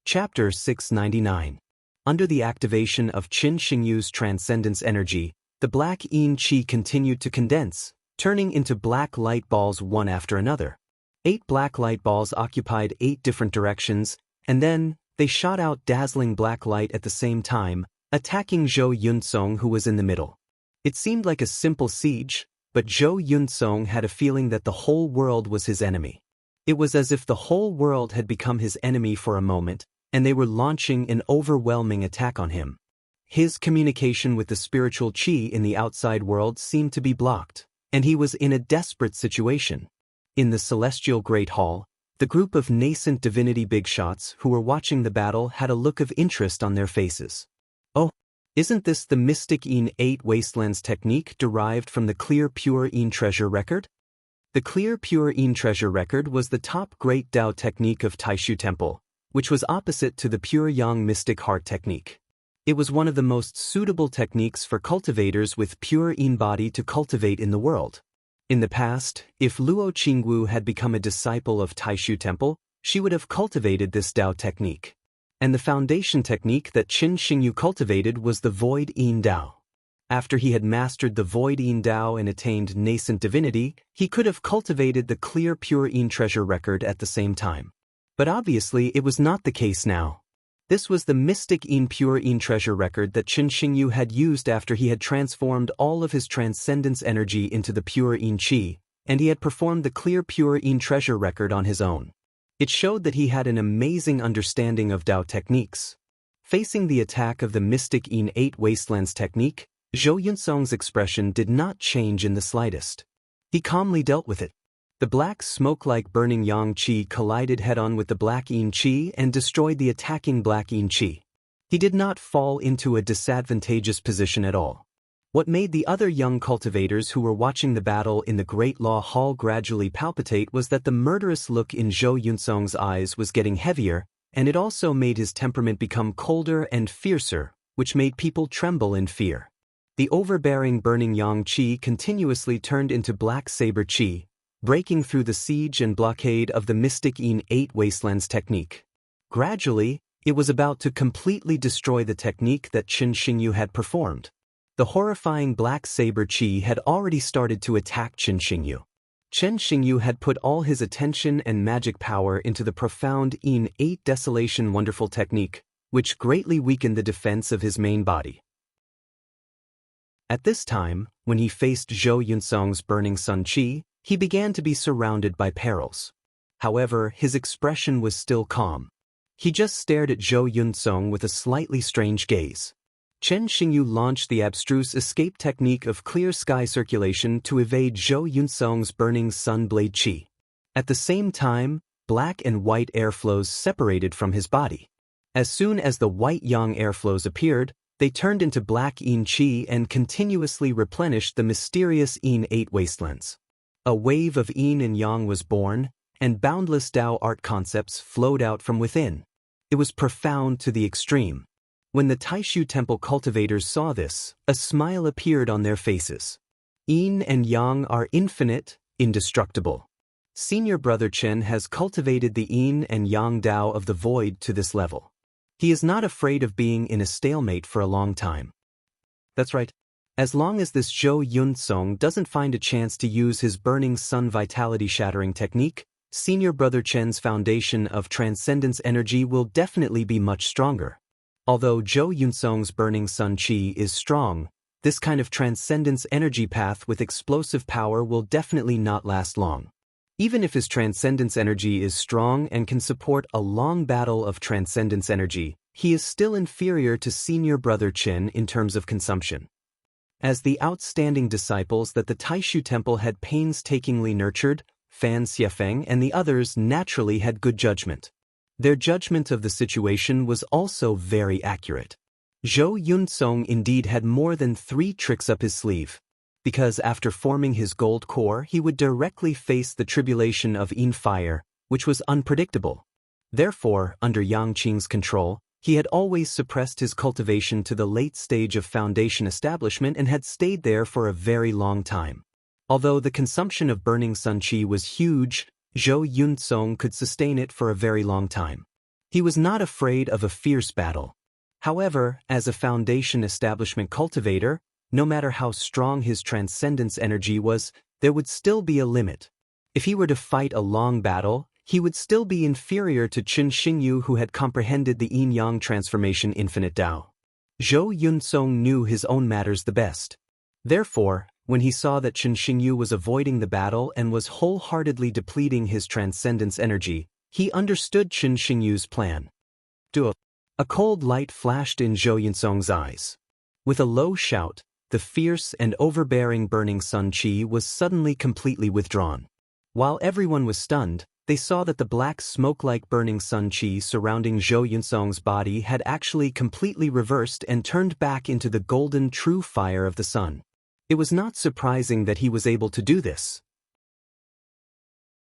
Chapter 699. Under the activation of Qin Xingyu's transcendence energy, the black yin qi continued to condense, turning into black light balls one after another. 8 black light balls occupied 8 different directions, and then, they shot out dazzling black light at the same time, attacking Zhou Yunsong, who was in the middle. It seemed like a simple siege, but Zhou Yunsong had a feeling that the whole world was his enemy. It was as if the whole world had become his enemy for a moment, and they were launching an overwhelming attack on him. His communication with the spiritual qi in the outside world seemed to be blocked, and he was in a desperate situation. In the celestial Great Hall, the group of nascent divinity big shots who were watching the battle had a look of interest on their faces. Oh, isn't this the mystic Yin 8 Wastelands technique derived from the clear pure Yin treasure record? The clear pure Yin treasure record was the top great Tao technique of Taishu Temple, which was opposite to the pure Yang mystic heart technique. It was one of the most suitable techniques for cultivators with pure Yin body to cultivate in the world. In the past, if Luo Qingwu had become a disciple of Taishu Temple, she would have cultivated this Tao technique. And the foundation technique that Qin Xingyu cultivated was the Void Yin Tao. After he had mastered the Void Yin Tao and attained nascent divinity, he could have cultivated the clear pure Yin treasure record at the same time. But obviously it was not the case now. This was the mystic Yin pure Yin treasure record that Qin Xingyu had used after he had transformed all of his transcendence energy into the pure Yin qi, and he had performed the clear pure Yin treasure record on his own. It showed that he had an amazing understanding of Tao techniques. Facing the attack of the mystic Yin 8 Wastelands technique, Zhou Yunsong's expression did not change in the slightest. He calmly dealt with it. The black smoke-like burning Yang qi collided head-on with the black Yin qi and destroyed the attacking black Yin qi. He did not fall into a disadvantageous position at all. What made the other young cultivators who were watching the battle in the Great Law Hall gradually palpitate was that the murderous look in Zhou Yunsong's eyes was getting heavier, and it also made his temperament become colder and fiercer, which made people tremble in fear. The overbearing burning Yang qi continuously turned into black saber qi, breaking through the siege and blockade of the mystic Yin 8 Wastelands technique. Gradually, it was about to completely destroy the technique that Qin Xingyu had performed. The horrifying black saber qi had already started to attack Qin Xingyu. Qin Xingyu had put all his attention and magic power into the profound Yin 8 Desolation wonderful technique, which greatly weakened the defense of his main body. At this time, when he faced Zhou Yunsong's burning sun qi, he began to be surrounded by perils. However, his expression was still calm. He just stared at Zhou Yunsong with a slightly strange gaze. Qin Xingyu launched the abstruse escape technique of clear sky circulation to evade Zhou Yunsong's burning sun blade qi. At the same time, black and white airflows separated from his body. As soon as the white yang airflows appeared, they turned into black Yin qi and continuously replenished the mysterious Yin 8 Wastelands. A wave of Yin and Yang was born, and boundless Tao art concepts flowed out from within. It was profound to the extreme. When the Taishu Temple cultivators saw this, a smile appeared on their faces. Yin and Yang are infinite, indestructible. Senior Brother Chen has cultivated the Yin and Yang Tao of the void to this level. He is not afraid of being in a stalemate for a long time. That's right. As long as this Zhou Yunsong doesn't find a chance to use his burning sun vitality shattering technique, Senior Brother Chen's foundation of transcendence energy will definitely be much stronger. Although Zhou Yunsong's burning sun qi is strong, this kind of transcendence energy path with explosive power will definitely not last long. Even if his transcendence energy is strong and can support a long battle of transcendence energy, he is still inferior to Senior Brother Chen in terms of consumption. As the outstanding disciples that the Taishu Temple had painstakingly nurtured, Fan Xiefeng and the others naturally had good judgment. Their judgment of the situation was also very accurate. Zhou Yunsong indeed had more than 3 tricks up his sleeve, because after forming his gold core he would directly face the tribulation of Yin fire, which was unpredictable. Therefore, under Yang Qing's control, he had always suppressed his cultivation to the late stage of foundation establishment and had stayed there for a very long time. Although the consumption of burning sun qi was huge, Zhou Yunsong could sustain it for a very long time. He was not afraid of a fierce battle. However, as a foundation establishment cultivator, no matter how strong his transcendence energy was, there would still be a limit. If he were to fight a long battle, he would still be inferior to Qin Xingyu, who had comprehended the yin-yang transformation infinite Tao. Zhou Yunsong knew his own matters the best. Therefore, when he saw that Qin Xingyu was avoiding the battle and was wholeheartedly depleting his transcendence energy, he understood Qin Xingyu's plan. A cold light flashed in Zhou Yunsong's eyes. With a low shout, the fierce and overbearing burning sun qi was suddenly completely withdrawn. While everyone was stunned, they saw that the black smoke-like burning sun qi surrounding Zhou Yunsong's body had actually completely reversed and turned back into the golden true fire of the sun. It was not surprising that he was able to do this.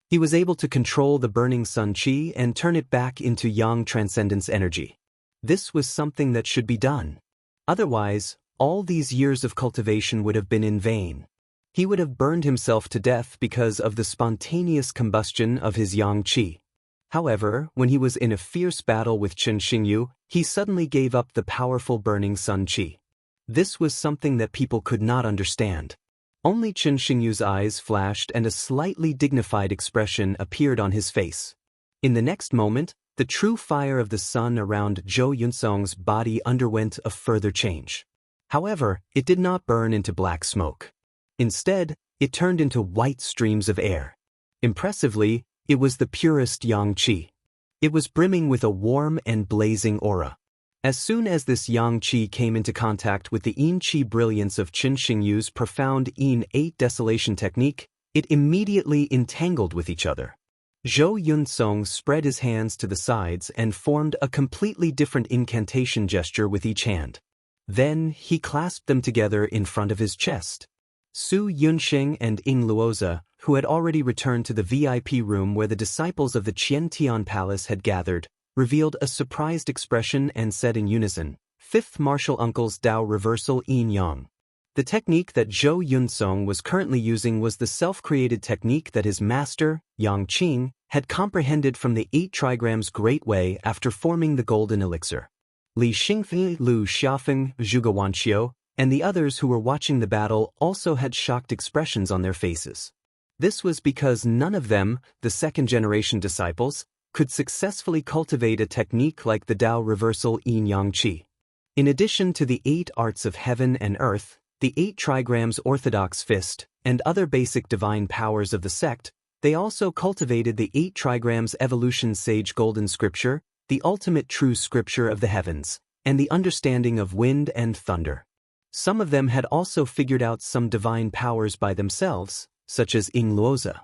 He was able to control the burning sun qi and turn it back into yang transcendence energy. This was something that should be done. Otherwise, all these years of cultivation would have been in vain. He would have burned himself to death because of the spontaneous combustion of his yang qi. However, when he was in a fierce battle with Qin Xingyu, he suddenly gave up the powerful burning sun qi. This was something that people could not understand. Only Qin Xingyu's eyes flashed and a slightly dignified expression appeared on his face. In the next moment, the true fire of the sun around Zhou Yunsong's body underwent a further change. However, it did not burn into black smoke. Instead, it turned into white streams of air. Impressively, it was the purest yang qi. It was brimming with a warm and blazing aura. As soon as this yang qi came into contact with the yin qi brilliance of Qin Xingyu's profound yin 8 desolation technique, it immediately entangled with each other. Zhou Yunsong spread his hands to the sides and formed a completely different incantation gesture with each hand. Then, he clasped them together in front of his chest. Su Yunxing and Ying Luoza, who had already returned to the VIP room where the disciples of the Qiantian Palace had gathered, revealed a surprised expression and said in unison, "Fifth martial uncle's Tao reversal yin-yang." The technique that Zhou Yunsong was currently using was the self-created technique that his master, Yang Qing, had comprehended from the 8 trigrams Great Way after forming the golden elixir. Li Xingfei, Lu Xiaofeng, Zhuge Wanqiu, and the others who were watching the battle also had shocked expressions on their faces. This was because none of them, the second-generation disciples, could successfully cultivate a technique like the Tao reversal yin-yang qi. In addition to the 8 arts of heaven and earth, the 8 trigrams orthodox fist, and other basic divine powers of the sect, they also cultivated the 8 trigrams evolution sage golden scripture, the ultimate true scripture of the heavens, and the understanding of wind and thunder. Some of them had also figured out some divine powers by themselves, such as Ying Luoza.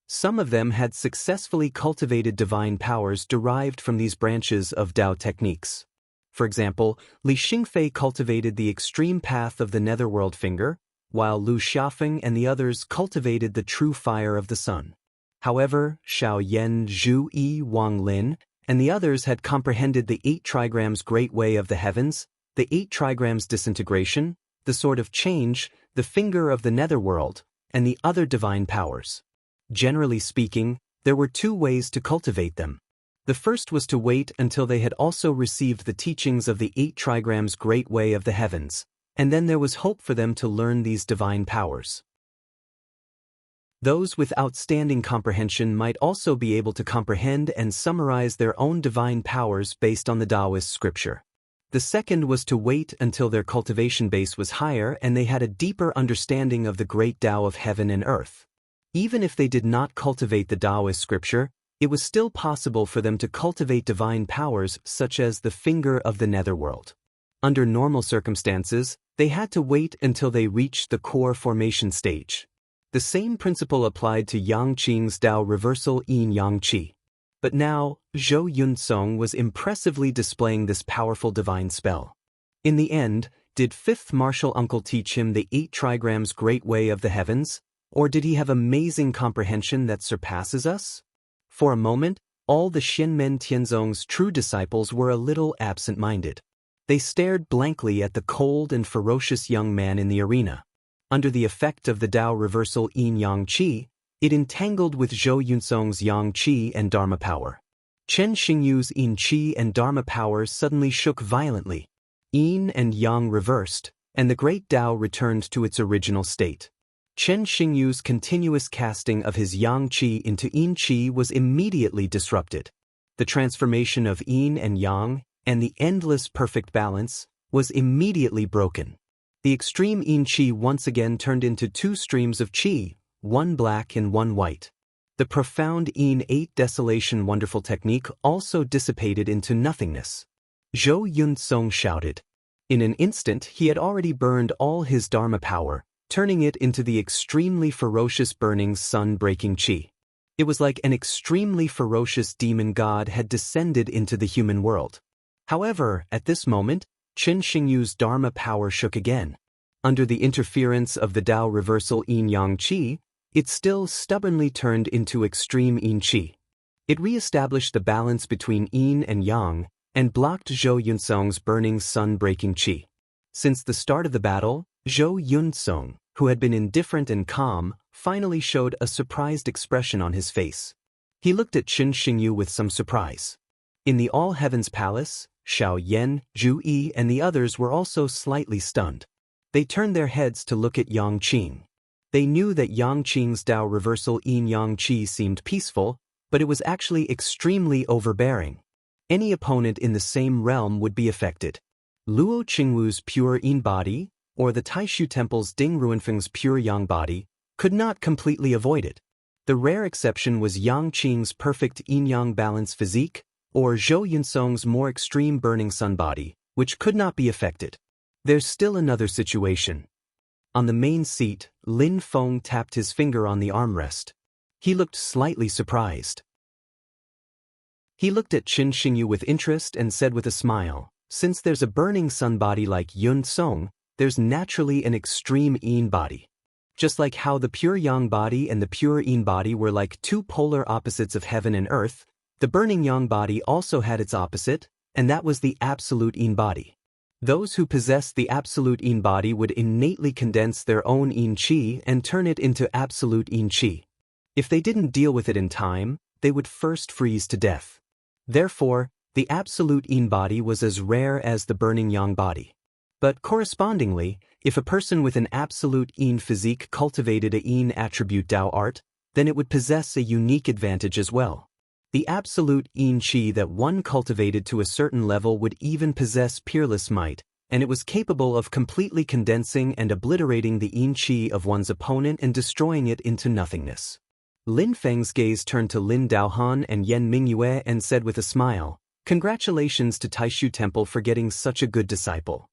Some of them had successfully cultivated divine powers derived from these branches of Tao techniques. For example, Li Xingfei cultivated the extreme path of the netherworld finger, while Lu Xiaofeng and the others cultivated the true fire of the sun. However, Xiao Yan, Zhu Yi, Wang Lin, and the others had comprehended the 8 trigrams Great Way of the heavens, the 8 trigrams disintegration, the sword of change, the finger of the netherworld, and the other divine powers. Generally speaking, there were 2 ways to cultivate them. The first was to wait until they had also received the teachings of the 8 trigrams Great Way of the heavens, and then there was hope for them to learn these divine powers. Those with outstanding comprehension might also be able to comprehend and summarize their own divine powers based on the Taoist scripture. The second was to wait until their cultivation base was higher and they had a deeper understanding of the great Tao of heaven and earth. Even if they did not cultivate the Taoist scripture, it was still possible for them to cultivate divine powers such as the finger of the netherworld. Under normal circumstances, they had to wait until they reached the core formation stage. The same principle applied to Yang Qing's Tao reversal yin-yang qi. But now, Zhou Yunsong was impressively displaying this powerful divine spell. In the end, did 5th martial uncle teach him the 8 trigrams Great Way of the heavens, or did he have amazing comprehension that surpasses us? For a moment, all the Shenmen Tianzong's true disciples were a little absent-minded. They stared blankly at the cold and ferocious young man in the arena. Under the effect of the Tao reversal yin-yang qi, it entangled with Zhou Yunsong's yang qi and dharma power. Chen Xingyu's yin qi and dharma powers suddenly shook violently. Yin and yang reversed, and the great Tao returned to its original state. Chen Xingyu's continuous casting of his yang qi into yin qi was immediately disrupted. The transformation of yin and yang, and the endless perfect balance, was immediately broken. The extreme yin qi once again turned into two streams of qi, one black and one white. The profound yin 8 desolation wonderful technique also dissipated into nothingness. Zhou Yunsong shouted. In an instant he had already burned all his dharma power, turning it into the extremely ferocious burning sun-breaking qi. It was like an extremely ferocious demon god had descended into the human world. However, at this moment, Chen Xingyu's dharma power shook again. Under the interference of the Tao reversal yin-yang qi, it still stubbornly turned into extreme yin qi. It re-established the balance between yin and yang, and blocked Zhou Yunsong's burning sun-breaking qi. Since the start of the battle, Zhou Yunsong, who had been indifferent and calm, finally showed a surprised expression on his face. He looked at Chen Xingyu with some surprise. In the All Heavens Palace, Xiao Yan, Zhu Yi and the others were also slightly stunned. They turned their heads to look at Yang Qing. They knew that Yang Qing's Tao reversal yin-yang qi seemed peaceful, but it was actually extremely overbearing. Any opponent in the same realm would be affected. Luo Qingwu's pure yin body, or the Taishu Temple's Ding Ruanfeng's pure yang body, could not completely avoid it. The rare exception was Yang Qing's perfect yin-yang balance physique, or Zhou Yunsong's more extreme burning sun body, which could not be affected. There's still another situation. On the main seat, Lin Feng tapped his finger on the armrest. He looked slightly surprised. He looked at Chen Xingyu with interest and said with a smile, since there's a burning sun body like Yun Song, there's naturally an extreme yin body. Just like how the pure yang body and the pure yin body were like two polar opposites of heaven and earth, the burning yang body also had its opposite, and that was the absolute yin body. Those who possessed the absolute yin body would innately condense their own yin qi and turn it into absolute yin qi. If they didn't deal with it in time, they would first freeze to death. Therefore, the absolute yin body was as rare as the burning yang body. But correspondingly, if a person with an absolute yin physique cultivated a yin attribute Tao art, then it would possess a unique advantage as well. The absolute yin qi that one cultivated to a certain level would even possess peerless might, and it was capable of completely condensing and obliterating the yin qi of one's opponent and destroying it into nothingness. Lin Feng's gaze turned to Lin Daohan and Yan Mingyue and said with a smile, "Congratulations to Taishu Temple for getting such a good disciple."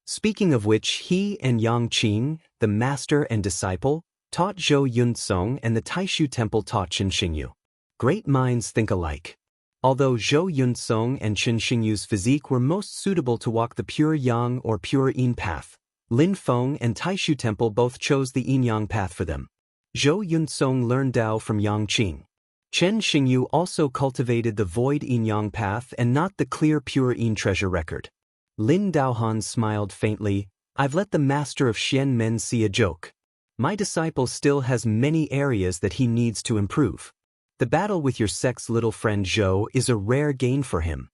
Speaking of which, he and Yang Qing, the master and disciple, taught Zhou Yunsong and the Taishu Temple taught Chen Xingyu. Great minds think alike. Although Zhou Yunsong and Chen Xingyu's physique were most suitable to walk the pure yang or pure yin path, Lin Feng and Taishu Temple both chose the yin-yang path for them. Zhou Yunsong learned Tao from Yang Qing. Chen Xingyu also cultivated the void yin-yang path and not the clear pure yin treasure record. Lin Daohan smiled faintly. "I've let the master of Xian Men see a joke. My disciple still has many areas that he needs to improve. The battle with your sect's little friend Zhou is a rare gain for him."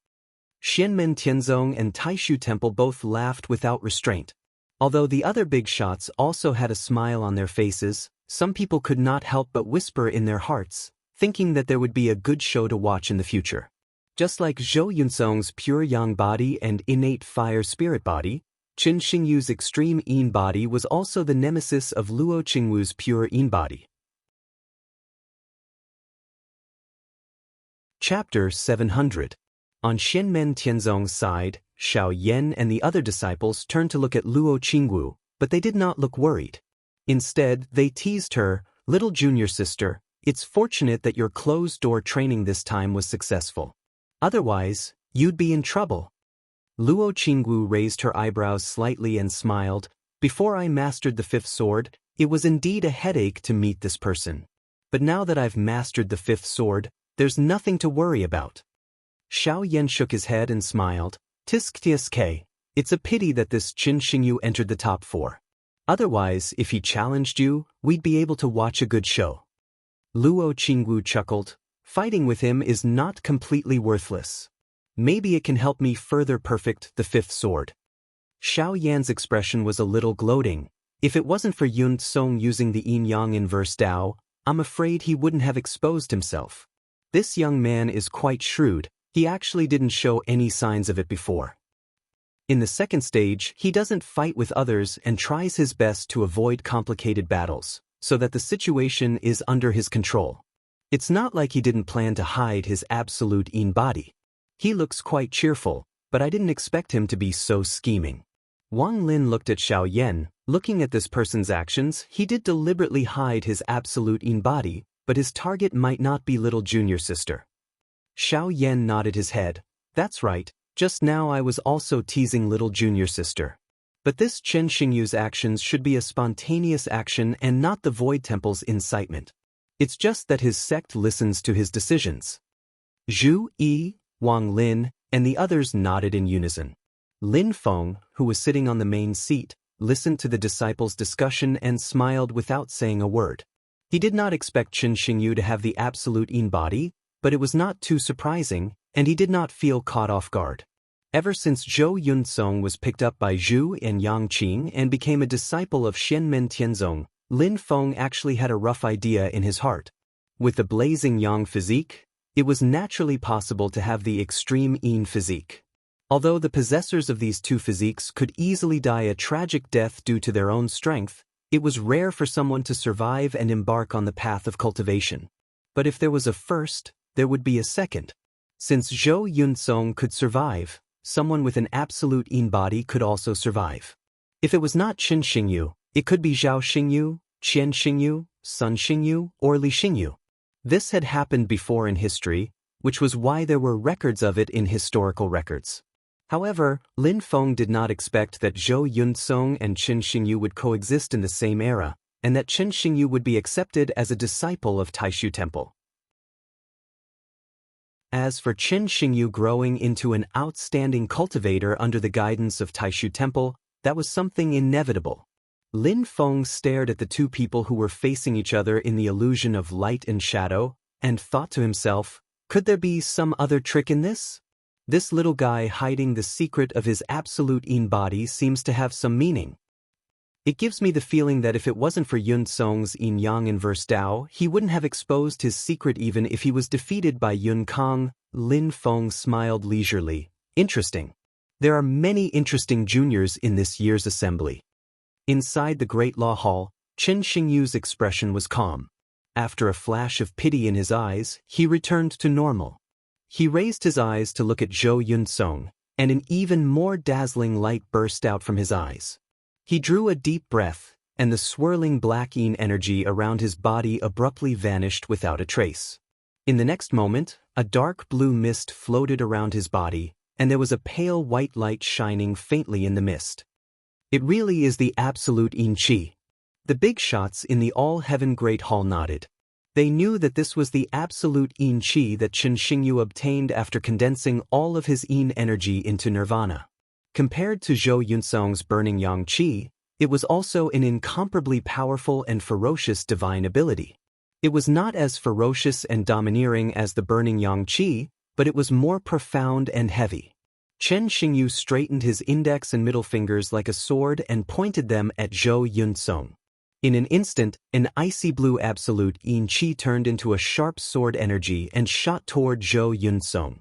Xianmen Tianzong and Taishu Temple both laughed without restraint. Although the other big shots also had a smile on their faces, some people could not help but whisper in their hearts, thinking that there would be a good show to watch in the future. Just like Zhou Yunsong's pure yang body and innate fire spirit body, Chen Xingyu's extreme yin body was also the nemesis of Luo Qingwu's pure yin body. Chapter 700. On Xianmen Tianzong's side, Xiao Yan and the other disciples turned to look at Luo Qingwu, but they did not look worried. Instead, they teased her, "Little junior sister, it's fortunate that your closed-door training this time was successful. Otherwise, you'd be in trouble." Luo Qingwu raised her eyebrows slightly and smiled. "Before I mastered the fifth sword, it was indeed a headache to meet this person. But now that I've mastered the fifth sword, there's nothing to worry about." Xiao Yan shook his head and smiled. "Tisk, it's a pity that this Chen Xingyu entered the top 4. Otherwise, if he challenged you, we'd be able to watch a good show." Luo Qingwu chuckled. Fighting with him is not completely worthless. Maybe it can help me further perfect the fifth sword. Xiao Yan's expression was a little gloating. If it wasn't for Yun Song using the yin-yang inverse Dao, I'm afraid he wouldn't have exposed himself. This young man is quite shrewd. He actually didn't show any signs of it before. In the second stage, he doesn't fight with others and tries his best to avoid complicated battles, so that the situation is under his control. It's not like he didn't plan to hide his absolute yin body. He looks quite cheerful, but I didn't expect him to be so scheming. Wang Lin looked at Xiao Yan. Looking at this person's actions, he did deliberately hide his absolute yin body, but his target might not be little junior sister. Xiao Yan nodded his head. That's right, just now I was also teasing little junior sister. But this Chen Xingyu's actions should be a spontaneous action and not the Void Temple's incitement. It's just that his sect listens to his decisions. Zhu Yi, Wang Lin, and the others nodded in unison. Lin Feng, who was sitting on the main seat, listened to the disciples' discussion and smiled without saying a word. He did not expect Chen Xingyu to have the absolute yin body, but it was not too surprising, and he did not feel caught off guard. Ever since Zhou Yunsong was picked up by Zhu and Yang Qing and became a disciple of Xianmen Tianzong, Lin Feng actually had a rough idea in his heart. With the blazing Yang physique, it was naturally possible to have the extreme yin physique. Although the possessors of these two physiques could easily die a tragic death due to their own strength, it was rare for someone to survive and embark on the path of cultivation. But if there was a first, there would be a second. Since Zhou Yunsong could survive, someone with an absolute yin body could also survive. If it was not Chen Xingyu, it could be Zhao Xingyu, Qian Xingyu, Sun Xingyu, or Li Xingyu. This had happened before in history, which was why there were records of it in historical records. However, Lin Feng did not expect that Zhou Yunsong and Chen Xingyu would coexist in the same era, and that Chen Xingyu would be accepted as a disciple of Taishu Temple. As for Chen Xingyu growing into an outstanding cultivator under the guidance of Taishu Temple, that was something inevitable. Lin Feng stared at the two people who were facing each other in the illusion of light and shadow, and thought to himself, could there be some other trick in this? This little guy hiding the secret of his absolute yin body seems to have some meaning. It gives me the feeling that if it wasn't for Yun Song's yin-yang inverse Dao, he wouldn't have exposed his secret even if he was defeated by Yun Kang. Lin Feng smiled leisurely. Interesting. There are many interesting juniors in this year's assembly. Inside the Great Law Hall, Chen Xingyu's expression was calm. After a flash of pity in his eyes, he returned to normal. He raised his eyes to look at Zhou Yunsong, and an even more dazzling light burst out from his eyes. He drew a deep breath, and the swirling black yin energy around his body abruptly vanished without a trace. In the next moment, a dark blue mist floated around his body, and there was a pale white light shining faintly in the mist. It really is the absolute yin qi. The big shots in the all-heaven Great Hall nodded. They knew that this was the absolute yin qi that Chen Xingyu obtained after condensing all of his yin energy into nirvana. Compared to Zhou Yunsong's burning yang qi, it was also an incomparably powerful and ferocious divine ability. It was not as ferocious and domineering as the burning yang qi, but it was more profound and heavy. Chen Xingyu straightened his index and middle fingers like a sword and pointed them at Zhou Yunsong. In an instant, an icy blue absolute yin qi turned into a sharp sword energy and shot toward Zhou Yunsong.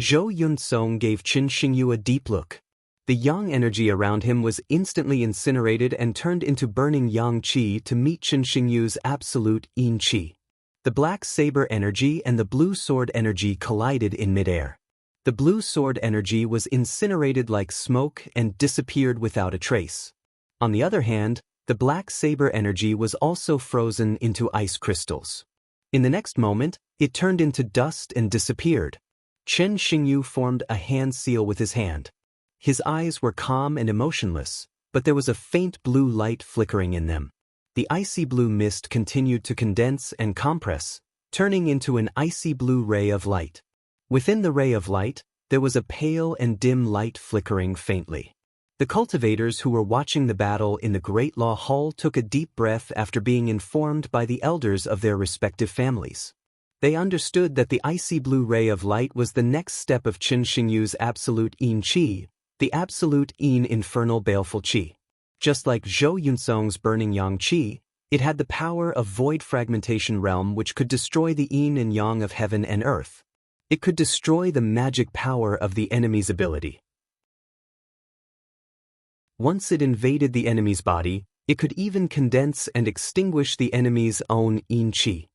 Zhou Yunsong gave Chen Xingyu a deep look. The yang energy around him was instantly incinerated and turned into burning yang qi to meet Chen Xingyu's absolute yin qi. The black saber energy and the blue sword energy collided in midair. The blue sword energy was incinerated like smoke and disappeared without a trace. On the other hand, the black saber energy was also frozen into ice crystals. In the next moment, it turned into dust and disappeared. Chen Xingyu formed a hand seal with his hand. His eyes were calm and emotionless, but there was a faint blue light flickering in them. The icy blue mist continued to condense and compress, turning into an icy blue ray of light. Within the ray of light, there was a pale and dim light flickering faintly. The cultivators who were watching the battle in the Great Law Hall took a deep breath after being informed by the elders of their respective families. They understood that the icy blue ray of light was the next step of Qin Xingyu's absolute yin qi, the absolute yin infernal baleful qi. Just like Zhou Yunsong's burning yang qi, it had the power of void fragmentation realm which could destroy the yin and yang of heaven and earth. It could destroy the magic power of the enemy's ability. Once it invaded the enemy's body, it could even condense and extinguish the enemy's own yin qi.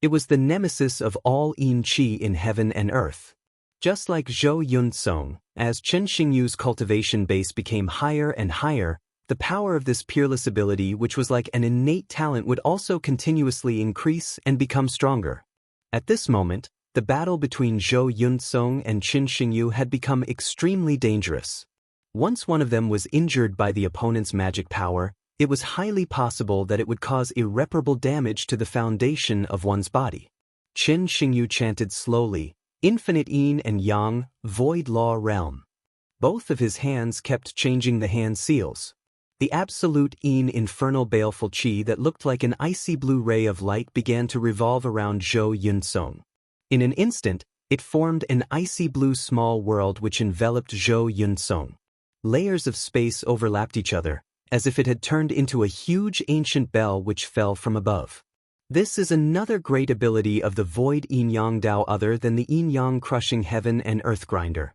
It was the nemesis of all yin qi in heaven and earth. Just like Zhou Yunsong, as Qin Xingyu's cultivation base became higher and higher, the power of this peerless ability, which was like an innate talent, would also continuously increase and become stronger. At this moment, the battle between Zhou Yunsong and Qin Xingyu had become extremely dangerous. Once one of them was injured by the opponent's magic power, it was highly possible that it would cause irreparable damage to the foundation of one's body. Qin Xingyu chanted slowly, "Infinite yin and yang, void law realm." Both of his hands kept changing the hand seals. The absolute yin infernal baleful qi that looked like an icy blue ray of light began to revolve around Zhou Yunsong. In an instant, it formed an icy blue small world which enveloped Zhou Yunsong. Layers of space overlapped each other, as if it had turned into a huge ancient bell which fell from above. This is another great ability of the void yin-yang Dao other than the yin-yang crushing heaven and earth grinder.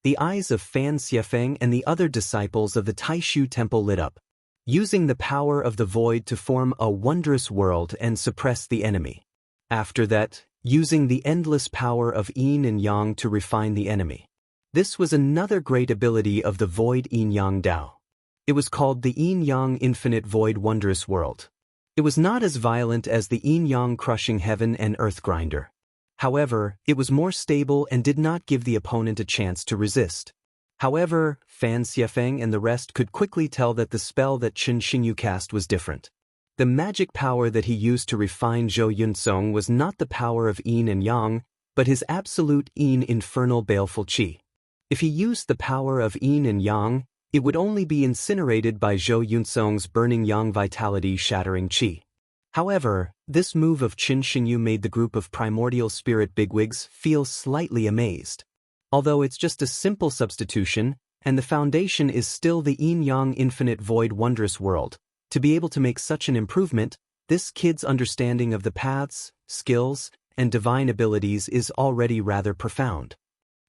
The eyes of Fan Xiefeng and the other disciples of the Taishu Temple lit up, using the power of the void to form a wondrous world and suppress the enemy. After that, using the endless power of yin and yang to refine the enemy. This was another great ability of the void yin-yang Dao. It was called the yin-yang infinite void wondrous world. It was not as violent as the yin-yang crushing heaven and earth grinder. However, it was more stable and did not give the opponent a chance to resist. However, Fan Xiefeng and the rest could quickly tell that the spell that Qin Xingyu cast was different. The magic power that he used to refine Zhou Yunsong was not the power of yin and yang, but his absolute yin infernal baleful qi. If he used the power of yin and yang, it would only be incinerated by Zhou Yunsong's burning yang vitality shattering qi. However, this move of Qin Xingyu made the group of primordial spirit bigwigs feel slightly amazed. Although it's just a simple substitution, and the foundation is still the yin-yang infinite void wondrous world, to be able to make such an improvement, this kid's understanding of the paths, skills, and divine abilities is already rather profound.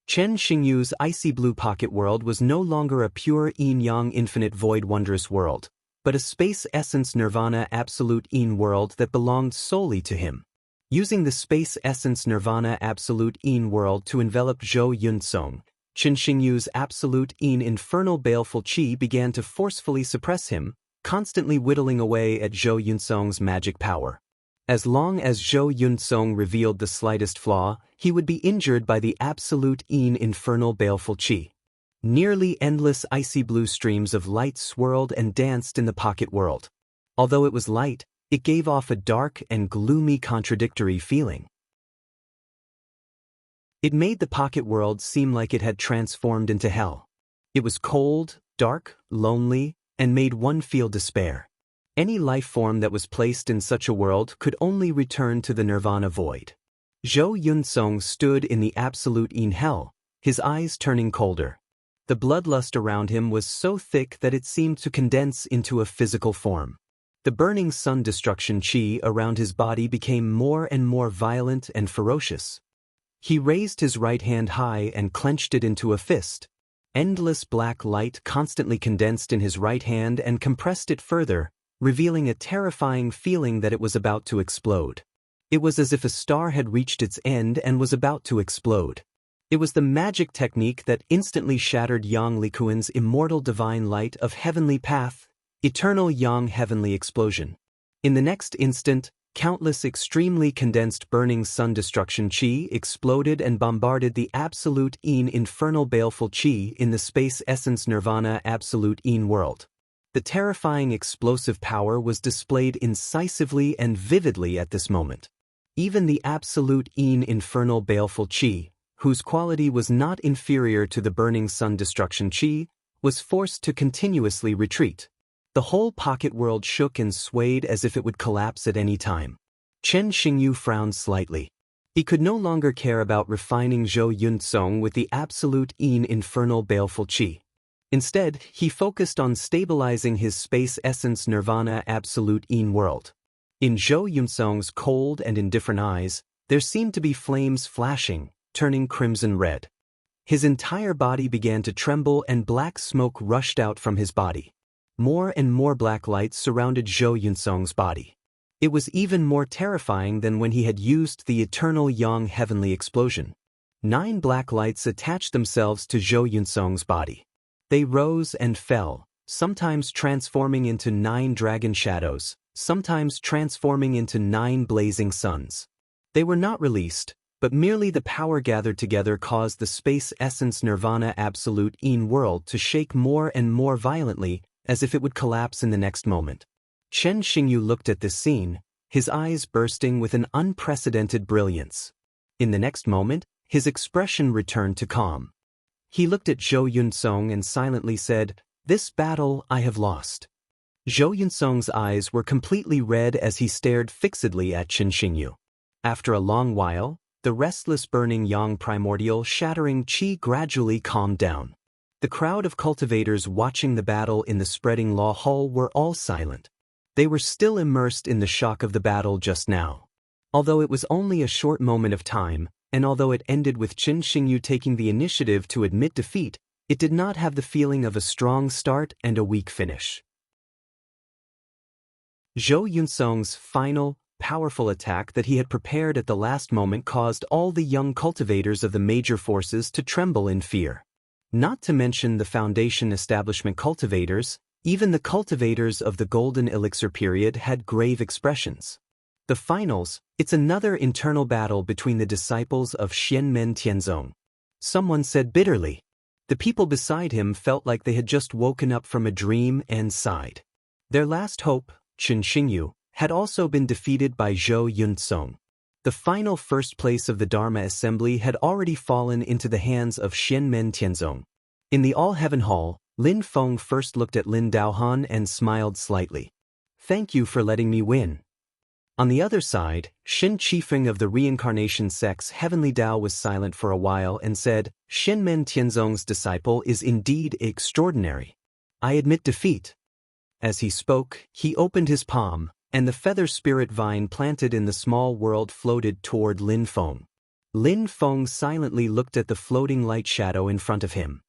Qin Xingyu's icy blue pocket world was no longer a pure yin-yang infinite void wondrous world, but a space essence nirvana absolute yin world that belonged solely to him. Using the space essence nirvana absolute yin world to envelop Zhou Yunsong, Qin Xingyu's absolute yin infernal baleful qi began to forcefully suppress him, constantly whittling away at Zhou Yunsong's magic power. As long as Zhou Yunsong revealed the slightest flaw, he would be injured by the absolute yin infernal baleful qi. Nearly endless icy blue streams of light swirled and danced in the pocket world. Although it was light, it gave off a dark and gloomy contradictory feeling. It made the pocket world seem like it had transformed into hell. It was cold, dark, lonely, and made one feel despair. Any life form that was placed in such a world could only return to the nirvana void. Zhou Yunsong stood in the absolute yin hell, his eyes turning colder. The bloodlust around him was so thick that it seemed to condense into a physical form. The burning sun destruction qi around his body became more and more violent and ferocious. He raised his right hand high and clenched it into a fist. Endless black light constantly condensed in his right hand and compressed it further, revealing a terrifying feeling that it was about to explode. It was as if a star had reached its end and was about to explode. It was the magic technique that instantly shattered Yang Likuan's immortal divine light of heavenly path, eternal Yang heavenly explosion. In the next instant, countless extremely condensed burning sun destruction qi exploded and bombarded the absolute yin infernal baleful qi in the space essence nirvana absolute yin world. The terrifying explosive power was displayed incisively and vividly at this moment. Even the absolute yin infernal baleful qi, whose quality was not inferior to the burning sun destruction qi, was forced to continuously retreat. The whole pocket world shook and swayed as if it would collapse at any time. Qin Xingyu frowned slightly. He could no longer care about refining Zhou Yunsong with the absolute infernal baleful qi. Instead, he focused on stabilizing his space essence nirvana absolute world. In Zhou Yunsong's cold and indifferent eyes, there seemed to be flames flashing, turning crimson red. His entire body began to tremble and black smoke rushed out from his body. More and more black lights surrounded Zhou Yunsong's body. It was even more terrifying than when he had used the eternal yang heavenly explosion. 9 black lights attached themselves to Zhou Yunsong's body. They rose and fell, sometimes transforming into 9 dragon shadows, sometimes transforming into 9 blazing suns. They were not released, but merely the power gathered together caused the space essence nirvana absolute world to shake more and more violently, as if it would collapse in the next moment. Chen Xingyu looked at this scene, his eyes bursting with an unprecedented brilliance. In the next moment, his expression returned to calm. He looked at Zhou Yunsong and silently said, "This battle I have lost." Zhou Yunsong's eyes were completely red as he stared fixedly at Chen Xingyu. After a long while, the restless burning yang primordial shattering qi gradually calmed down. The crowd of cultivators watching the battle in the spreading law hall were all silent. They were still immersed in the shock of the battle just now. Although it was only a short moment of time, and although it ended with Chen Xingyu taking the initiative to admit defeat, it did not have the feeling of a strong start and a weak finish. Zhou Yunsong's final, powerful attack that he had prepared at the last moment caused all the young cultivators of the major forces to tremble in fear. Not to mention the Foundation establishment cultivators, even the cultivators of the Golden Elixir period had grave expressions. The finals, it's another internal battle between the disciples of Xianmen Tianzong. Someone said bitterly. The people beside him felt like they had just woken up from a dream and sighed. Their last hope, Chen Xingyu, had also been defeated by Zhou Yunsong. The final first place of the Dharma Assembly had already fallen into the hands of Xianmen Tianzong. In the All-Heaven Hall, Lin Feng first looked at Lin Daohan and smiled slightly. "Thank you for letting me win." On the other side, Shen Qifeng of the reincarnation sect's Heavenly Dao was silent for a while and said, "Xianmen Tianzong's disciple is indeed extraordinary. I admit defeat." As he spoke, he opened his palm, and the feather spirit vine planted in the small world floated toward Lin Feng. Lin Feng silently looked at the floating light shadow in front of him.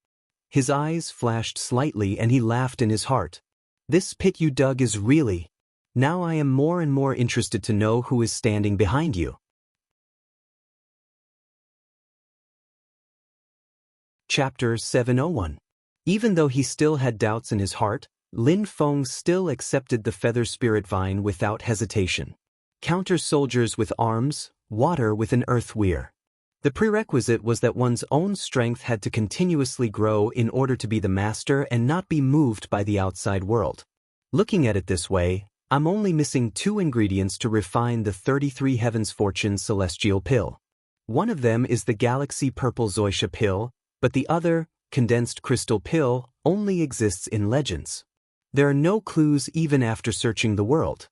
His eyes flashed slightly and he laughed in his heart. "This pit you dug is really... Now I am more and more interested to know who is standing behind you." Chapter 701. Even though he still had doubts in his heart, Lin Feng still accepted the feather spirit vine without hesitation. Counter soldiers with arms, water with an earth weir. The prerequisite was that one's own strength had to continuously grow in order to be the master and not be moved by the outside world. Looking at it this way, I'm only missing 2 ingredients to refine the 33 Heavens Fortune celestial pill. One of them is the Galaxy Purple Zoisha pill, but the other, condensed crystal pill, only exists in legends. There are no clues even after searching the world.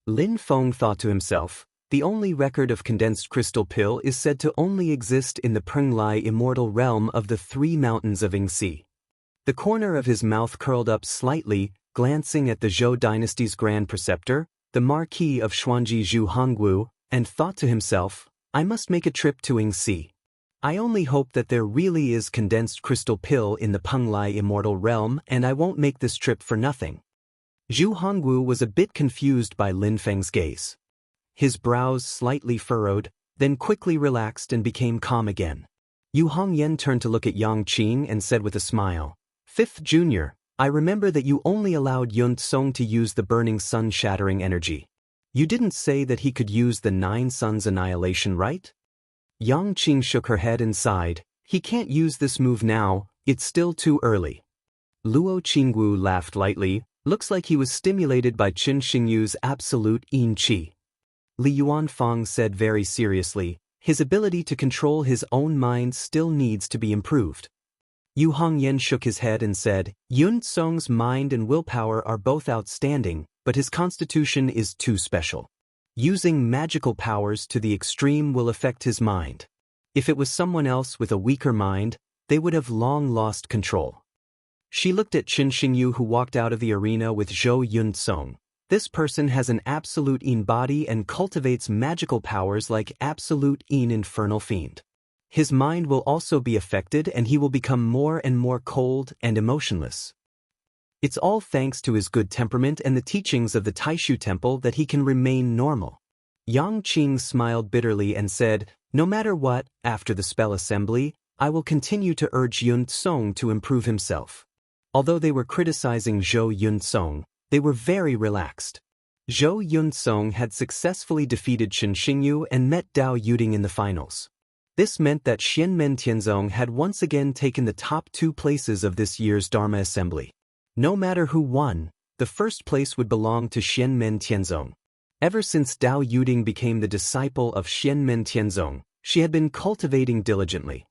Lin Feng thought to himself, the only record of condensed crystal pill is said to only exist in the Penglai immortal realm of the 3 mountains of Yingxi. The corner of his mouth curled up slightly, glancing at the Zhou dynasty's grand preceptor, the Marquis of Xuanji Zhu Hongwu, and thought to himself, I must make a trip to Yingxi. I only hope that there really is condensed crystal pill in the Penglai immortal realm and I won't make this trip for nothing. Zhu Hongwu was a bit confused by Lin Feng's gaze. His brows slightly furrowed, then quickly relaxed and became calm again. Yu Hongyan turned to look at Yang Qing and said with a smile, "Fifth Junior, I remember that you only allowed Yun Tsong to use the burning sun-shattering energy. You didn't say that he could use the 9 suns annihilation, right?" Yang Qing shook her head and sighed. "He can't use this move now, it's still too early." Luo Qingwu laughed lightly. Looks like he was stimulated by Qin Xingyu's absolute yin qi. Li Yuanfang said very seriously, his ability to control his own mind still needs to be improved. Yu Hongyan shook his head and said, Yun Tsong's mind and willpower are both outstanding, but his constitution is too special. Using magical powers to the extreme will affect his mind. If it was someone else with a weaker mind, they would have long lost control. She looked at Qin Xingyu, who walked out of the arena with Zhou Yunsong. This person has an absolute Yin body and cultivates magical powers like absolute Yin infernal fiend. His mind will also be affected and he will become more and more cold and emotionless. It's all thanks to his good temperament and the teachings of the Taishu Temple that he can remain normal. Yang Qing smiled bitterly and said, "No matter what, after the spell assembly, I will continue to urge Yun Song to improve himself." Although they were criticizing Zhou Yunsong, they were very relaxed. Zhou Yunsong had successfully defeated Qin Xingyu and met Dao Yuding in the finals. This meant that Xianmen Tianzong had once again taken the top 2 places of this year's Dharma Assembly. No matter who won, the first place would belong to Xianmen Tianzong. Ever since Dao Yuding became the disciple of Xianmen Tianzong, she had been cultivating diligently.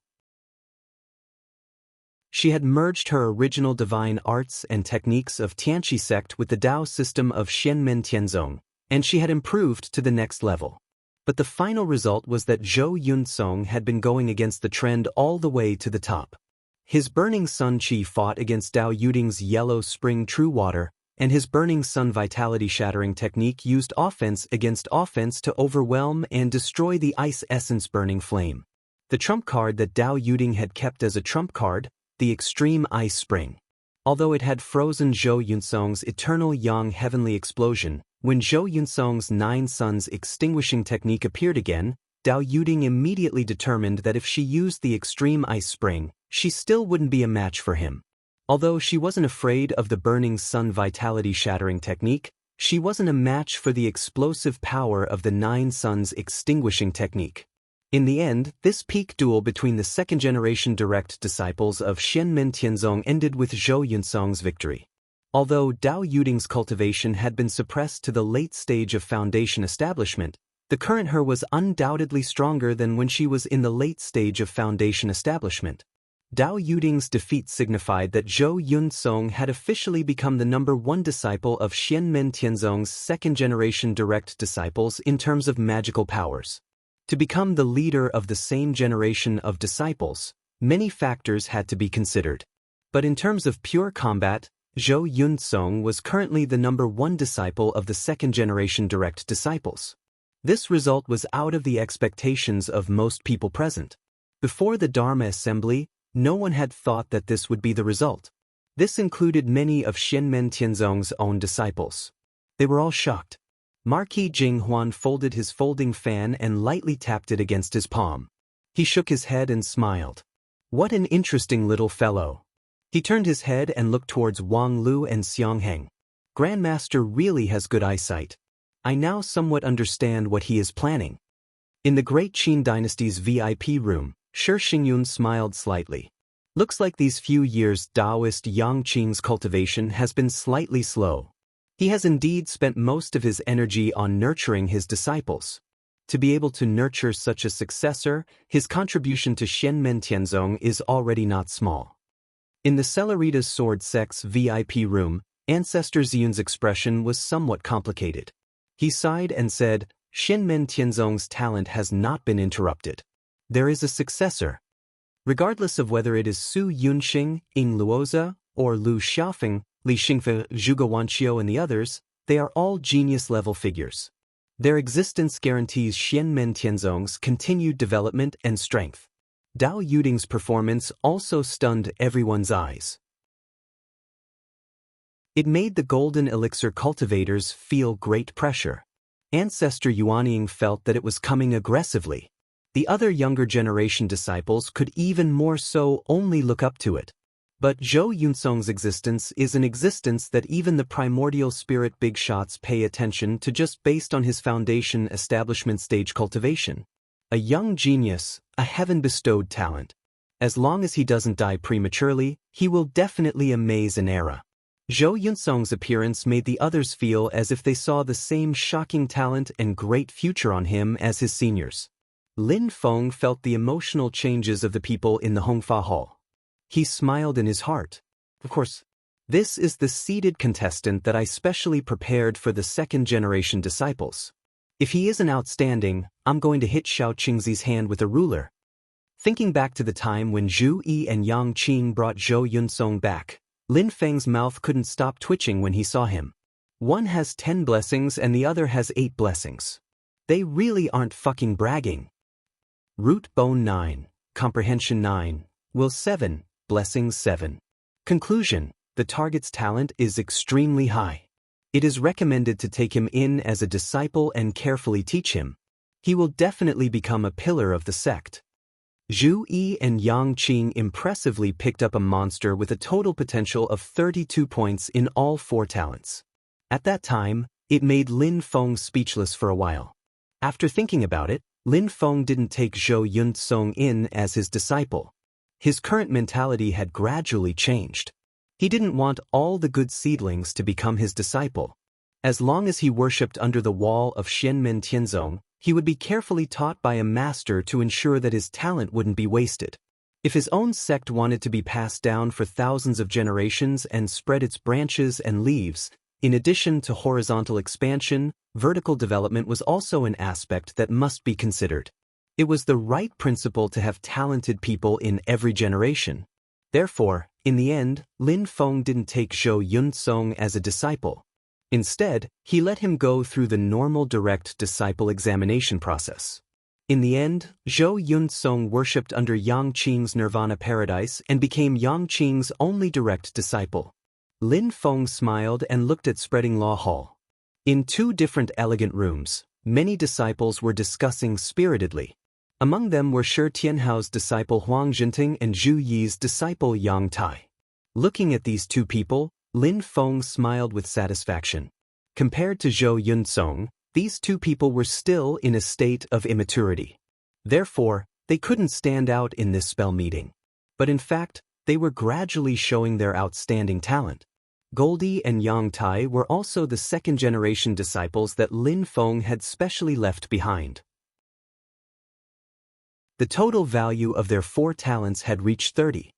She had merged her original divine arts and techniques of Tianqi sect with the Dao system of Xianmen Tianzong, and she had improved to the next level. But the final result was that Zhou Yunsong had been going against the trend all the way to the top. His Burning Sun Qi fought against Dao Yuding's Yellow Spring True Water, and his Burning Sun Vitality Shattering technique used offense against offense to overwhelm and destroy the Ice Essence Burning Flame. The trump card that Dao Yuding had kept as a trump card, the Extreme Ice Spring. Although it had frozen Zhou Yunsong's Eternal Yang Heavenly Explosion, when Zhou Yunsong's 9 Suns Extinguishing technique appeared again, Dao Yuding immediately determined that if she used the Extreme Ice Spring, she still wouldn't be a match for him. Although she wasn't afraid of the Burning Sun Vitality Shattering technique, she wasn't a match for the explosive power of the 9 Suns Extinguishing technique. In the end, this peak duel between the second-generation direct disciples of Xianmen Tianzong ended with Zhou Yunsong's victory. Although Dao Yuding's cultivation had been suppressed to the late stage of foundation establishment, the current her was undoubtedly stronger than when she was in the late stage of foundation establishment. Dao Yuding's defeat signified that Zhou Yunsong had officially become the #1 disciple of Xianmen Tianzong's second-generation direct disciples in terms of magical powers. To become the leader of the same generation of disciples, many factors had to be considered. But in terms of pure combat, Zhou Yunsong was currently the #1 disciple of the second-generation direct disciples. This result was out of the expectations of most people present. Before the Dharma Assembly, no one had thought that this would be the result. This included many of Xianmen Tianzong's own disciples. They were all shocked. Marquis Jinghuan folded his folding fan and lightly tapped it against his palm. He shook his head and smiled. "What an interesting little fellow." He turned his head and looked towards Wang Lu and Xiang Heng. "Grandmaster really has good eyesight. I now somewhat understand what he is planning." In the Great Qin Dynasty's VIP room, Shi Xingyun smiled slightly. "Looks like these few years Taoist Yang Qing's cultivation has been slightly slow. He has indeed spent most of his energy on nurturing his disciples. To be able to nurture such a successor, his contribution to Xianmen Tianzong is already not small." In the Cellerita's Sword Sect's VIP room, Ancestor Ziyun's expression was somewhat complicated. He sighed and said, "Xianmen Tianzong's talent has not been interrupted. There is a successor. Regardless of whether it is Su Yunxing, Ying Luoza, or Lu Xiaofeng, Li Xingfe, Zhuge Wanqiu and the others, they are all genius-level figures. Their existence guarantees Xianmen Tianzong's continued development and strength." Dao Yuding's performance also stunned everyone's eyes. It made the golden elixir cultivators feel great pressure. Ancestor Yuanying felt that it was coming aggressively. The other younger generation disciples could even more so only look up to it. But Zhou Yunsong's existence is an existence that even the primordial spirit big shots pay attention to just based on his foundation establishment stage cultivation. A young genius, a heaven-bestowed talent. As long as he doesn't die prematurely, he will definitely amaze an era. Zhou Yunsong's appearance made the others feel as if they saw the same shocking talent and great future on him as his seniors. Lin Feng felt the emotional changes of the people in the Hongfa Hall. He smiled in his heart. "Of course, this is the seeded contestant that I specially prepared for the second-generation disciples." If he isn't outstanding, I'm going to hit Xiao Qingzi's hand with a ruler. Thinking back to the time when Zhu Yi and Yang Qing brought Zhou Yunsong back, Lin Feng's mouth couldn't stop twitching when he saw him. One has 10 blessings and the other has 8 blessings. They really aren't fucking bragging. Root bone 9, comprehension 9, will 7, blessings 7. Conclusion: the target's talent is extremely high. It is recommended to take him in as a disciple and carefully teach him. He will definitely become a pillar of the sect. Zhu Yi and Yang Qing impressively picked up a monster with a total potential of 32 points in all 4 talents. At that time, it made Lin Feng speechless for a while. After thinking about it, Lin Feng didn't take Zhou Yunsong in as his disciple. His current mentality had gradually changed. He didn't want all the good seedlings to become his disciple. As long as he worshipped under the wall of Xianmen Tianzong, he would be carefully taught by a master to ensure that his talent wouldn't be wasted. If his own sect wanted to be passed down for thousands of generations and spread its branches and leaves, in addition to horizontal expansion, vertical development was also an aspect that must be considered. It was the right principle to have talented people in every generation. Therefore, in the end, Lin Feng didn't take Zhou Yunsong as a disciple. Instead, he let him go through the normal direct disciple examination process. In the end, Zhou Yunsong worshipped under Yang Qing's Nirvana paradise and became Yang Qing's only direct disciple. Lin Feng smiled and looked at Spreading Law Hall. In 2 different elegant rooms, many disciples were discussing spiritedly. Among them were Shi Tianhao's disciple Huang Jinting and Zhu Yi's disciple Yang Tai. Looking at these 2 people, Lin Feng smiled with satisfaction. Compared to Zhou Yunsong, these 2 people were still in a state of immaturity. Therefore, they couldn't stand out in this spell meeting. But in fact, they were gradually showing their outstanding talent. Goldie and Yang Tai were also the second-generation disciples that Lin Feng had specially left behind. The total value of their 4 talents had reached 30.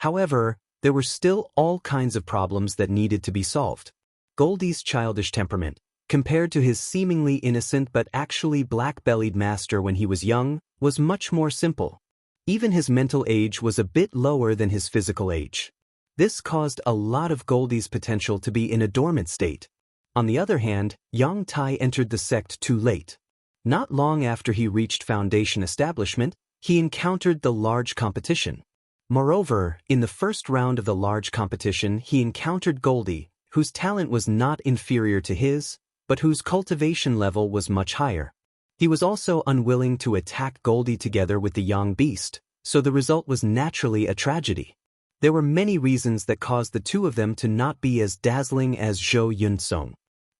However, there were still all kinds of problems that needed to be solved. Goldie's childish temperament, compared to his seemingly innocent but actually black-bellied master when he was young, was much more simple. Even his mental age was a bit lower than his physical age. This caused a lot of Goldie's potential to be in a dormant state. On the other hand, Yang Tai entered the sect too late. Not long after he reached foundation establishment, he encountered the large competition. Moreover, in the first round of the large competition he encountered Goldie, whose talent was not inferior to his, but whose cultivation level was much higher. He was also unwilling to attack Goldie together with the young beast, so the result was naturally a tragedy. There were many reasons that caused the 2 of them to not be as dazzling as Zhou Yunsong.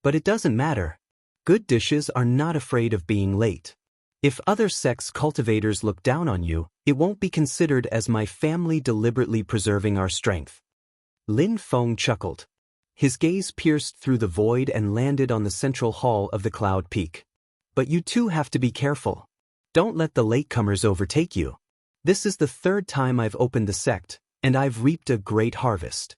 But it doesn't matter. Good dishes are not afraid of being late. If other sects' cultivators look down on you, it won't be considered as my family deliberately preserving our strength. Lin Feng chuckled. His gaze pierced through the void and landed on the central hall of the Cloud Peak. But you 2 have to be careful. Don't let the latecomers overtake you. This is the 3rd time I've opened the sect, and I've reaped a great harvest.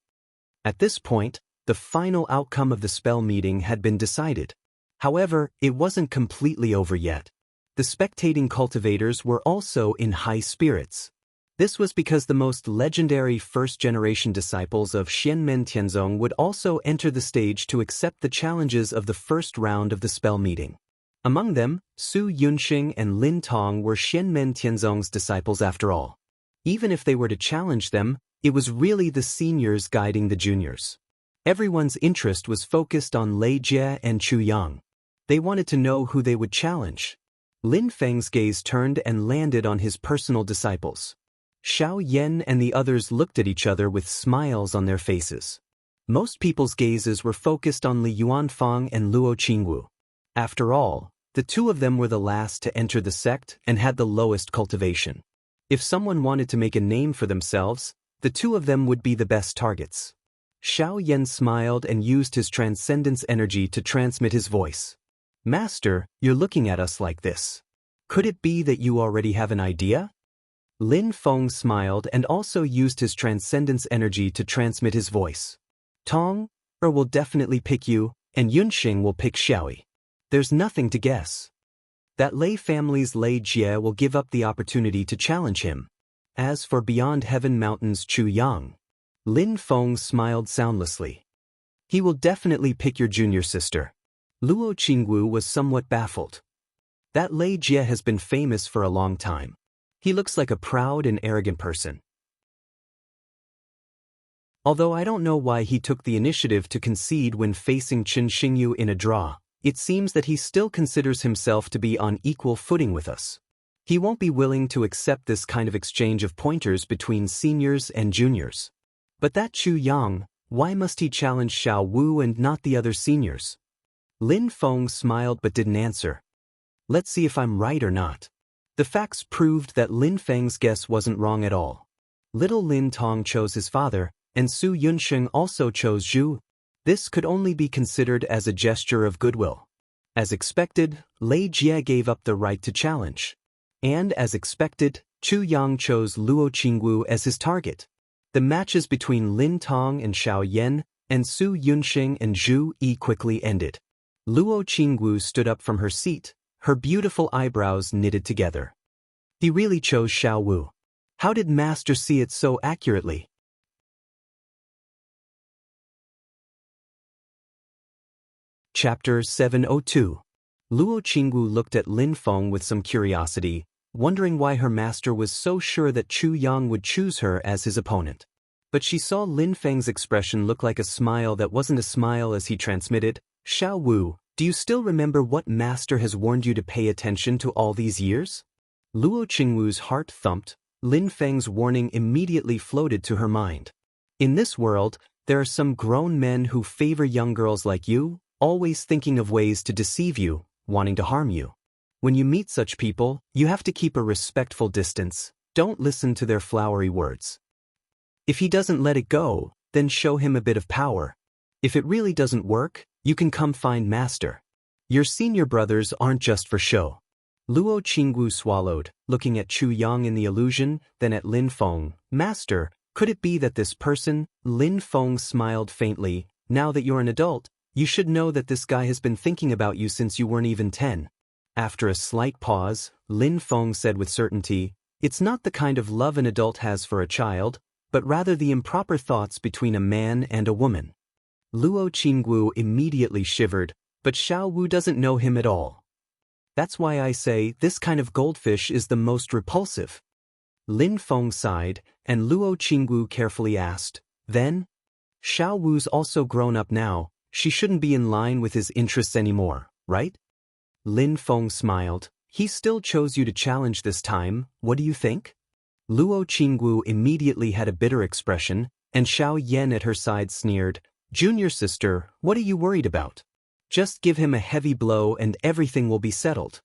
At this point, the final outcome of the spell meeting had been decided. However, it wasn't completely over yet. The spectating cultivators were also in high spirits. This was because the most legendary first-generation disciples of Xianmen Tianzong would also enter the stage to accept the challenges of the first round of the spell meeting. Among them, Su Yunxing and Lin Tong were Xianmen Tianzong's disciples after all. Even if they were to challenge them, it was really the seniors guiding the juniors. Everyone's interest was focused on Lei Jie and Chu Yang. They wanted to know who they would challenge. Lin Feng's gaze turned and landed on his personal disciples. Xiao Yan and the others looked at each other with smiles on their faces. Most people's gazes were focused on Li Yuanfang and Luo Qingwu. After all, the 2 of them were the last to enter the sect and had the lowest cultivation. If someone wanted to make a name for themselves, the 2 of them would be the best targets. Xiao Yan smiled and used his transcendence energy to transmit his voice. Master, you're looking at us like this. Could it be that you already have an idea? Lin Feng smiled and also used his transcendence energy to transmit his voice. Tong will definitely pick you, and Yunxing will pick Xiaoyi. There's nothing to guess. that Lei family's Lei Jie will give up the opportunity to challenge him. As for Beyond Heaven Mountain's Chu Yang, Lin Feng smiled soundlessly. He will definitely pick your junior sister. Luo Qingwu was somewhat baffled. That Lei Jie has been famous for a long time. He looks like a proud and arrogant person. Although I don't know why he took the initiative to concede when facing Qin Xingyu in a draw, it seems that he still considers himself to be on equal footing with us. He won't be willing to accept this kind of exchange of pointers between seniors and juniors. But that Chu Yang, why must he challenge Xiao Wu and not the other seniors? Lin Feng smiled but didn't answer. Let's see if I'm right or not. The facts proved that Lin Feng's guess wasn't wrong at all. Little Lin Tong chose his father, and Su Yunsheng also chose Zhu. This could only be considered as a gesture of goodwill. As expected, Lei Jie gave up the right to challenge. And as expected, Chu Yang chose Luo Qingwu as his target. The matches between Lin Tong and Xiao Yan, and Su Yunsheng and Zhu Yi quickly ended. Luo Qingwu stood up from her seat, her beautiful eyebrows knitted together. He really chose Xiao Wu. How did Master see it so accurately? Chapter 702. Luo Qingwu looked at Lin Feng with some curiosity, wondering why her master was so sure that Chu Yang would choose her as his opponent. But she saw Lin Feng's expression look like a smile that wasn't a smile as he transmitted, Xiao Wu, do you still remember what master has warned you to pay attention to all these years? Luo Qingwu's heart thumped. Lin Feng's warning immediately floated to her mind. In this world, there are some grown men who favor young girls like you, always thinking of ways to deceive you, wanting to harm you. When you meet such people, you have to keep a respectful distance. Don't listen to their flowery words. If he doesn't let it go, then show him a bit of power. If it really doesn't work, you can come find Master. Your senior brothers aren't just for show. Luo Qingwu swallowed, looking at Chu Yang in the illusion, then at Lin Feng. Master, could it be that this person? Lin Feng smiled faintly. Now that you're an adult, you should know that this guy has been thinking about you since you weren't even 10. After a slight pause, Lin Feng said with certainty, it's not the kind of love an adult has for a child, but rather the improper thoughts between a man and a woman. Luo Qingwu immediately shivered, but Xiao Wu doesn't know him at all. That's why I say this kind of goldfish is the most repulsive. Lin Feng sighed, and Luo Qingwu carefully asked, then? Xiao Wu's also grown up now, she shouldn't be in line with his interests anymore, right? Lin Feng smiled. He still chose you to challenge this time, what do you think? Luo Qingwu immediately had a bitter expression, and Xiao Yan at her side sneered, Junior sister, what are you worried about? Just give him a heavy blow and everything will be settled.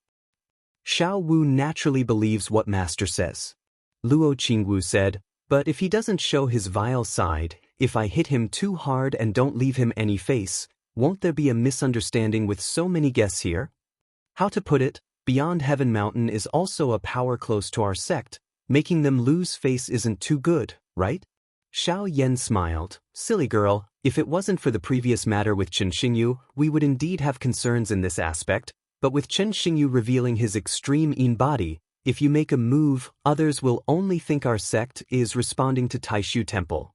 Xiao Wu naturally believes what Master says. Luo Qingwu said, but if he doesn't show his vile side, if I hit him too hard and don't leave him any face, won't there be a misunderstanding with so many guests here? How to put it, Beyond Heaven Mountain is also a power close to our sect, making them lose face isn't too good, right? Xiao Yan smiled, silly girl, if it wasn't for the previous matter with Qin Xingyu, we would indeed have concerns in this aspect, but with Qin Xingyu revealing his extreme Yin body, if you make a move, others will only think our sect is responding to Taishu Temple.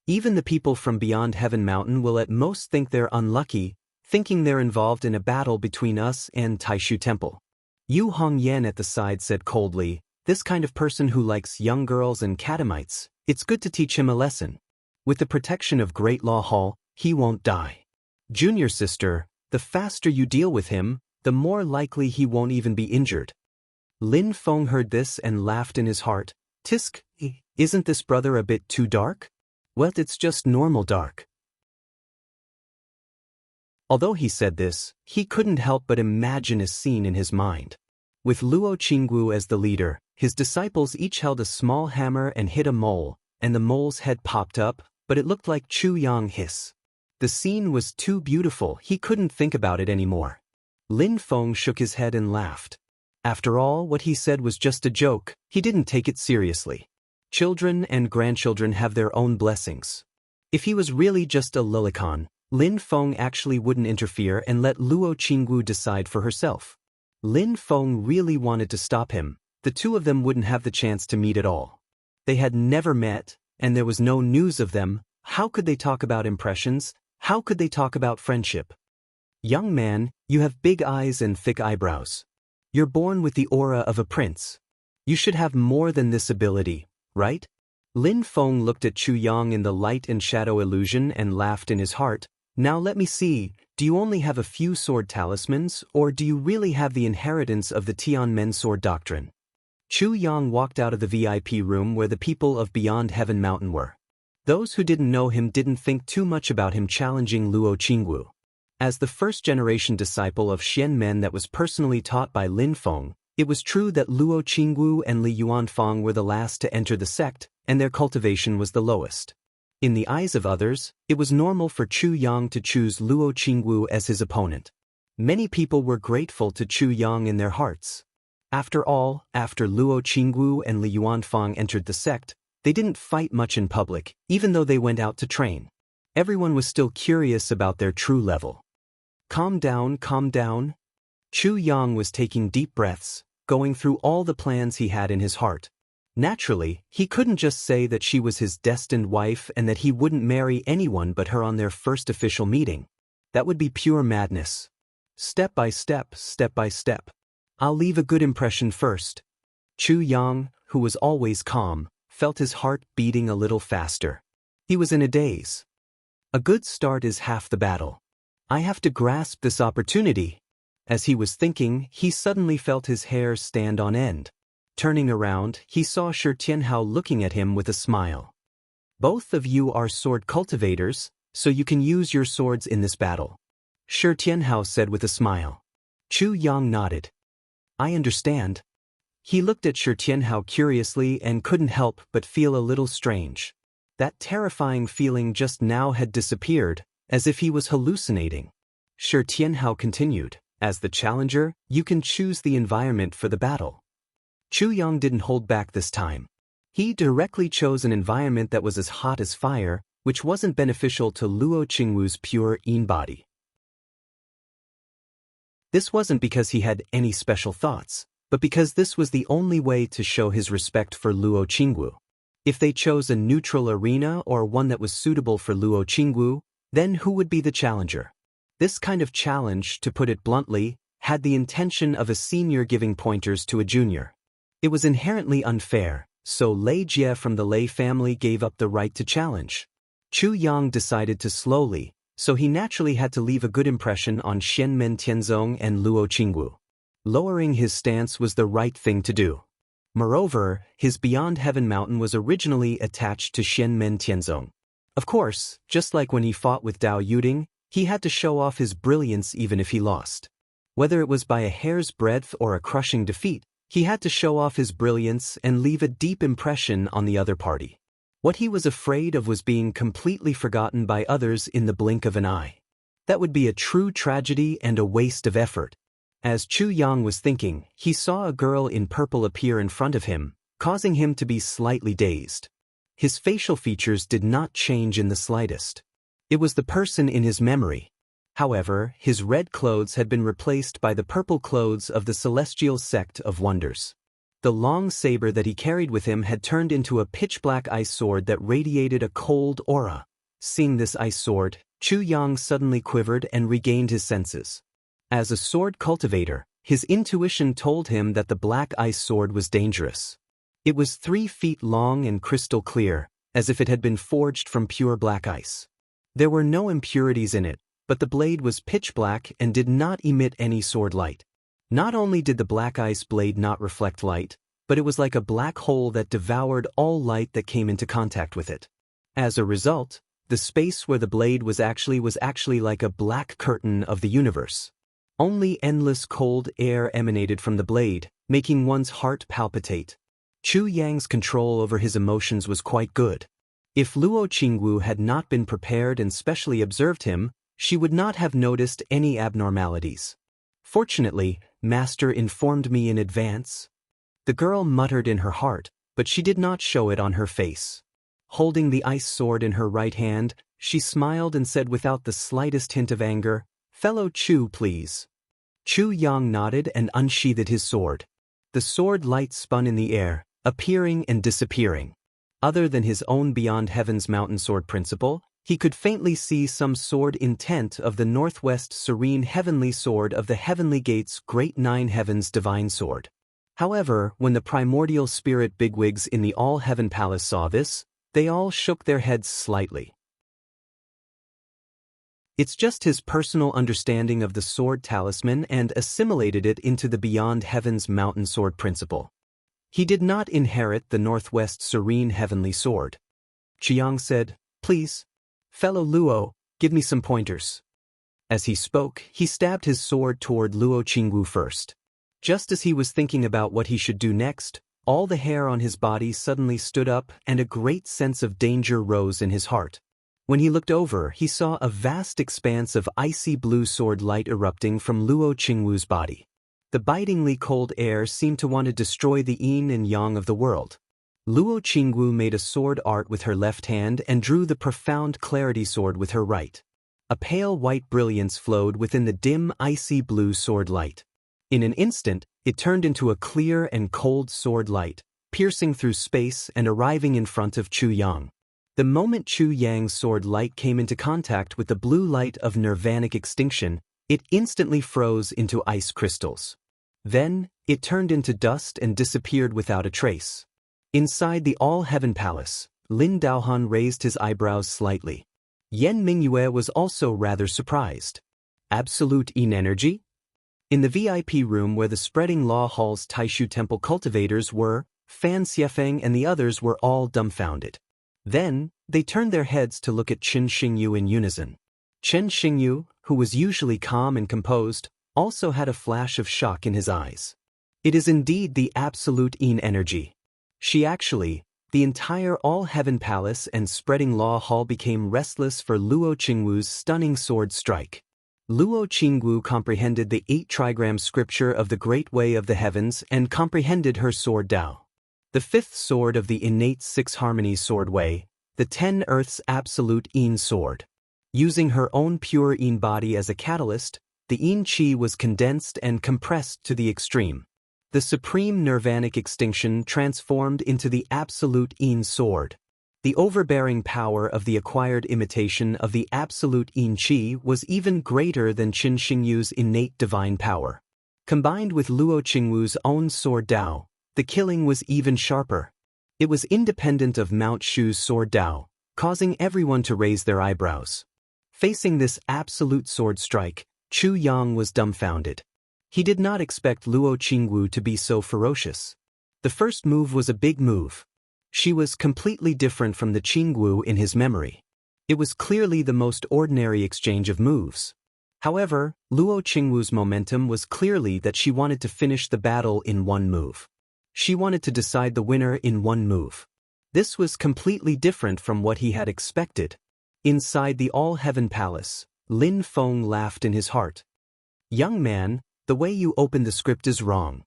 Even the people from Beyond Heaven Mountain will at most think they're unlucky, thinking they're involved in a battle between us and Taishu Temple. Yu Hongyan at the side said coldly, this kind of person who likes young girls and catamites, it's good to teach him a lesson. With the protection of Great Law Hall, he won't die. Junior sister, the faster you deal with him, the more likely he won't even be injured. Lin Feng heard this and laughed in his heart. Tisk, isn't this brother a bit too dark? Well, it's just normal dark. Although he said this, he couldn't help but imagine a scene in his mind. With Luo Qingwu as the leader, his disciples each held a small hammer and hit a mole, and the mole's head popped up, but it looked like Chu Yang hiss. The scene was too beautiful, he couldn't think about it anymore. Lin Feng shook his head and laughed. After all, what he said was just a joke, he didn't take it seriously. Children and grandchildren have their own blessings. If he was really just a lolicon, Lin Feng actually wouldn't interfere and let Luo Qingwu decide for herself. Lin Feng really wanted to stop him. The two of them wouldn't have the chance to meet at all. They had never met, and there was no news of them. How could they talk about impressions? How could they talk about friendship? Young man, you have big eyes and thick eyebrows. You're born with the aura of a prince. You should have more than this ability, right? Lin Feng looked at Chu Yang in the light and shadow illusion and laughed in his heart. Now let me see, do you only have a few sword talismans, or do you really have the inheritance of the Tianmen sword doctrine? Chu Yang walked out of the VIP room where the people of Beyond Heaven Mountain were. Those who didn't know him didn't think too much about him challenging Luo Qingwu. As the first-generation disciple of Xianmen that was personally taught by Lin Feng, it was true that Luo Qingwu and Li Yuanfang were the last to enter the sect, and their cultivation was the lowest. In the eyes of others, it was normal for Chu Yang to choose Luo Qingwu as his opponent. Many people were grateful to Chu Yang in their hearts. After all, after Luo Qingwu and Li Yuanfang entered the sect, they didn't fight much in public, even though they went out to train. Everyone was still curious about their true level. Calm down, calm down. Chu Yang was taking deep breaths, going through all the plans he had in his heart. Naturally, he couldn't just say that she was his destined wife and that he wouldn't marry anyone but her on their first official meeting. That would be pure madness. Step by step, step by step. I'll leave a good impression first. Chu Yang, who was always calm, felt his heart beating a little faster. He was in a daze. A good start is half the battle. I have to grasp this opportunity. As he was thinking, he suddenly felt his hair stand on end. Turning around, he saw Shi Tianhao looking at him with a smile. Both of you are sword cultivators, so you can use your swords in this battle. Shi Tianhao said with a smile. Chu Yang nodded. I understand. He looked at Shi Tianhao curiously and couldn't help but feel a little strange. That terrifying feeling just now had disappeared, as if he was hallucinating. Shi Tianhao continued, as the challenger, you can choose the environment for the battle. Chu Yang didn't hold back this time. He directly chose an environment that was as hot as fire, which wasn't beneficial to Luo Qingwu's pure yin body. This wasn't because he had any special thoughts, but because this was the only way to show his respect for Luo Qingwu. If they chose a neutral arena or one that was suitable for Luo Qingwu, then who would be the challenger? This kind of challenge, to put it bluntly, had the intention of a senior giving pointers to a junior. It was inherently unfair, so Lei Jie from the Lei family gave up the right to challenge. Chu Yang decided to slowly, so he naturally had to leave a good impression on Xianmen Tianzong and Luo Qingwu. Lowering his stance was the right thing to do. Moreover, his Beyond Heaven Mountain was originally attached to Xianmen Tianzong. Of course, just like when he fought with Dao Yuding, he had to show off his brilliance even if he lost. Whether it was by a hair's breadth or a crushing defeat, he had to show off his brilliance and leave a deep impression on the other party. What he was afraid of was being completely forgotten by others in the blink of an eye. That would be a true tragedy and a waste of effort. As Chu Yang was thinking, he saw a girl in purple appear in front of him, causing him to be slightly dazed. His facial features did not change in the slightest. It was the person in his memory. However, his red clothes had been replaced by the purple clothes of the Celestial Sect of Wonders. The long saber that he carried with him had turned into a pitch-black ice sword that radiated a cold aura. Seeing this ice sword, Chu Yang suddenly quivered and regained his senses. As a sword cultivator, his intuition told him that the black ice sword was dangerous. It was 3 feet long and crystal clear, as if it had been forged from pure black ice. There were no impurities in it, but the blade was pitch black and did not emit any sword light. Not only did the black ice blade not reflect light, but it was like a black hole that devoured all light that came into contact with it. As a result, the space where the blade was actually like a black curtain of the universe. Only endless cold air emanated from the blade, making one's heart palpitate. Chu Yang's control over his emotions was quite good. If Luo Qingwu had not been prepared and specially observed him, she would not have noticed any abnormalities. Fortunately, Master informed me in advance. The girl muttered in her heart, but she did not show it on her face. Holding the ice sword in her right hand, she smiled and said without the slightest hint of anger, "Fellow Chu, please." Chu Yang nodded and unsheathed his sword. The sword light spun in the air, appearing and disappearing. Other than his own Beyond Heaven's Mountain Sword principle, he could faintly see some sword intent of the Northwest Serene Heavenly Sword of the Heavenly Gates Great Nine Heavens Divine Sword. However, when the primordial spirit bigwigs in the All-Heaven Palace saw this, they all shook their heads slightly. It's just his personal understanding of the sword talisman and assimilated it into the Beyond Heaven's Mountain Sword principle. He did not inherit the Northwest Serene Heavenly Sword. Chiang said, "Please, fellow Luo, give me some pointers." As he spoke, he stabbed his sword toward Luo Qingwu first. Just as he was thinking about what he should do next, all the hair on his body suddenly stood up and a great sense of danger rose in his heart. When he looked over, he saw a vast expanse of icy blue sword light erupting from Luo Qingwu's body. The bitingly cold air seemed to want to destroy the yin and yang of the world. Luo Qingwu made a sword art with her left hand and drew the profound clarity sword with her right. A pale white brilliance flowed within the dim icy blue sword light. In an instant, it turned into a clear and cold sword light, piercing through space and arriving in front of Chu Yang. The moment Chu Yang's sword light came into contact with the blue light of nirvanic extinction, it instantly froze into ice crystals. Then, it turned into dust and disappeared without a trace. Inside the All-Heaven Palace, Lin Daohan raised his eyebrows slightly. Yan Mingyue was also rather surprised. Absolute Yin energy? In the VIP room where the Spreading Law Hall's Taishu Temple cultivators were, Fan Xiefeng and the others were all dumbfounded. Then, they turned their heads to look at Chen Xingyu in unison. Chen Xingyu, who was usually calm and composed, also had a flash of shock in his eyes. It is indeed the absolute Yin energy. The entire All-Heaven Palace and Spreading Law Hall became restless for Luo Qingwu's stunning sword strike. Luo Qingwu comprehended the 8 trigram scripture of the Great Way of the Heavens and comprehended her sword Dao. The 5th sword of the innate 6 harmonies sword way, the 10 earth's absolute Yin sword. Using her own pure Yin body as a catalyst, the Yin Qi was condensed and compressed to the extreme. The supreme nirvanic extinction transformed into the absolute Yin sword. The overbearing power of the acquired imitation of the absolute Yin Qi was even greater than Chen Xingyu's innate divine power. Combined with Luo Qingwu's own sword Dao, the killing was even sharper. It was independent of Mount Shu's sword Dao, causing everyone to raise their eyebrows. Facing this absolute sword strike, Chu Yang was dumbfounded. He did not expect Luo Qingwu to be so ferocious. The first move was a big move. She was completely different from the Qingwu in his memory. It was clearly the most ordinary exchange of moves. However, Luo Qingwu's momentum was clearly that she wanted to finish the battle in one move. She wanted to decide the winner in one move. This was completely different from what he had expected. Inside the All-Heaven Palace, Lin Feng laughed in his heart. "Young man, the way you open the script is wrong."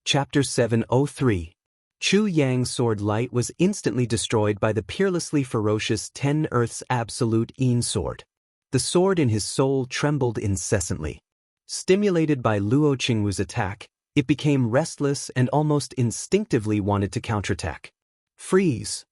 Chapter 703. Chu Yang's sword light was instantly destroyed by the peerlessly ferocious 10 Earth's absolute Yin sword. The sword in his soul trembled incessantly. Stimulated by Luo Qingwu's attack, it became restless and almost instinctively wanted to counterattack. "Freeze!"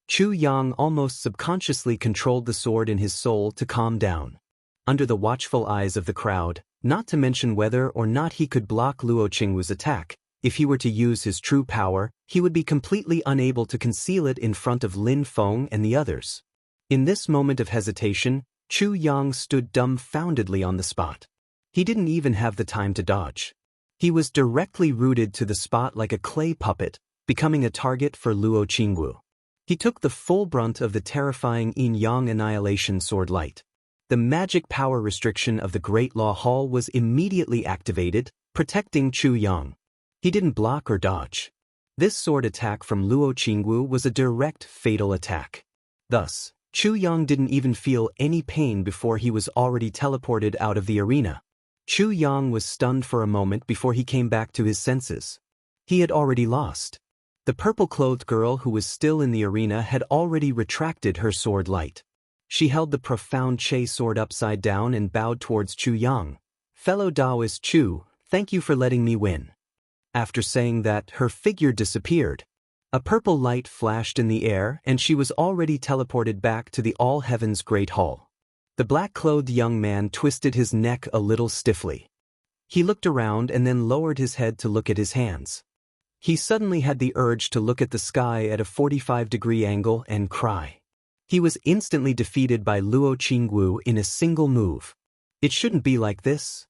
Chu Yang almost subconsciously controlled the sword in his soul to calm down. Under the watchful eyes of the crowd, not to mention whether or not he could block Luo Qingwu's attack, if he were to use his true power, he would be completely unable to conceal it in front of Lin Feng and the others. In this moment of hesitation, Chu Yang stood dumbfoundedly on the spot. He didn't even have the time to dodge. He was directly rooted to the spot like a clay puppet, becoming a target for Luo Qingwu. He took the full brunt of the terrifying yin-yang annihilation sword light. The magic power restriction of the Great Law Hall was immediately activated, protecting Chu Yang. He didn't block or dodge. This sword attack from Luo Qingwu was a direct fatal attack. Thus, Chu Yang didn't even feel any pain before he was already teleported out of the arena. Chu Yang was stunned for a moment before he came back to his senses. He had already lost. The purple-clothed girl who was still in the arena had already retracted her sword light. She held the profound Che sword upside down and bowed towards Chu Yang. "Fellow Taoist Chu, thank you for letting me win." After saying that, her figure disappeared. A purple light flashed in the air and she was already teleported back to the All Heavens Great Hall. The black-clothed young man twisted his neck a little stiffly. He looked around and then lowered his head to look at his hands. He suddenly had the urge to look at the sky at a 45-degree angle and cry. He was instantly defeated by Luo Qingwu in a single move. It shouldn't be like this.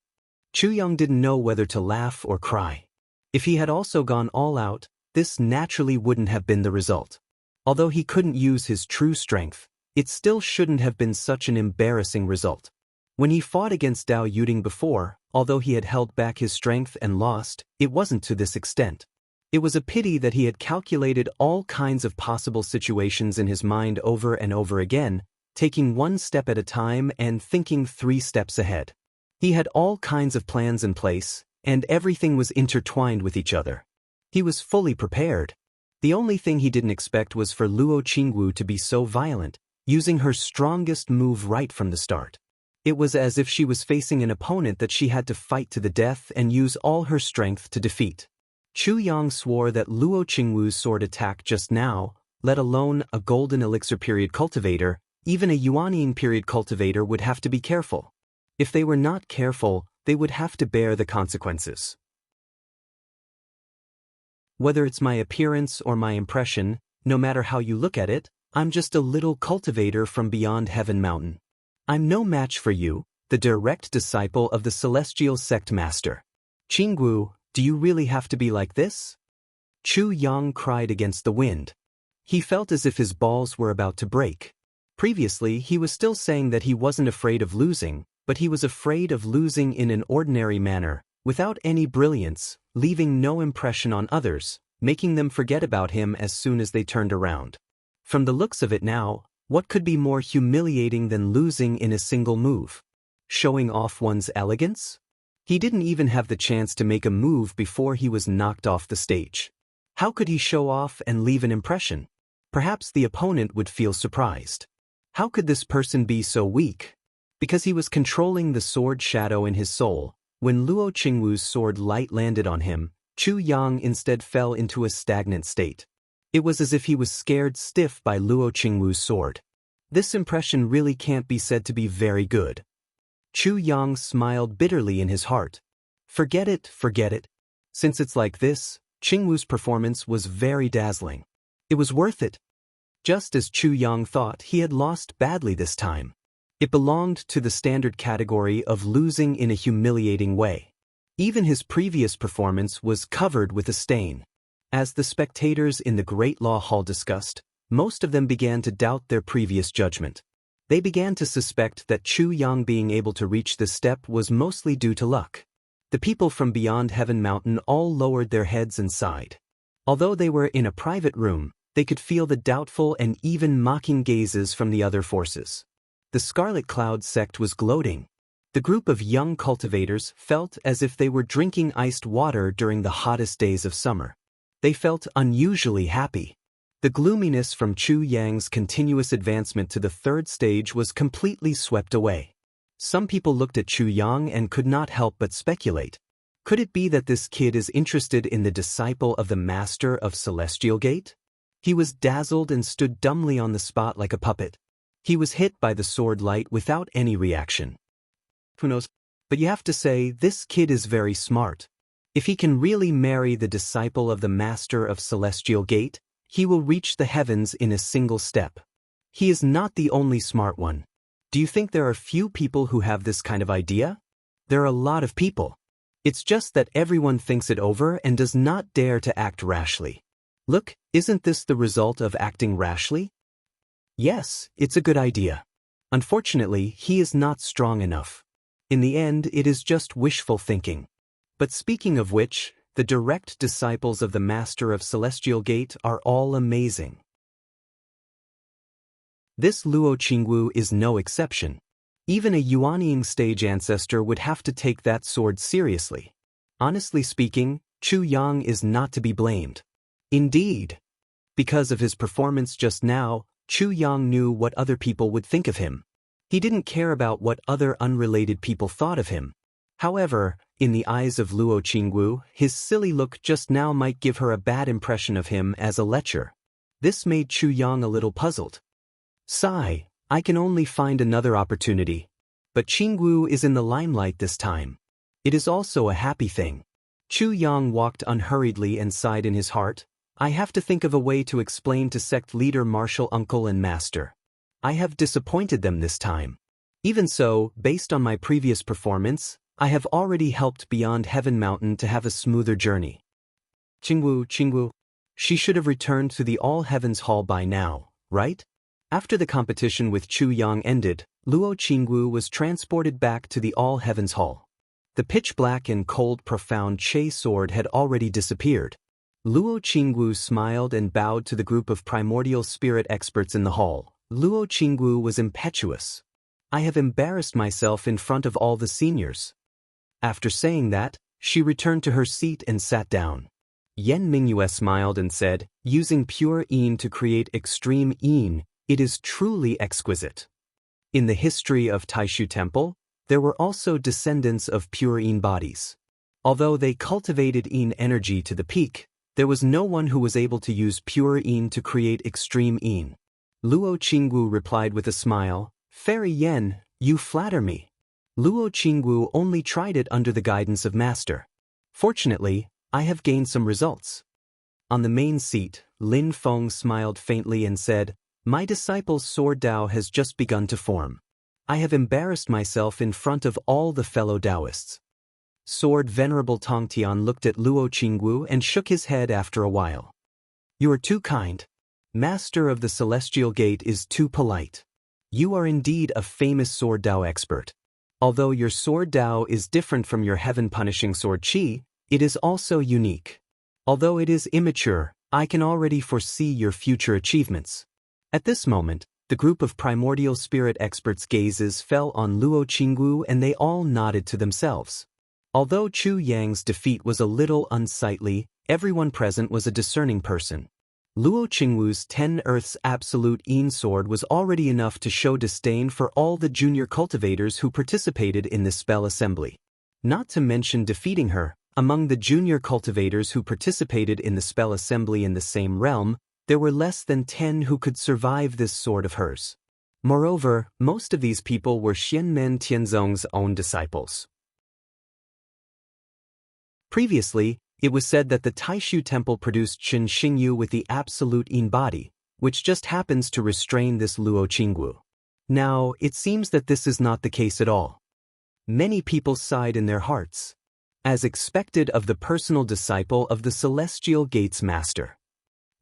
Chu Yang didn't know whether to laugh or cry. If he had also gone all out, this naturally wouldn't have been the result. Although he couldn't use his true strength, it still shouldn't have been such an embarrassing result. When he fought against Dao Yuding before, although he had held back his strength and lost, it wasn't to this extent. It was a pity that he had calculated all kinds of possible situations in his mind over and over again, taking one step at a time and thinking 3 steps ahead. He had all kinds of plans in place, and everything was intertwined with each other. He was fully prepared. The only thing he didn't expect was for Luo Qingwu to be so violent, using her strongest move right from the start. It was as if she was facing an opponent that she had to fight to the death and use all her strength to defeat. Chu Yang swore that Luo Qingwu's sword attack just now, let alone a golden elixir period cultivator, even a Yuanying period cultivator would have to be careful. If they were not careful, they would have to bear the consequences. Whether it's my appearance or my impression, no matter how you look at it, I'm just a little cultivator from beyond Heaven Mountain. I'm no match for you, the direct disciple of the celestial sect master. Qingwu, do you really have to be like this? Chu Yang cried against the wind. He felt as if his balls were about to break. Previously, he was still saying that he wasn't afraid of losing, but he was afraid of losing in an ordinary manner, without any brilliance, leaving no impression on others, making them forget about him as soon as they turned around. From the looks of it now, what could be more humiliating than losing in a single move? Showing off one's elegance? He didn't even have the chance to make a move before he was knocked off the stage. How could he show off and leave an impression? Perhaps the opponent would feel surprised. How could this person be so weak? Because he was controlling the sword shadow in his soul. When Luo Qingwu's sword light landed on him, Chu Yang instead fell into a stagnant state. It was as if he was scared stiff by Luo Qingwu's sword. This impression really can't be said to be very good. Chu Yang smiled bitterly in his heart. Forget it, forget it. Since it's like this, Qingwu's performance was very dazzling. It was worth it. Just as Chu Yang thought, he had lost badly this time. It belonged to the standard category of losing in a humiliating way. Even his previous performance was covered with a stain. As the spectators in the Great Law Hall discussed, most of them began to doubt their previous judgment. They began to suspect that Chu Yang being able to reach this step was mostly due to luck. The people from beyond Heaven Mountain all lowered their heads and sighed. Although they were in a private room, they could feel the doubtful and even mocking gazes from the other forces. The Scarlet Cloud sect was gloating. The group of young cultivators felt as if they were drinking iced water during the hottest days of summer. They felt unusually happy. The gloominess from Chu Yang's continuous advancement to the third stage was completely swept away. Some people looked at Chu Yang and could not help but speculate. Could it be that this kid is interested in the disciple of the Master of Celestial Gate? He was dazzled and stood dumbly on the spot like a puppet. He was hit by the sword light without any reaction. Who knows? But you have to say, this kid is very smart. If he can really marry the disciple of the Master of Celestial Gate, he will reach the heavens in a single step. He is not the only smart one. Do you think there are few people who have this kind of idea? There are a lot of people. It's just that everyone thinks it over and does not dare to act rashly. Look, isn't this the result of acting rashly? Yes, it's a good idea. Unfortunately, he is not strong enough. In the end, it is just wishful thinking. But speaking of which, the direct disciples of the Master of Celestial Gate are all amazing. This Luo Qingwu is no exception. Even a Yuanying stage ancestor would have to take that sword seriously. Honestly speaking, Chu Yang is not to be blamed. Indeed. Because of his performance just now, Chu Yang knew what other people would think of him. He didn't care about what other unrelated people thought of him. However, in the eyes of Luo Qingwu, his silly look just now might give her a bad impression of him as a lecher. This made Chu Yang a little puzzled. Sigh, I can only find another opportunity. But Qingwu is in the limelight this time. It is also a happy thing. Chu Yang walked unhurriedly and sighed in his heart. I have to think of a way to explain to sect leader Marshal Uncle and Master. I have disappointed them this time. Even so, based on my previous performance, I have already helped Beyond Heaven Mountain to have a smoother journey. Qingwu. She should have returned to the All Heavens Hall by now, right? After the competition with Chu Yang ended, Luo Qingwu was transported back to the All Heavens Hall. The pitch-black and cold profound Che sword had already disappeared. Luo Qingwu smiled and bowed to the group of primordial spirit experts in the hall. Luo Qingwu was impetuous. I have embarrassed myself in front of all the seniors. After saying that, she returned to her seat and sat down. Yan Mingyue smiled and said, using pure yin to create extreme yin, it is truly exquisite. In the history of Taishu Temple, there were also descendants of pure yin bodies. Although they cultivated yin energy to the peak, there was no one who was able to use pure yin to create extreme yin. Luo Qingwu replied with a smile, Fairy Yen, you flatter me. Luo Qingwu only tried it under the guidance of Master. Fortunately, I have gained some results. On the main seat, Lin Feng smiled faintly and said, My disciple's sword Dao has just begun to form. I have embarrassed myself in front of all the fellow Taoists. Sword Venerable Tongtian looked at Luo Qingwu and shook his head after a while. You are too kind. Master of the Celestial Gate is too polite. You are indeed a famous sword Dao expert. Although your sword Dao is different from your heaven-punishing sword Qi, it is also unique. Although it is immature, I can already foresee your future achievements. At this moment, the group of primordial spirit experts' gazes fell on Luo Qingwu and they all nodded to themselves. Although Chu Yang's defeat was a little unsightly, everyone present was a discerning person. Luo Qingwu's 10 Earths Absolute Yin Sword was already enough to show disdain for all the junior cultivators who participated in this spell assembly. Not to mention defeating her, among the junior cultivators who participated in the spell assembly in the same realm, there were less than 10 who could survive this sword of hers. Moreover, most of these people were Xianmen Tianzong's own disciples. Previously, it was said that the Taishu Temple produced Qin Xingyu with the absolute yin body, which just happens to restrain this Luo Qingwu. Now, it seems that this is not the case at all. Many people sighed in their hearts, as expected of the personal disciple of the Celestial Gates Master.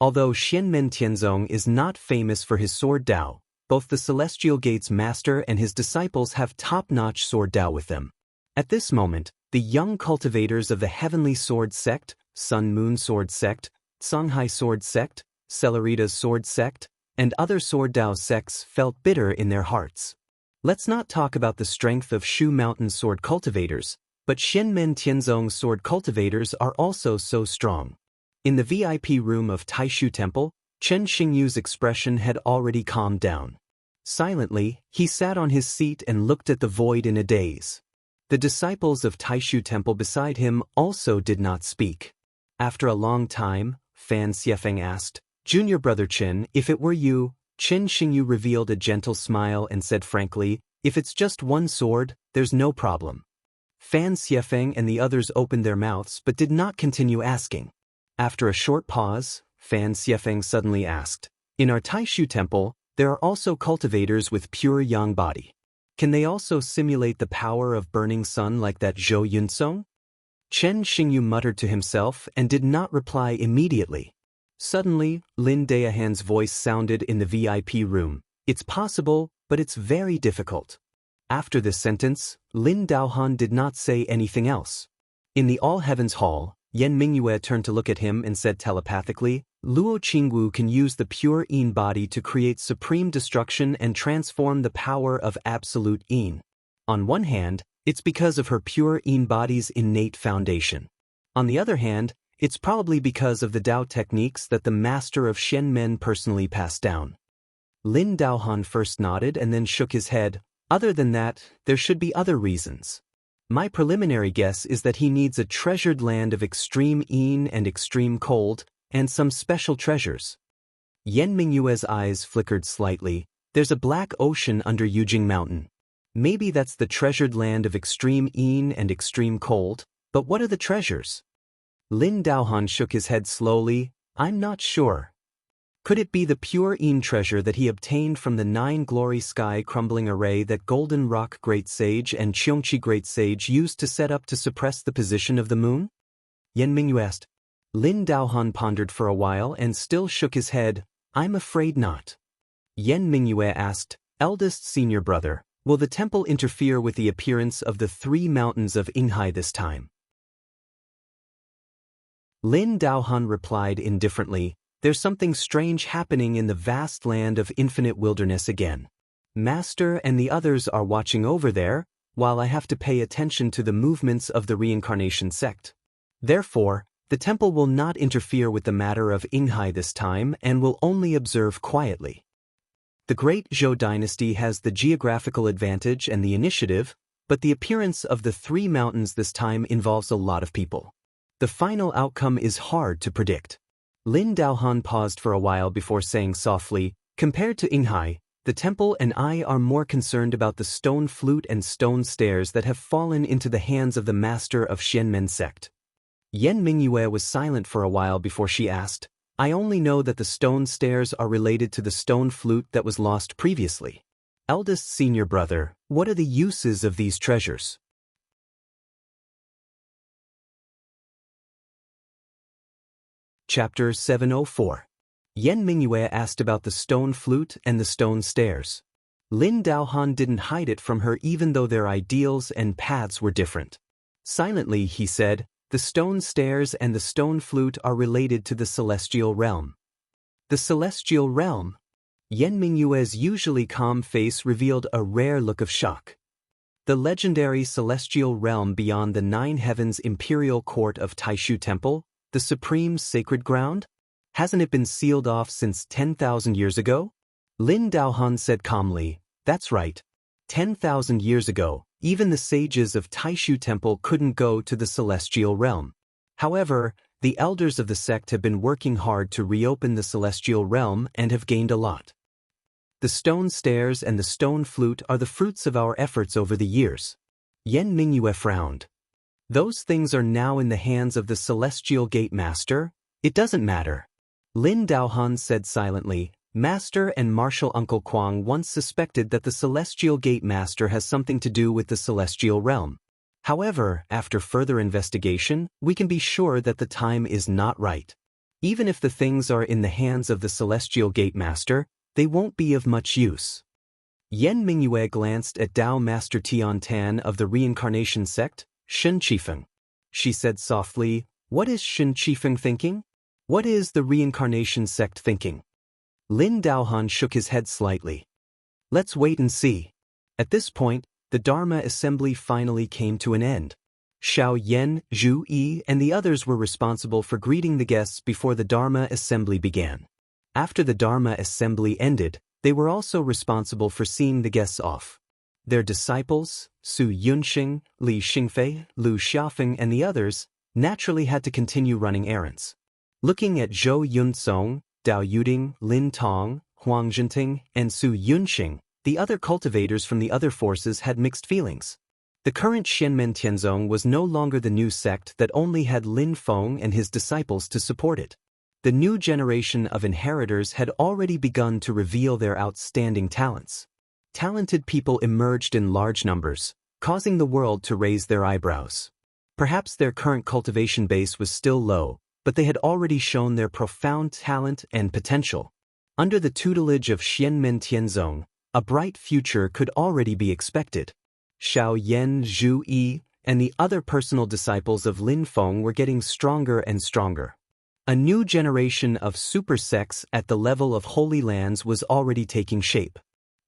Although Xianmen Tianzong is not famous for his sword Dao, both the Celestial Gates Master and his disciples have top-notch sword Dao with them. At this moment, the young cultivators of the Heavenly Sword Sect, Sun Moon Sword Sect, Songhai Sword Sect, Celerita's Sword Sect, and other Sword Dao sects felt bitter in their hearts. Let's not talk about the strength of Shu Mountain sword cultivators, but Xianmen Tianzong's sword cultivators are also so strong. In the VIP room of Taishu Temple, Chen Xingyu's expression had already calmed down. Silently, he sat on his seat and looked at the void in a daze. The disciples of Taishu Temple beside him also did not speak. After a long time, Fan Xiefeng asked, Junior Brother Chen, if it were you, Chen Xingyu revealed a gentle smile and said frankly, if it's just one sword, there's no problem. Fan Xiefeng and the others opened their mouths but did not continue asking. After a short pause, Fan Xiefeng suddenly asked, in our Taishu Temple, there are also cultivators with pure yang body. Can they also simulate the power of burning sun like that Zhou Yunsong? Chen Xingyu muttered to himself and did not reply immediately. Suddenly, Lin Daohan's voice sounded in the VIP room. It's possible, but it's very difficult. After this sentence, Lin Daohan did not say anything else. In the All Heavens Hall, Yan Mingyue turned to look at him and said telepathically, Luo Qingwu can use the pure yin body to create supreme destruction and transform the power of absolute yin. On one hand, it's because of her pure yin body's innate foundation. On the other hand, it's probably because of the Dao techniques that the master of Xianmen personally passed down. Lin Daohan first nodded and then shook his head. Other than that, there should be other reasons. My preliminary guess is that he needs a treasured land of extreme yin and extreme cold, and some special treasures. Yan Mingyue's eyes flickered slightly. There's a black ocean under Yujing Mountain. Maybe that's the treasured land of extreme yin and extreme cold, but what are the treasures? Lin Daohan shook his head slowly. I'm not sure. Could it be the pure yin treasure that he obtained from the 9 glory sky crumbling array that Golden Rock Great Sage and Cheongchi Great Sage used to set up to suppress the position of the moon? Yan Mingyue asked. Lin Daohan pondered for a while and still shook his head. I'm afraid not. Yan Mingyue asked, eldest senior brother, will the temple interfere with the appearance of the 3 mountains of Yinghai this time? Lin Daohan replied indifferently, there's something strange happening in the vast land of infinite wilderness again. Master and the others are watching over there, while I have to pay attention to the movements of the reincarnation sect. Therefore, the temple will not interfere with the matter of Yinghai this time and will only observe quietly. The great Zhou dynasty has the geographical advantage and the initiative, but the appearance of the 3 mountains this time involves a lot of people. The final outcome is hard to predict. Lin Daohan paused for a while before saying softly, compared to Yinghai, the temple and I are more concerned about the stone flute and stone stairs that have fallen into the hands of the master of Xianmen sect. Yan Mingyue was silent for a while before she asked, I only know that the stone stairs are related to the stone flute that was lost previously. Eldest senior brother, what are the uses of these treasures? Chapter 704. Yan Mingyue asked about the stone flute and the stone stairs. Lin Daohan didn't hide it from her even though their ideals and paths were different. Silently, he said, the stone stairs and the stone flute are related to the celestial realm. The celestial realm? Yan Mingyue's usually calm face revealed a rare look of shock. The legendary celestial realm beyond the 9 heavens imperial court of Taishu Temple, the supreme sacred ground? Hasn't it been sealed off since 10,000 years ago? Lin Daohan said calmly, that's right. 10,000 years ago, even the sages of Taishu Temple couldn't go to the celestial realm. However, the elders of the sect have been working hard to reopen the celestial realm and have gained a lot. The stone stairs and the stone flute are the fruits of our efforts over the years. Yan Mingyue frowned. Those things are now in the hands of the Celestial Gate Master. It doesn't matter. Lin Daohan said silently, Master and Martial Uncle Kwang once suspected that the Celestial Gate Master has something to do with the Celestial Realm. However, after further investigation, we can be sure that the time is not right. Even if the things are in the hands of the Celestial Gate Master, they won't be of much use. Yan Mingyue glanced at Dao Master Tian Tan of the Reincarnation Sect, Shen Qifeng. She said softly, what is Shen Qifeng thinking? What is the Reincarnation Sect thinking? Lin Daohan shook his head slightly. Let's wait and see. At this point, the Dharma assembly finally came to an end. Xiao Yan, Zhu Yi, and the others were responsible for greeting the guests before the Dharma assembly began. After the Dharma assembly ended, they were also responsible for seeing the guests off. Their disciples, Su Yunxing, Li Xingfei, Lu Xiaofeng, and the others, naturally had to continue running errands. Looking at Zhou Yunsong, Dao Yuding, Lin Tong, Huang Zhenting, and Su Yunxing, the other cultivators from the other forces had mixed feelings. The current Xianmen Tianzong was no longer the new sect that only had Lin Feng and his disciples to support it. The new generation of inheritors had already begun to reveal their outstanding talents. Talented people emerged in large numbers, causing the world to raise their eyebrows. Perhaps their current cultivation base was still low, but they had already shown their profound talent and potential. Under the tutelage of Xianmen Tianzong, a bright future could already be expected. Xiao Yan, Zhu Yi, and the other personal disciples of Lin Feng were getting stronger and stronger. A new generation of super sects at the level of Holy Lands was already taking shape.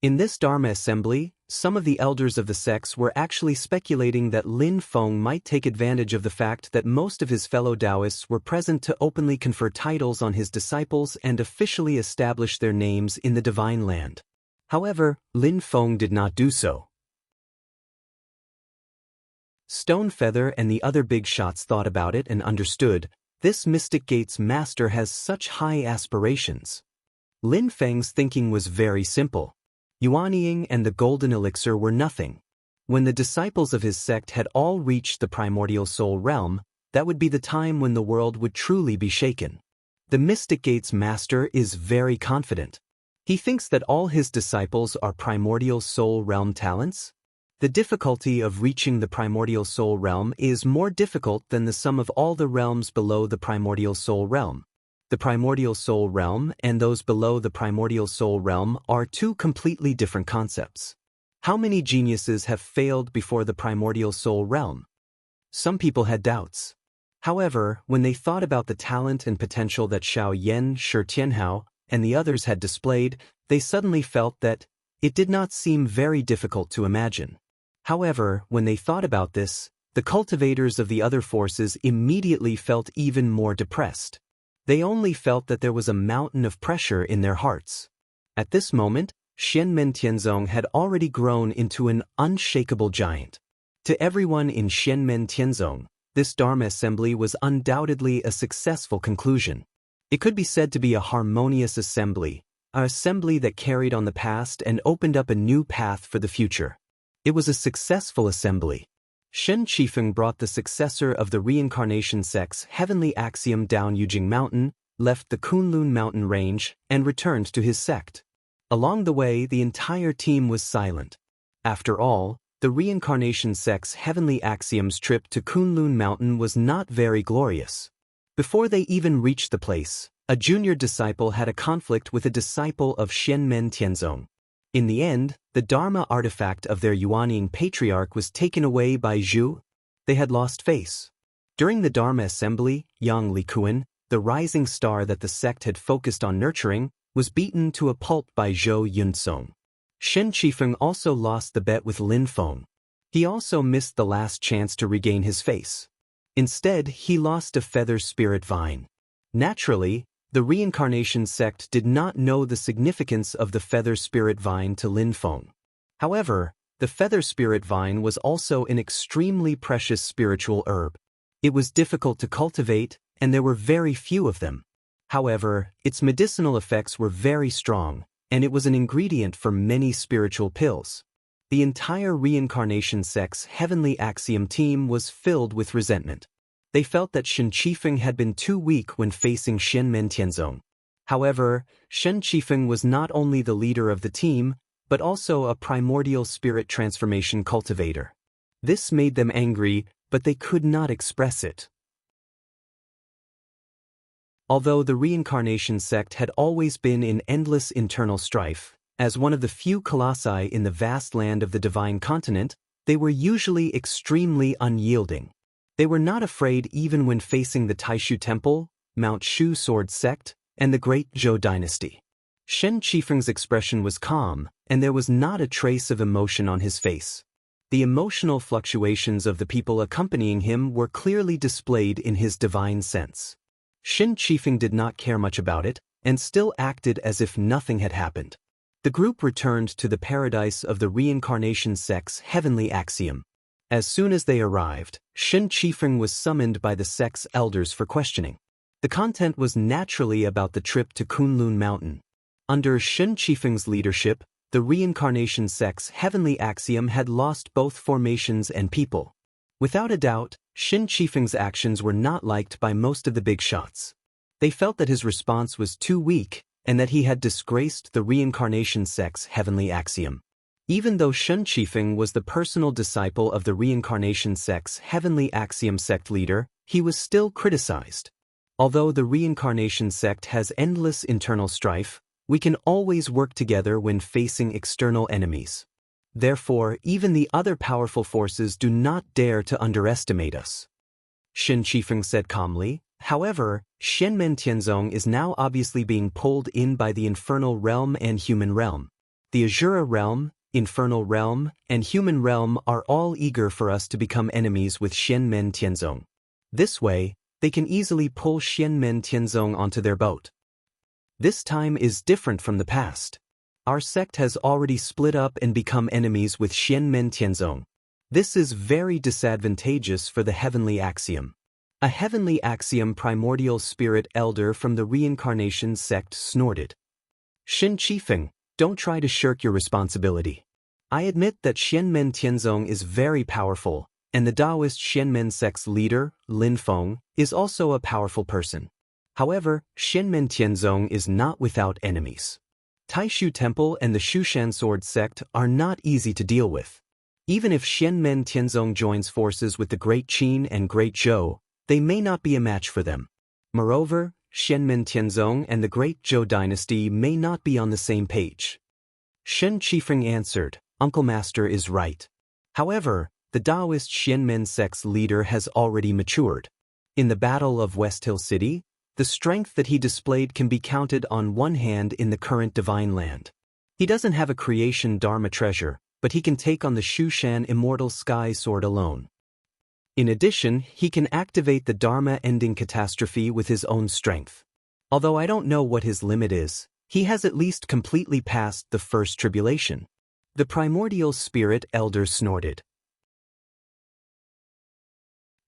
In this Dharma assembly, Some of the elders of the sects were actually speculating that Lin Feng might take advantage of the fact that most of his fellow Taoists were present to openly confer titles on his disciples and officially establish their names in the Divine Land. However, Lin Feng did not do so. Stonefeather and the other big shots thought about it and understood, this Mystic Gate's master has such high aspirations. Lin Feng's thinking was very simple. Yuanying and the golden elixir were nothing. When the disciples of his sect had all reached the primordial soul realm, that would be the time when the world would truly be shaken. The Mystic Gate's master is very confident. He thinks that all his disciples are primordial soul realm talents. The difficulty of reaching the primordial soul realm is more difficult than the sum of all the realms below the primordial soul realm. The primordial soul realm and those below the primordial soul realm are two completely different concepts. How many geniuses have failed before the primordial soul realm? Some people had doubts. However, when they thought about the talent and potential that Xiao Yan, Shi Tianhao, and the others had displayed, they suddenly felt that it did not seem very difficult to imagine. However, when they thought about this, the cultivators of the other forces immediately felt even more depressed. They only felt that there was a mountain of pressure in their hearts. At this moment, Xianmen Tianzong had already grown into an unshakable giant. To everyone in Xianmen Tianzong, this Dharma assembly was undoubtedly a successful conclusion. It could be said to be a harmonious assembly, an assembly that carried on the past and opened up a new path for the future. It was a successful assembly. Shen Qifeng brought the successor of the reincarnation sect's heavenly axiom down Yujing Mountain, left the Kunlun mountain range, and returned to his sect. Along the way, the entire team was silent. After all, the reincarnation sect's heavenly axiom's trip to Kunlun Mountain was not very glorious. Before they even reached the place, a junior disciple had a conflict with a disciple of Xianmen Tianzong. In the end, the Dharma artifact of their Yuanying patriarch was taken away by Zhu. They had lost face. During the Dharma assembly, Yang Likuan, the rising star that the sect had focused on nurturing, was beaten to a pulp by Zhou Yunsong. Shen Qifeng also lost the bet with Lin Feng. He also missed the last chance to regain his face. Instead, he lost a feather spirit vine. Naturally, the reincarnation sect did not know the significance of the feather spirit vine to Lin Feng. However, the feather spirit vine was also an extremely precious spiritual herb. It was difficult to cultivate, and there were very few of them. However, its medicinal effects were very strong, and it was an ingredient for many spiritual pills. The entire reincarnation sect's heavenly axiom team was filled with resentment. They felt that Shen Qifeng had been too weak when facing Xianmen Tianzong. However, Shen Qifeng was not only the leader of the team, but also a primordial spirit transformation cultivator. This made them angry, but they could not express it. Although the reincarnation sect had always been in endless internal strife, as one of the few colossi in the vast land of the divine continent, they were usually extremely unyielding. They were not afraid even when facing the Taishu Temple, Mount Shu Sword Sect, and the Great Zhou Dynasty. Shen Qifeng's expression was calm, and there was not a trace of emotion on his face. The emotional fluctuations of the people accompanying him were clearly displayed in his divine sense. Shen Qifeng did not care much about it, and still acted as if nothing had happened. The group returned to the paradise of the reincarnation sect's heavenly axiom. As soon as they arrived, Shen Qifeng was summoned by the sect's elders for questioning. The content was naturally about the trip to Kunlun Mountain. Under Shen Qifeng's leadership, the reincarnation sect's heavenly axiom had lost both formations and people. Without a doubt, Shen Qifeng's actions were not liked by most of the big shots. They felt that his response was too weak, and that he had disgraced the reincarnation sect's heavenly axiom. Even though Shen Qifeng was the personal disciple of the reincarnation sect's heavenly axiom sect leader, he was still criticized. Although the reincarnation sect has endless internal strife, we can always work together when facing external enemies. Therefore, even the other powerful forces do not dare to underestimate us. Shen Qifeng said calmly. However, Xianmen Tianzong is now obviously being pulled in by the infernal realm and human realm. The Azura realm, infernal realm, and human realm are all eager for us to become enemies with Xianmen Tianzong. This way, they can easily pull Xianmen Tianzong onto their boat. This time is different from the past. Our sect has already split up and become enemies with Xianmen Tianzong. This is very disadvantageous for the heavenly axiom. A heavenly axiom primordial spirit elder from the reincarnation sect snorted. Shen Qifeng, don't try to shirk your responsibility. I admit that Xianmen Tianzong is very powerful, and the Taoist Xianmen sect's leader, Lin Feng, is also a powerful person. However, Xianmen Tianzong is not without enemies. Taishu Temple and the Shushan Sword sect are not easy to deal with. Even if Xianmen Tianzong joins forces with the Great Qin and Great Zhou, they may not be a match for them. Moreover, Xianmen Tianzong and the Great Zhou dynasty may not be on the same page. Shen Qifeng answered, Uncle Master is right. However, the Taoist Xianmen sect's leader has already matured. In the Battle of West Hill City, the strength that he displayed can be counted on one hand in the current divine land. He doesn't have a creation Dharma treasure, but he can take on the Shushan Immortal Sky Sword alone. In addition, he can activate the Dharma-ending catastrophe with his own strength. Although I don't know what his limit is, he has at least completely passed the first tribulation. The primordial spirit elder snorted.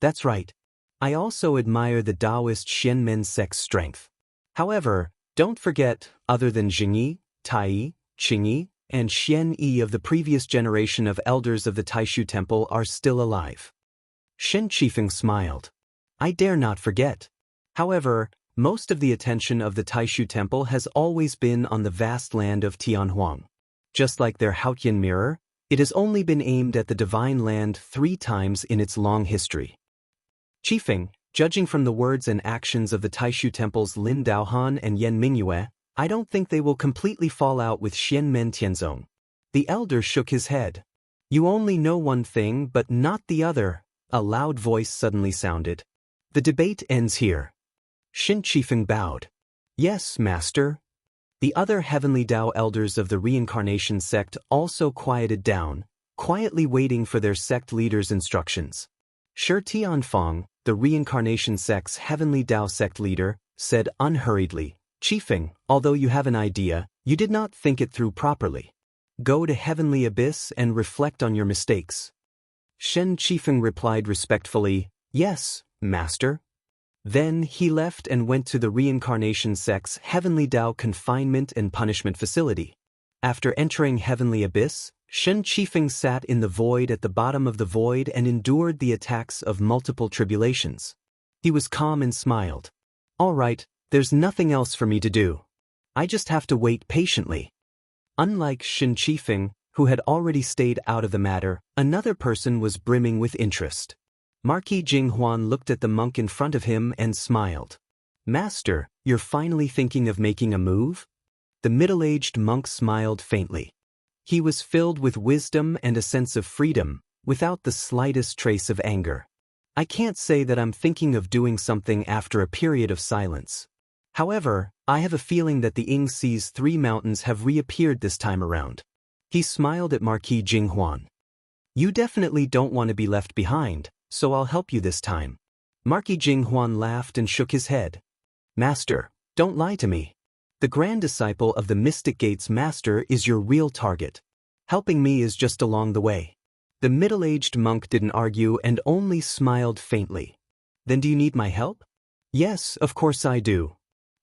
That's right. I also admire the Taoist Xianmen sect's strength. However, don't forget, other than Jingyi, Tai, Qingyi, and Xian Yi of the previous generation of elders of the Taishu Temple are still alive. Shen Qifeng smiled. I dare not forget. However, most of the attention of the Taishu Temple has always been on the vast land of Tianhuang. Just like their Haotian mirror, it has only been aimed at the divine land 3 times in its long history. Qifeng, judging from the words and actions of the Taishu Temple's Lin Daohan and Yan Mingyue, I don't think they will completely fall out with Xianmen Tianzong. The elder shook his head. You only know one thing but not the other, a loud voice suddenly sounded. The debate ends here. Shen Qifeng bowed. Yes, Master. The other Heavenly Tao elders of the reincarnation sect also quieted down, quietly waiting for their sect leader's instructions. Shi Tianfang, the reincarnation sect's Heavenly Tao sect leader, said unhurriedly, Qifeng, although you have an idea, you did not think it through properly. Go to Heavenly Abyss and reflect on your mistakes. Shen Qifeng replied respectfully, Yes, Master. Then he left and went to the reincarnation sect's Heavenly Tao confinement and punishment facility. After entering Heavenly Abyss, Shen Qifeng sat in the void at the bottom of the void and endured the attacks of multiple tribulations. He was calm and smiled. All right, there's nothing else for me to do. I just have to wait patiently. Unlike Shen Qifeng, who had already stayed out of the matter, another person was brimming with interest. Marquis Jinghuan looked at the monk in front of him and smiled. Master, you're finally thinking of making a move? The middle-aged monk smiled faintly. He was filled with wisdom and a sense of freedom, without the slightest trace of anger. I can't say that I'm thinking of doing something after a period of silence. However, I have a feeling that the Yingxi's 3 mountains have reappeared this time around. He smiled at Marquis Jinghuan. You definitely don't want to be left behind, so I'll help you this time. Marquis Jinghuan laughed and shook his head. Master, don't lie to me. The grand disciple of the Mystic Gate's master is your real target. Helping me is just along the way. The middle-aged monk didn't argue and only smiled faintly. Then do you need my help? Yes, of course I do.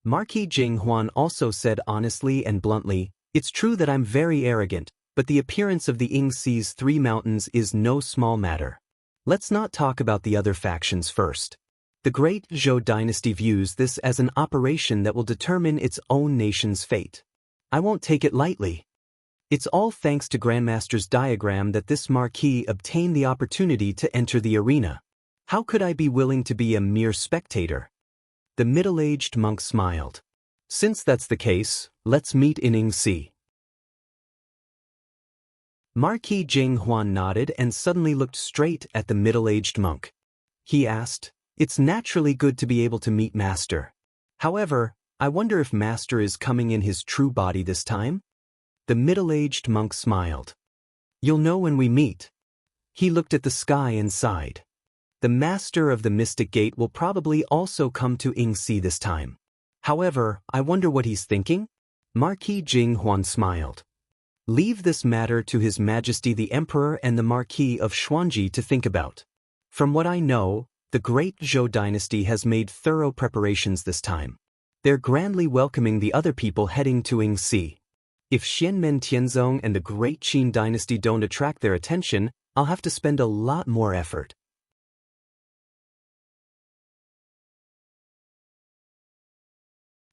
Marquis Jinghuan also said honestly and bluntly, It's true that I'm very arrogant, but the appearance of the Yingxi's 3 mountains is no small matter. Let's not talk about the other factions first. The Great Zhou dynasty views this as an operation that will determine its own nation's fate. I won't take it lightly. It's all thanks to Grandmaster's diagram that this marquis obtained the opportunity to enter the arena. How could I be willing to be a mere spectator? The middle-aged monk smiled. Since that's the case, let's meet in Yingxi. Marquis Jinghuan nodded and suddenly looked straight at the middle-aged monk. He asked, It's naturally good to be able to meet Master. However, I wonder if Master is coming in his true body this time? The middle-aged monk smiled. You'll know when we meet. He looked at the sky and sighed. The master of the Mystic Gate will probably also come to Yingxi this time. However, I wonder what he's thinking? Marquis Jing Huan smiled. Leave this matter to His Majesty the Emperor and the Marquis of Xuanji to think about. From what I know, the great Zhou dynasty has made thorough preparations this time. They're grandly welcoming the other people heading to Yingxi. If Xianmen Tianzong and the great Qin dynasty don't attract their attention, I'll have to spend a lot more effort.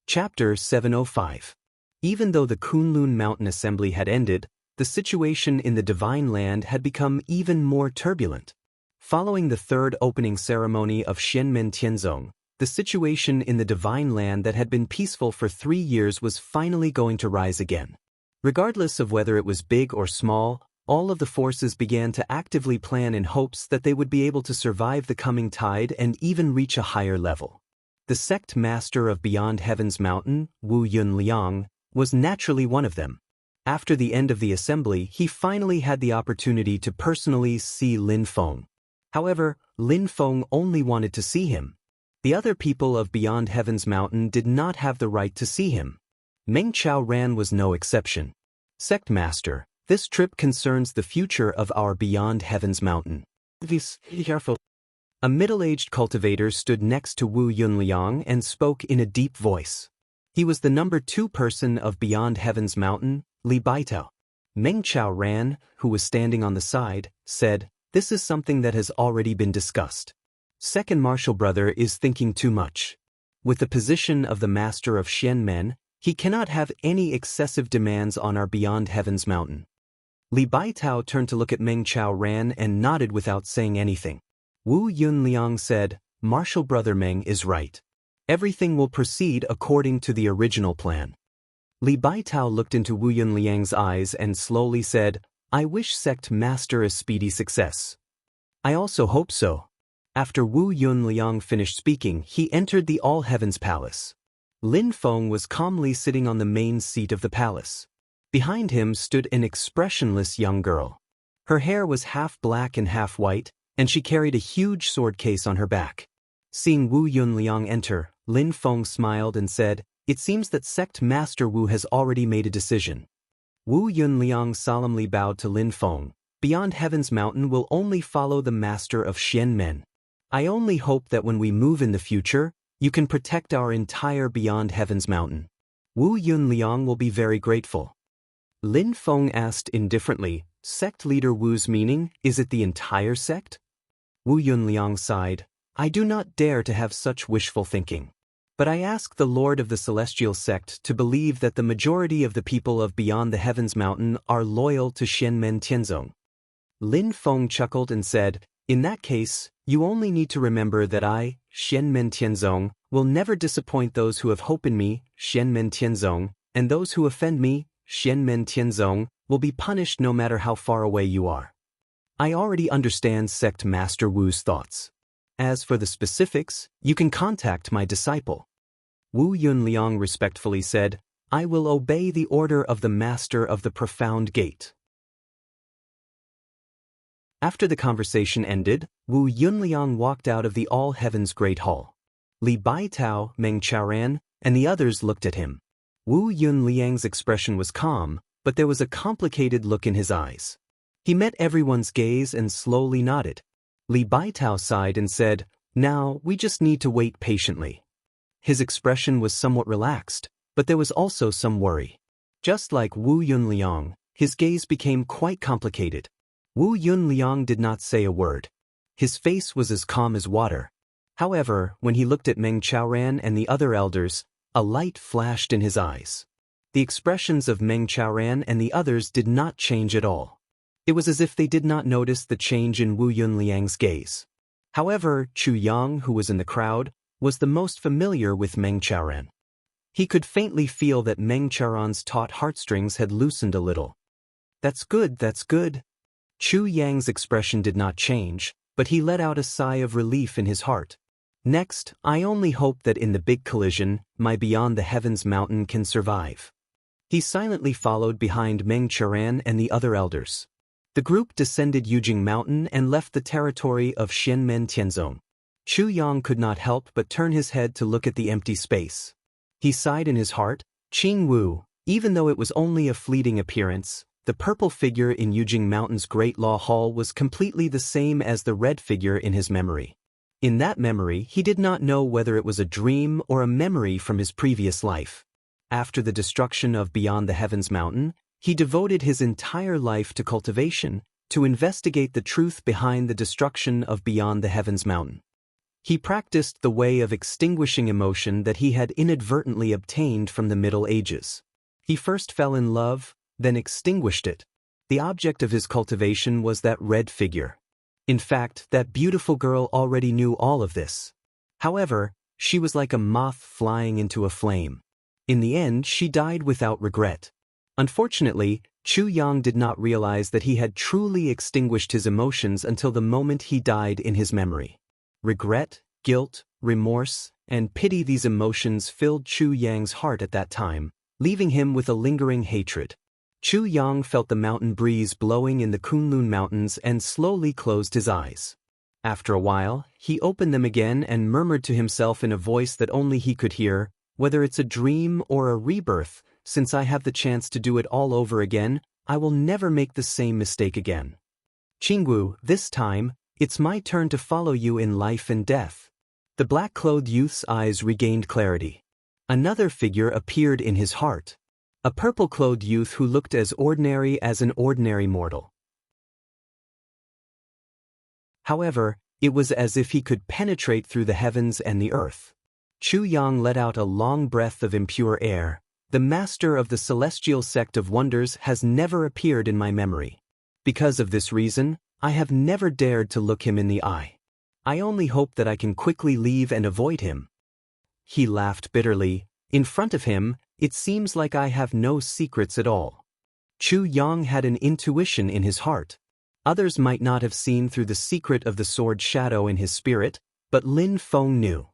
Chapter 705. Even though the Kunlun Mountain Assembly had ended, the situation in the Divine Land had become even more turbulent. Following the third opening ceremony of Xianmen Tianzong, the situation in the Divine Land that had been peaceful for 3 years was finally going to rise again. Regardless of whether it was big or small, all of the forces began to actively plan in hopes that they would be able to survive the coming tide and even reach a higher level. The sect master of Beyond Heaven's Mountain, Wu Yunliang, was naturally one of them. After the end of the assembly, he finally had the opportunity to personally see Lin Feng. However, Lin Feng only wanted to see him. The other people of Beyond Heaven's Mountain did not have the right to see him. Meng Chaoran was no exception. Sect Master, this trip concerns the future of our Beyond Heaven's Mountain. Be careful. A middle-aged cultivator stood next to Wu Yunliang and spoke in a deep voice. He was the number 2 person of Beyond Heaven's Mountain, Li Baitao. Meng Chaoran, who was standing on the side, said, "This is something that has already been discussed. Second Martial Brother is thinking too much. With the position of the Master of Xianmen, he cannot have any excessive demands on our Beyond Heaven's Mountain." Li Baitao turned to look at Meng Chaoran and nodded without saying anything. Wu Yunliang said, "Martial Brother Meng is right. Everything will proceed according to the original plan." Li Baitao looked into Wu Yunliang's eyes and slowly said, "I wish Sect Master a speedy success." "I also hope so." After Wu Yunliang finished speaking, he entered the All Heavens Palace. Lin Feng was calmly sitting on the main seat of the palace. Behind him stood an expressionless young girl. Her hair was half black and half white, and she carried a huge sword case on her back. Seeing Wu Yunliang enter, Lin Feng smiled and said, "It seems that Sect Master Wu has already made a decision." Wu Yunliang solemnly bowed to Lin Feng. "Beyond Heaven's Mountain will only follow the Master of Xianmen. I only hope that when we move in the future, you can protect our entire Beyond Heaven's Mountain." Wu Yunliang will be very grateful. Lin Feng asked indifferently, "Sect leader Wu's meaning, is it the entire sect?" Wu Yunliang sighed, "I do not dare to have such wishful thinking. But I ask the Lord of the Celestial Sect to believe that the majority of the people of Beyond the Heavens Mountain are loyal to Xianmen Tianzong." Lin Feng chuckled and said, "In that case, you only need to remember that I, Xianmen Tianzong, will never disappoint those who have hope in me, Xianmen Tianzong, and those who offend me, Xianmen Tianzong, will be punished no matter how far away you are." I already understand Sect Master Wu's thoughts. As for the specifics, you can contact my disciple. Wu Yunliang respectfully said, "I will obey the order of the Master of the Profound Gate." After the conversation ended, Wu Yunliang walked out of the All Heavens Great Hall. Li Baitao, Meng Chaoran, and the others looked at him. Wu Yunliang's expression was calm, but there was a complicated look in his eyes. He met everyone's gaze and slowly nodded. Li Baitao sighed and said, "Now, we just need to wait patiently." His expression was somewhat relaxed, but there was also some worry. Just like Wu Yunliang, his gaze became quite complicated. Wu Yunliang did not say a word. His face was as calm as water. However, when he looked at Meng Chaoran and the other elders, a light flashed in his eyes. The expressions of Meng Chaoran and the others did not change at all. It was as if they did not notice the change in Wu Yunliang's gaze. However, Chu Yang, who was in the crowd, was the most familiar with Meng Chaoran. He could faintly feel that Meng Chaoran's taut heartstrings had loosened a little. "That's good, that's good." Chu Yang's expression did not change, but he let out a sigh of relief in his heart. "Next, I only hope that in the big collision, my Beyond the Heavens Mountain can survive." He silently followed behind Meng Chaoran and the other elders. The group descended Yujing Mountain and left the territory of Xianmen Tianzong. Chu Yang could not help but turn his head to look at the empty space. He sighed in his heart, Qing Wu, even though it was only a fleeting appearance, the purple figure in Yujing Mountain's Great Law Hall was completely the same as the red figure in his memory. In that memory, he did not know whether it was a dream or a memory from his previous life. After the destruction of Beyond the Heavens Mountain, he devoted his entire life to cultivation, to investigate the truth behind the destruction of Beyond the Heavens Mountain. He practiced the way of extinguishing emotion that he had inadvertently obtained from the Middle Ages. He first fell in love, then extinguished it. The object of his cultivation was that red figure. In fact, that beautiful girl already knew all of this. However, she was like a moth flying into a flame. In the end, she died without regret. Unfortunately, Chu Yang did not realize that he had truly extinguished his emotions until the moment he died in his memory. Regret, guilt, remorse, and pity, these emotions filled Chu Yang's heart at that time, leaving him with a lingering hatred. Chu Yang felt the mountain breeze blowing in the Kunlun Mountains and slowly closed his eyes. After a while, he opened them again and murmured to himself in a voice that only he could hear, whether it's a dream or a rebirth, since I have the chance to do it all over again, I will never make the same mistake again. Qingwu, this time, it's my turn to follow you in life and death. The black-clothed youth's eyes regained clarity. Another figure appeared in his heart. A purple-clothed youth who looked as ordinary as an ordinary mortal. However, it was as if he could penetrate through the heavens and the earth. Chu Yang let out a long breath of impure air. The master of the celestial sect of wonders has never appeared in my memory. Because of this reason, I have never dared to look him in the eye. I only hope that I can quickly leave and avoid him. He laughed bitterly. In front of him, it seems like I have no secrets at all. Chu Yang had an intuition in his heart. Others might not have seen through the secret of the sword shadow in his spirit, but Lin Feng knew.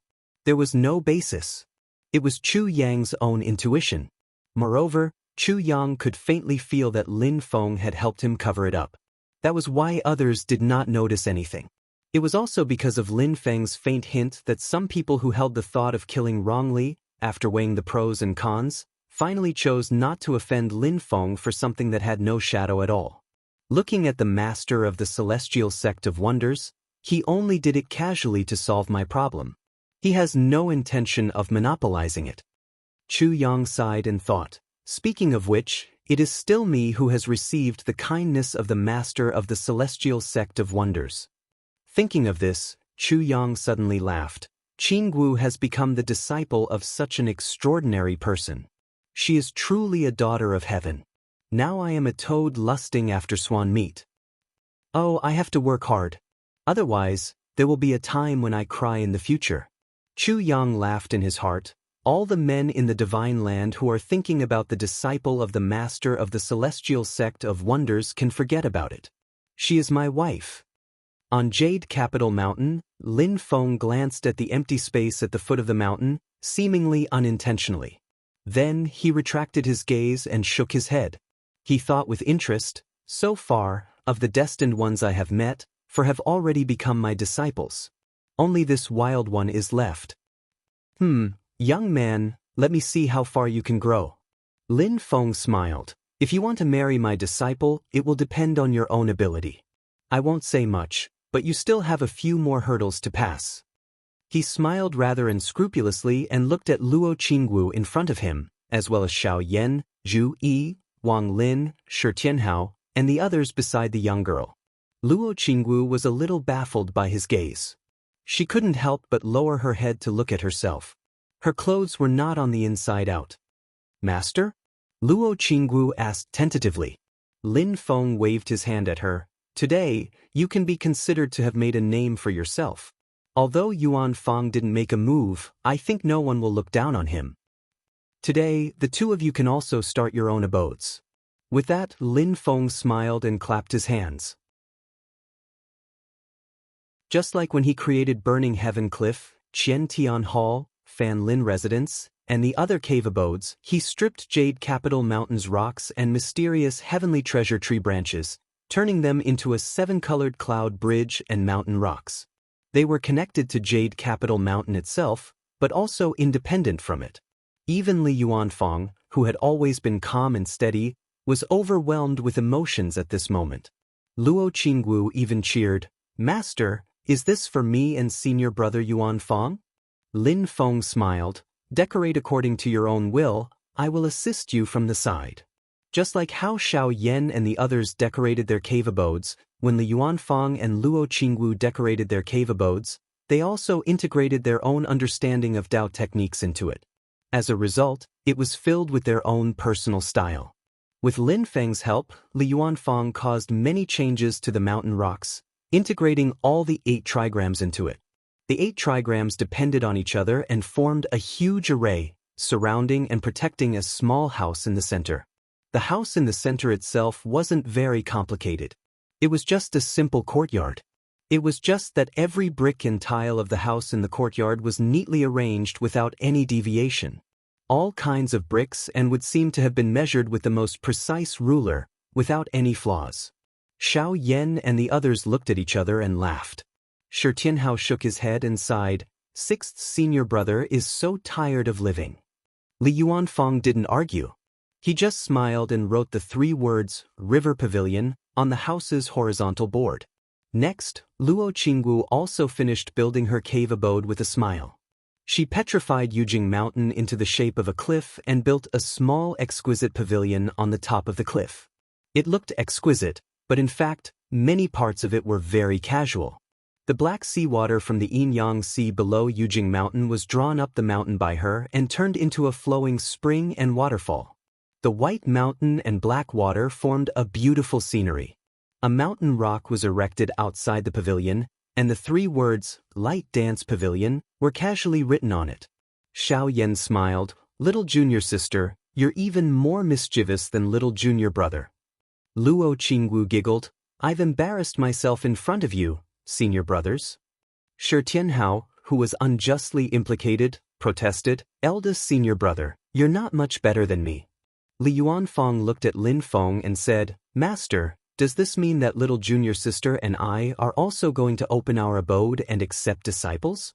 There was no basis. It was Chu Yang's own intuition. Moreover, Chu Yang could faintly feel that Lin Feng had helped him cover it up. That was why others did not notice anything. It was also because of Lin Feng's faint hint that some people who held the thought of killing wrongly, after weighing the pros and cons, finally chose not to offend Lin Feng for something that had no shadow at all. Looking at the master of the celestial sect of wonders, he only did it casually to solve my problem. He has no intention of monopolizing it. Chu Yang sighed and thought, speaking of which, it is still me who has received the kindness of the master of the celestial sect of wonders. Thinking of this, Chu Yang suddenly laughed. Qingwu has become the disciple of such an extraordinary person. She is truly a daughter of heaven. Now I am a toad lusting after swan meat. Oh, I have to work hard. Otherwise, there will be a time when I cry in the future. Chu Yang laughed in his heart. All the men in the divine land who are thinking about the disciple of the master of the celestial sect of wonders can forget about it. She is my wife. On Jade Capital Mountain, Lin Feng glanced at the empty space at the foot of the mountain, seemingly unintentionally. Then he retracted his gaze and shook his head. He thought with interest, so far, of the destined ones I have met, for have already become my disciples. Only this wild one is left. Young man, let me see how far you can grow. Lin Feng smiled. If you want to marry my disciple, it will depend on your own ability. I won't say much, but you still have a few more hurdles to pass. He smiled rather unscrupulously and looked at Luo Qingwu in front of him, as well as Xiao Yan, Zhu Yi, Wang Lin, Shi Tianhao, and the others beside the young girl. Luo Qingwu was a little baffled by his gaze. She couldn't help but lower her head to look at herself. Her clothes were not on the inside out. Master? Luo Qingwu asked tentatively. Lin Feng waved his hand at her. Today, you can be considered to have made a name for yourself. Although Yuan Fang didn't make a move, I think no one will look down on him. Today, the two of you can also start your own abodes. With that, Lin Feng smiled and clapped his hands. Just like when he created Burning Heaven Cliff, Qian Tian Hall, Fan Lin Residence, and the other cave abodes, he stripped Jade Capital Mountain's rocks and mysterious heavenly treasure tree branches, turning them into a 7-colored cloud bridge and mountain rocks. They were connected to Jade Capital Mountain itself, but also independent from it. Even Li Yuanfang, who had always been calm and steady, was overwhelmed with emotions at this moment. Luo Qingwu even cheered, "Master, is this for me and senior brother Yuanfang?" Lin Feng smiled, "Decorate according to your own will, I will assist you from the side." Just like how Xiao Yan and the others decorated their cave abodes, when Li Yuanfang and Luo Qingwu decorated their cave abodes, they also integrated their own understanding of Dao techniques into it. As a result, it was filled with their own personal style. With Lin Feng's help, Li Yuanfang caused many changes to the mountain rocks, integrating all the 8 trigrams into it. The 8 trigrams depended on each other and formed a huge array, surrounding and protecting a small house in the center. The house in the center itself wasn't very complicated. It was just a simple courtyard. It was just that every brick and tile of the house in the courtyard was neatly arranged without any deviation. All kinds of bricks and would seem to have been measured with the most precise ruler, without any flaws. Xiao Yan and the others looked at each other and laughed. Shi Tianhao shook his head and sighed, "Sixth senior brother is so tired of living." Li Yuanfang didn't argue. He just smiled and wrote the 3 words, "River Pavilion," on the house's horizontal board. Next, Luo Qingwu also finished building her cave abode with a smile. She petrified Yujing Mountain into the shape of a cliff and built a small exquisite pavilion on the top of the cliff. It looked exquisite, but in fact, many parts of it were very casual. The black seawater from the Yin-Yang Sea below Yujing Mountain was drawn up the mountain by her and turned into a flowing spring and waterfall. The white mountain and black water formed a beautiful scenery. A mountain rock was erected outside the pavilion, and the 3 words, "Light Dance Pavilion," were casually written on it. Xiao Yan smiled, "Little junior sister, you're even more mischievous than little junior brother." Luo Qingwu giggled, "I've embarrassed myself in front of you, senior brothers." Shi Tianhao, who was unjustly implicated, protested, "Eldest senior brother, you're not much better than me." Li Yuanfang looked at Lin Feng and said, "Master, does this mean that little junior sister and I are also going to open our abode and accept disciples?"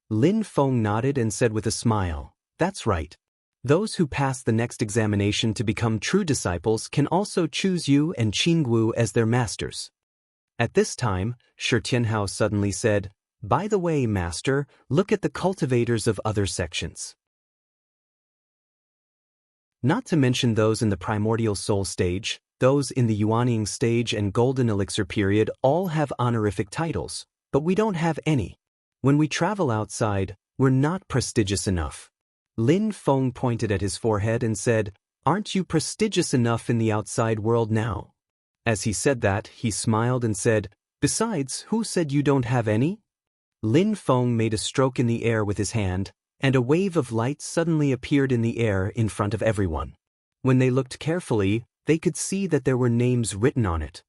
Lin Feng nodded and said with a smile, "That's right. Those who pass the next examination to become true disciples can also choose you and Qingwu as their masters." At this time, Shi Tianhao suddenly said, "By the way, master, look at the cultivators of other sections." Not to mention those in the primordial soul stage, those in the Yuaning stage and golden elixir period all have honorific titles, but we don't have any. When we travel outside, we're not prestigious enough. Lin Feng pointed at his forehead and said, "Aren't you prestigious enough in the outside world now?" As he said that, he smiled and said, "Besides, who said you don't have any?" Lin Feng made a stroke in the air with his hand, and a wave of light suddenly appeared in the air in front of everyone. When they looked carefully, they could see that there were names written on it.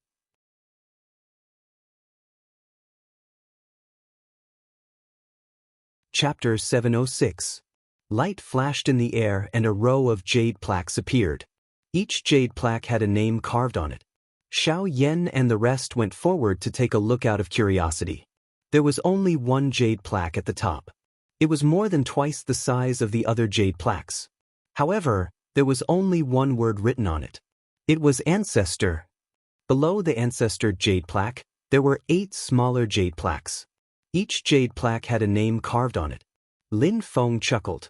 Chapter 706. Light flashed in the air and a row of jade plaques appeared. Each jade plaque had a name carved on it. Xiao Yan and the rest went forward to take a look out of curiosity. There was only one jade plaque at the top. It was more than twice the size of the other jade plaques. However, there was only one word written on it. It was Ancestor. Below the Ancestor jade plaque, there were 8 smaller jade plaques. Each jade plaque had a name carved on it. Lin Feng chuckled.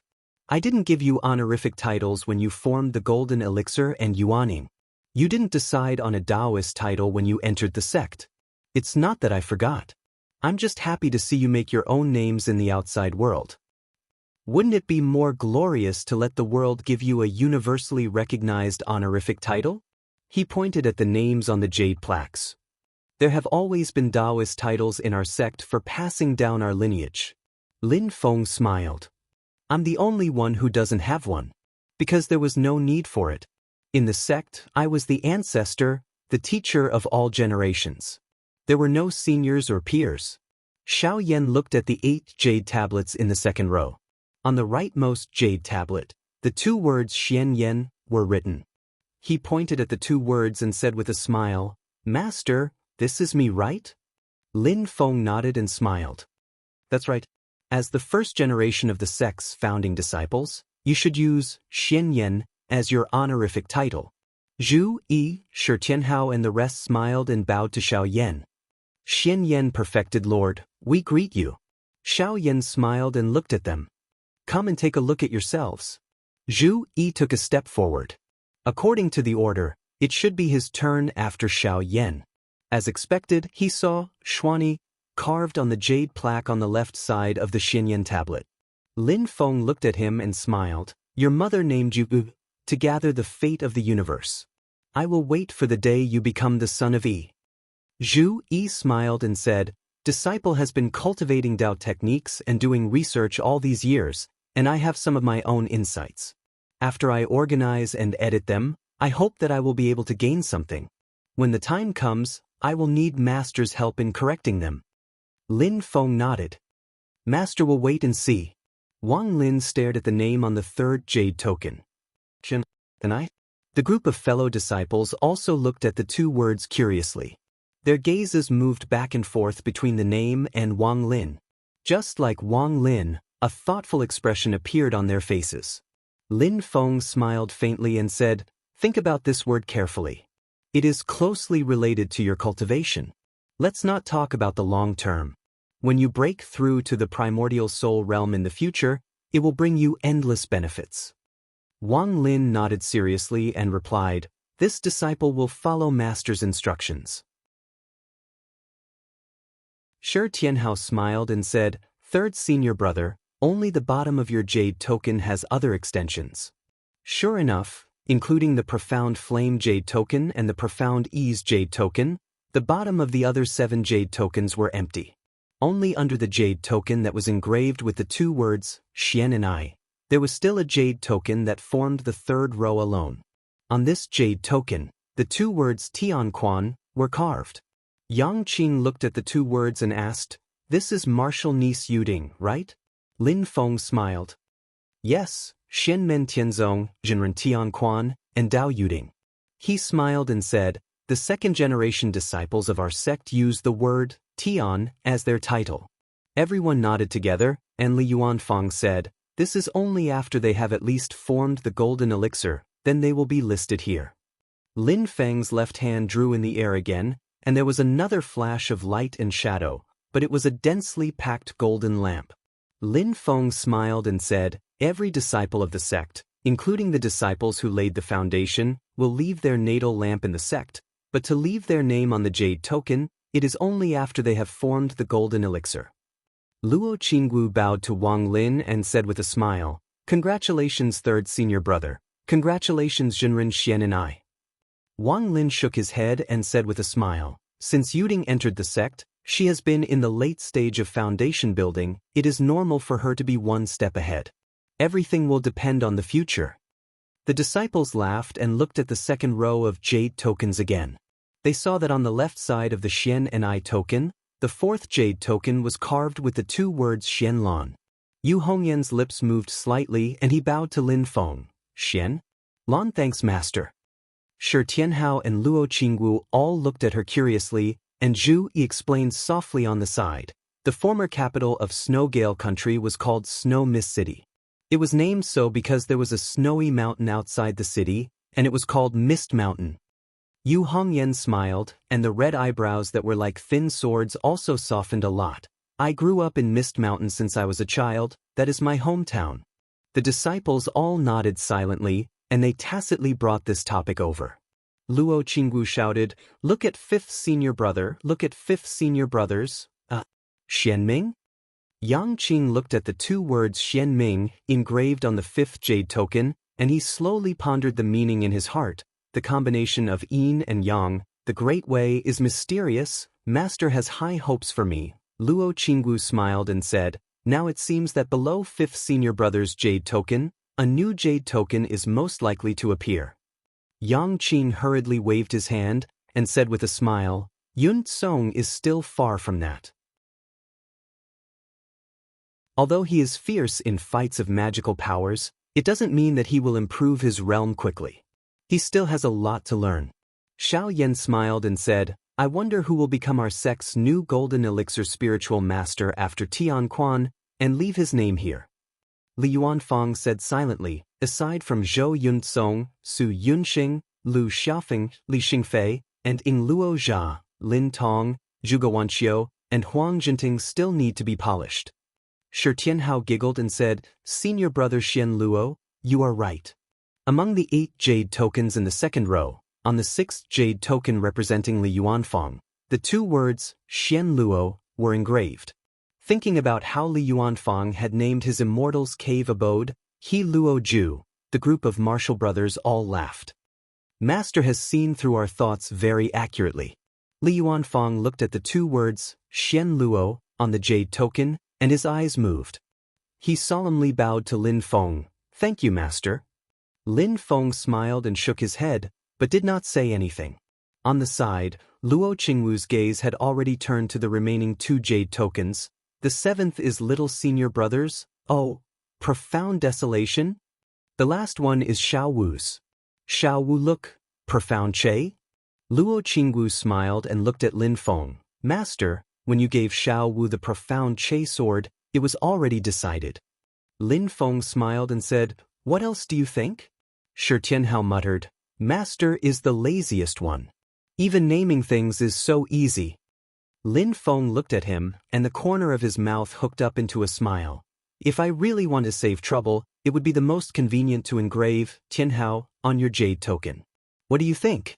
"I didn't give you honorific titles when you formed the Golden Elixir and Yuaning. You didn't decide on a Taoist title when you entered the sect. It's not that I forgot. I'm just happy to see you make your own names in the outside world. Wouldn't it be more glorious to let the world give you a universally recognized honorific title?" He pointed at the names on the jade plaques. "There have always been Taoist titles in our sect for passing down our lineage." Lin Feng smiled. "I'm the only one who doesn't have one, because there was no need for it. In the sect, I was the ancestor, the teacher of all generations. There were no seniors or peers." Xiao Yan looked at the 8 jade tablets in the second row. On the rightmost jade tablet, the 2 words Xian Yan were written. He pointed at the 2 words and said with a smile, Master, this is me, right? Lin Feng nodded and smiled. That's right. As the first generation of the sect's founding disciples, you should use Xian Yan as your honorific title. Zhu Yi, Shi Tianhao and the rest smiled and bowed to Xiao Yan. Xian Yan, perfected lord, we greet you. Xiao Yan smiled and looked at them. Come and take a look at yourselves. Zhu Yi took a step forward. According to the order, it should be his turn after Xiao Yan. As expected, he saw Xuani carved on the jade plaque on the left side of the Xinyan tablet. Lin Feng looked at him and smiled. Your mother named you to gather the fate of the universe. I will wait for the day you become the son of Yi. Zhu Yi smiled and said, Disciple has been cultivating Dao techniques and doing research all these years, and I have some of my own insights. After I organize and edit them, I hope that I will be able to gain something. When the time comes, I will need Master's help in correcting them. Lin Feng nodded. Master will wait and see. Wang Lin stared at the name on the third jade token. Can I? The group of fellow disciples also looked at the two words curiously. Their gazes moved back and forth between the name and Wang Lin. Just like Wang Lin, a thoughtful expression appeared on their faces. Lin Feng smiled faintly and said, Think about this word carefully. It is closely related to your cultivation. Let's not talk about the long term. When you break through to the primordial soul realm in the future, it will bring you endless benefits. Wang Lin nodded seriously and replied, This disciple will follow Master's instructions. Shi Tianhao smiled and said, Third senior brother, only the bottom of your jade token has other extensions. Sure enough, including the profound flame jade token and the profound ease jade token, the bottom of the other 7 jade tokens were empty. Only under the jade token that was engraved with the two words, Xian and I, there was still a jade token that formed the third row alone. On this jade token, the two words Tianquan were carved. Yang Qing looked at the two words and asked, This is Martial Niece Yuding, right? Lin Feng smiled. Yes, Xian Men Tianzong, Jinren Tianquan, and Dao Yuding. He smiled and said, The second-generation disciples of our sect use the word Tian as their title. Everyone nodded together, and Li Yuanfang said, This is only after they have at least formed the golden elixir, then they will be listed here. Lin Feng's left hand drew in the air again, and there was another flash of light and shadow, but it was a densely packed golden lamp. Lin Feng smiled and said, Every disciple of the sect, including the disciples who laid the foundation, will leave their natal lamp in the sect, but to leave their name on the jade token, it is only after they have formed the golden elixir. Luo Qingwu bowed to Wang Lin and said with a smile, Congratulations, third senior brother. Congratulations, Jinren Xian and I. Wang Lin shook his head and said with a smile, Since Yuding entered the sect, she has been in the late stage of foundation building, it is normal for her to be one step ahead. Everything will depend on the future. The disciples laughed and looked at the second row of jade tokens again. They saw that on the left side of the Xian and I token, the fourth jade token was carved with the two words Xian Lan. Yu Hongyan's lips moved slightly and he bowed to Lin Feng. Xian? Lan, thanks, master. Shi Tianhao and Luo Qingwu all looked at her curiously, and Zhu Yi explained softly on the side. The former capital of Snowgale Country was called Snow Mist City. It was named so because there was a snowy mountain outside the city, and it was called Mist Mountain. Yu Hongyan smiled, and the red eyebrows that were like thin swords also softened a lot. I grew up in Mist Mountain since I was a child, that is my hometown. The disciples all nodded silently, and they tacitly brought this topic over. Luo Qingwu shouted, Look at fifth senior brother, look at fifth senior brothers. Xianming? Yang Qing looked at the two words Xianming engraved on the fifth jade token, and he slowly pondered the meaning in his heart. The combination of yin and yang, the great way is mysterious, master has high hopes for me. Luo Qingwu smiled and said, Now it seems that below fifth senior brother's jade token, a new jade token is most likely to appear. Yang Qing hurriedly waved his hand and said with a smile, Yun Tsong is still far from that. Although he is fierce in fights of magical powers, it doesn't mean that he will improve his realm quickly. He still has a lot to learn. Xiao Yan smiled and said, I wonder who will become our sect's new golden elixir spiritual master after Tian Quan, and leave his name here. Li Yuanfang said silently, aside from Zhou Yunsong, Su Yunxing, Lu Xiaofeng, Li Xingfei, and Ing Luo Jia, Lin Tong, Zhuge Wanqiu, and Huang Jinting still need to be polished. Shi Tianhao giggled and said, Senior brother Xian Luo, you are right. Among the 8 jade tokens in the second row, on the 6th jade token representing Li Yuanfang, the 2 words, Xian Luo, were engraved. Thinking about how Li Yuanfang had named his immortal's cave abode, He Luo Ju, the group of martial brothers all laughed. Master has seen through our thoughts very accurately. Li Yuanfang looked at the 2 words, Xian Luo, on the jade token, and his eyes moved. He solemnly bowed to Lin Feng. Thank you, Master. Lin Feng smiled and shook his head, but did not say anything. On the side, Luo Qingwu's gaze had already turned to the remaining 2 jade tokens. The 7th is Little Senior Brothers. Oh, Profound Desolation? The last one is Xiao Wu's. Xiao Wu look, Profound Che? Luo Qingwu smiled and looked at Lin Feng. Master, when you gave Xiao Wu the Profound Che sword, it was already decided. Lin Feng smiled and said, What else do you think? Shi Tianhao muttered, Master is the laziest one. Even naming things is so easy. Lin Feng looked at him, and the corner of his mouth hooked up into a smile. If I really want to save trouble, it would be the most convenient to engrave Tianhao on your jade token. What do you think?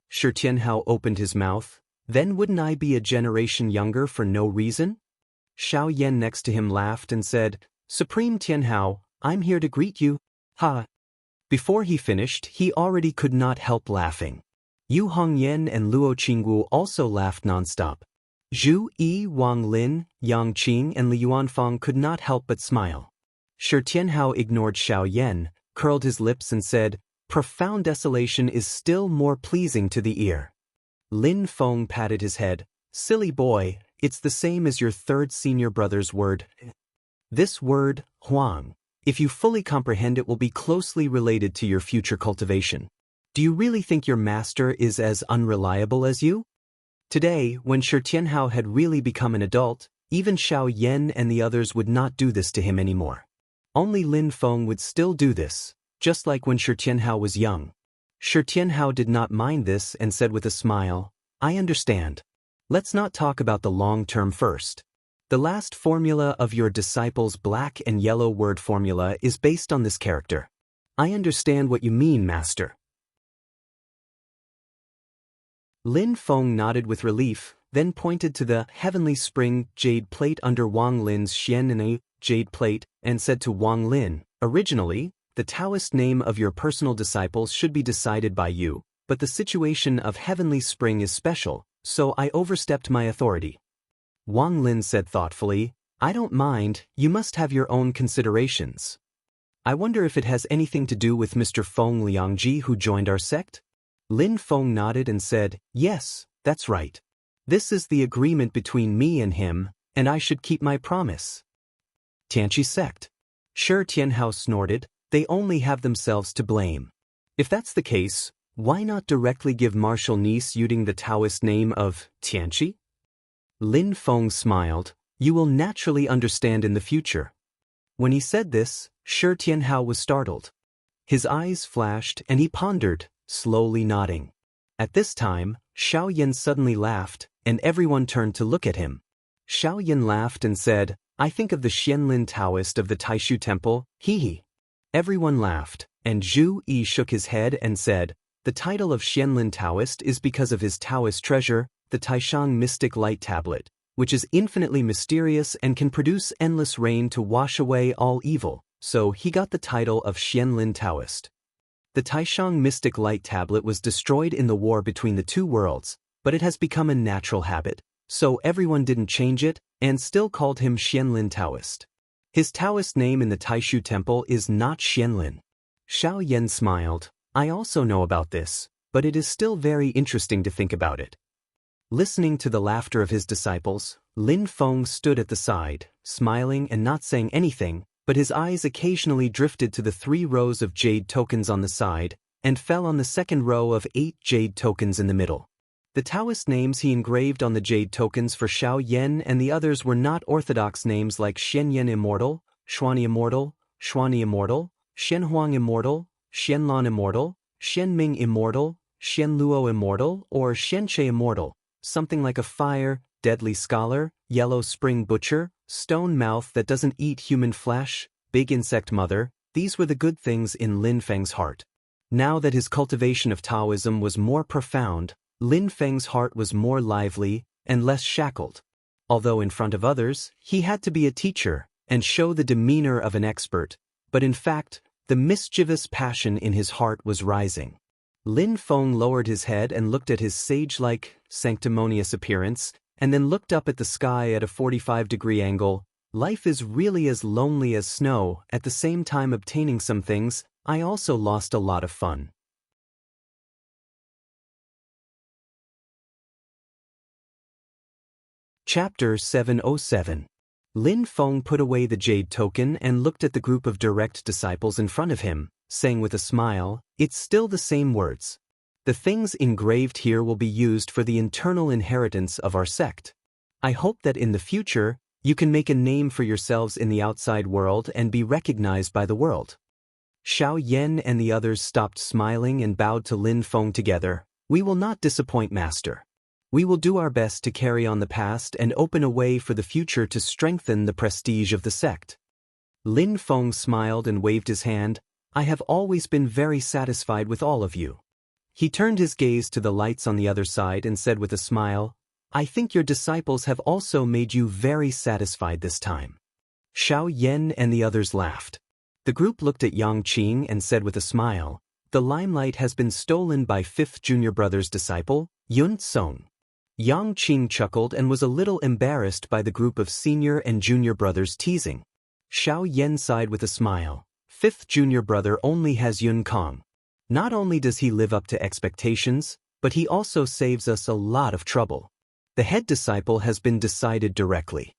Shi Tianhao opened his mouth. Then wouldn't I be a generation younger for no reason? Xiao Yan next to him laughed and said, Supreme Tianhao, I'm here to greet you. Ha! Before he finished, he already could not help laughing. Yu Hongyan and Luo Qingwu also laughed nonstop. Zhu Yi, Wang Lin, Yang Qing and Li Yuanfang could not help but smile. Shi Tianhao ignored Xiao Yan, curled his lips and said, Profound Desolation is still more pleasing to the ear. Lin Feng patted his head. Silly boy, it's the same as your 3rd senior brother's word. This word, Huang, if you fully comprehend it, will be closely related to your future cultivation. Do you really think your master is as unreliable as you? Today, when Shi Tianhao had really become an adult, even Xiao Yan and the others would not do this to him anymore. Only Lin Feng would still do this, just like when Shi Tianhao was young. Shi Tianhao did not mind this and said with a smile, I understand. Let's not talk about the long term first. The last formula of your disciple's black and yellow word formula is based on this character. I understand what you mean, Master. Lin Feng nodded with relief, then pointed to the Heavenly Spring jade plate under Wang Lin's Xian'an jade plate, and said to Wang Lin, Originally, the Taoist name of your personal disciples should be decided by you, but the situation of Heavenly Spring is special, so I overstepped my authority. Wang Lin said thoughtfully, I don't mind, you must have your own considerations. I wonder if it has anything to do with Mr. Feng Liangji who joined our sect? Lin Feng nodded and said, Yes, that's right. This is the agreement between me and him, and I should keep my promise. Tianqi sect. Shi Tianhao snorted, they only have themselves to blame. If that's the case, why not directly give martial niece Yuding the Taoist name of Tianqi? Lin Feng smiled, you will naturally understand in the future. When he said this, Shi Tianhao was startled. His eyes flashed and he pondered, slowly nodding. At this time, Xiao Yan suddenly laughed, and everyone turned to look at him. Xiao Yan laughed and said, I think of the Xianlin Taoist of the Taishu Temple, he. Everyone laughed, and Zhu Yi shook his head and said, the title of Xianlin Taoist is because of his Taoist treasure, the Taishang Mystic Light Tablet, which is infinitely mysterious and can produce endless rain to wash away all evil, so he got the title of Xianlin Taoist. The Taishang Mystic Light Tablet was destroyed in the war between the 2 worlds, but it has become a natural habit, so everyone didn't change it, and still called him Xianlin Taoist. His Taoist name in the Taishu Temple is not Xianlin. Xiao Yan smiled, I also know about this, but it is still very interesting to think about it. Listening to the laughter of his disciples, Lin Feng stood at the side, smiling and not saying anything, but his eyes occasionally drifted to the 3 rows of jade tokens on the side, and fell on the second row of 8 jade tokens in the middle. The Taoist names he engraved on the jade tokens for Xiao Yan and the others were not orthodox names like Xianyan Immortal, Xuani Immortal, Xuani Immortal, Xianhuang Immortal, Xianlan Immortal, Xianming Immortal, Xianluo Immortal, or Xianche Immortal, something like a fire, deadly scholar, yellow spring butcher, stone mouth that doesn't eat human flesh, big insect mother. These were the good things in Lin Feng's heart. Now that his cultivation of Taoism was more profound, Lin Feng's heart was more lively and less shackled. Although in front of others, he had to be a teacher and show the demeanor of an expert, but in fact, the mischievous passion in his heart was rising. Lin Feng lowered his head and looked at his sage-like, sanctimonious appearance, and then looked up at the sky at a 45-degree angle. Life is really as lonely as snow. At the same time obtaining some things, I also lost a lot of fun. Chapter 707. Lin Feng put away the jade token and looked at the group of direct disciples in front of him, saying with a smile, "It's still the same words. The things engraved here will be used for the internal inheritance of our sect. I hope that in the future, you can make a name for yourselves in the outside world and be recognized by the world." Xiao Yan and the others stopped smiling and bowed to Lin Feng together. "We will not disappoint, Master. We will do our best to carry on the past and open a way for the future to strengthen the prestige of the sect." Lin Feng smiled and waved his hand. "I have always been very satisfied with all of you." He turned his gaze to the lights on the other side and said with a smile, "I think your disciples have also made you very satisfied this time." Xiao Yan and the others laughed. The group looked at Yang Qing and said with a smile, "The limelight has been stolen by 5th junior brother's disciple, Yun Song." Yang Qing chuckled and was a little embarrassed by the group of senior and junior brothers teasing. Xiao Yan sighed with a smile. 5th junior brother only has Yun Kong. Not only does he live up to expectations, but he also saves us a lot of trouble. The head disciple has been decided directly.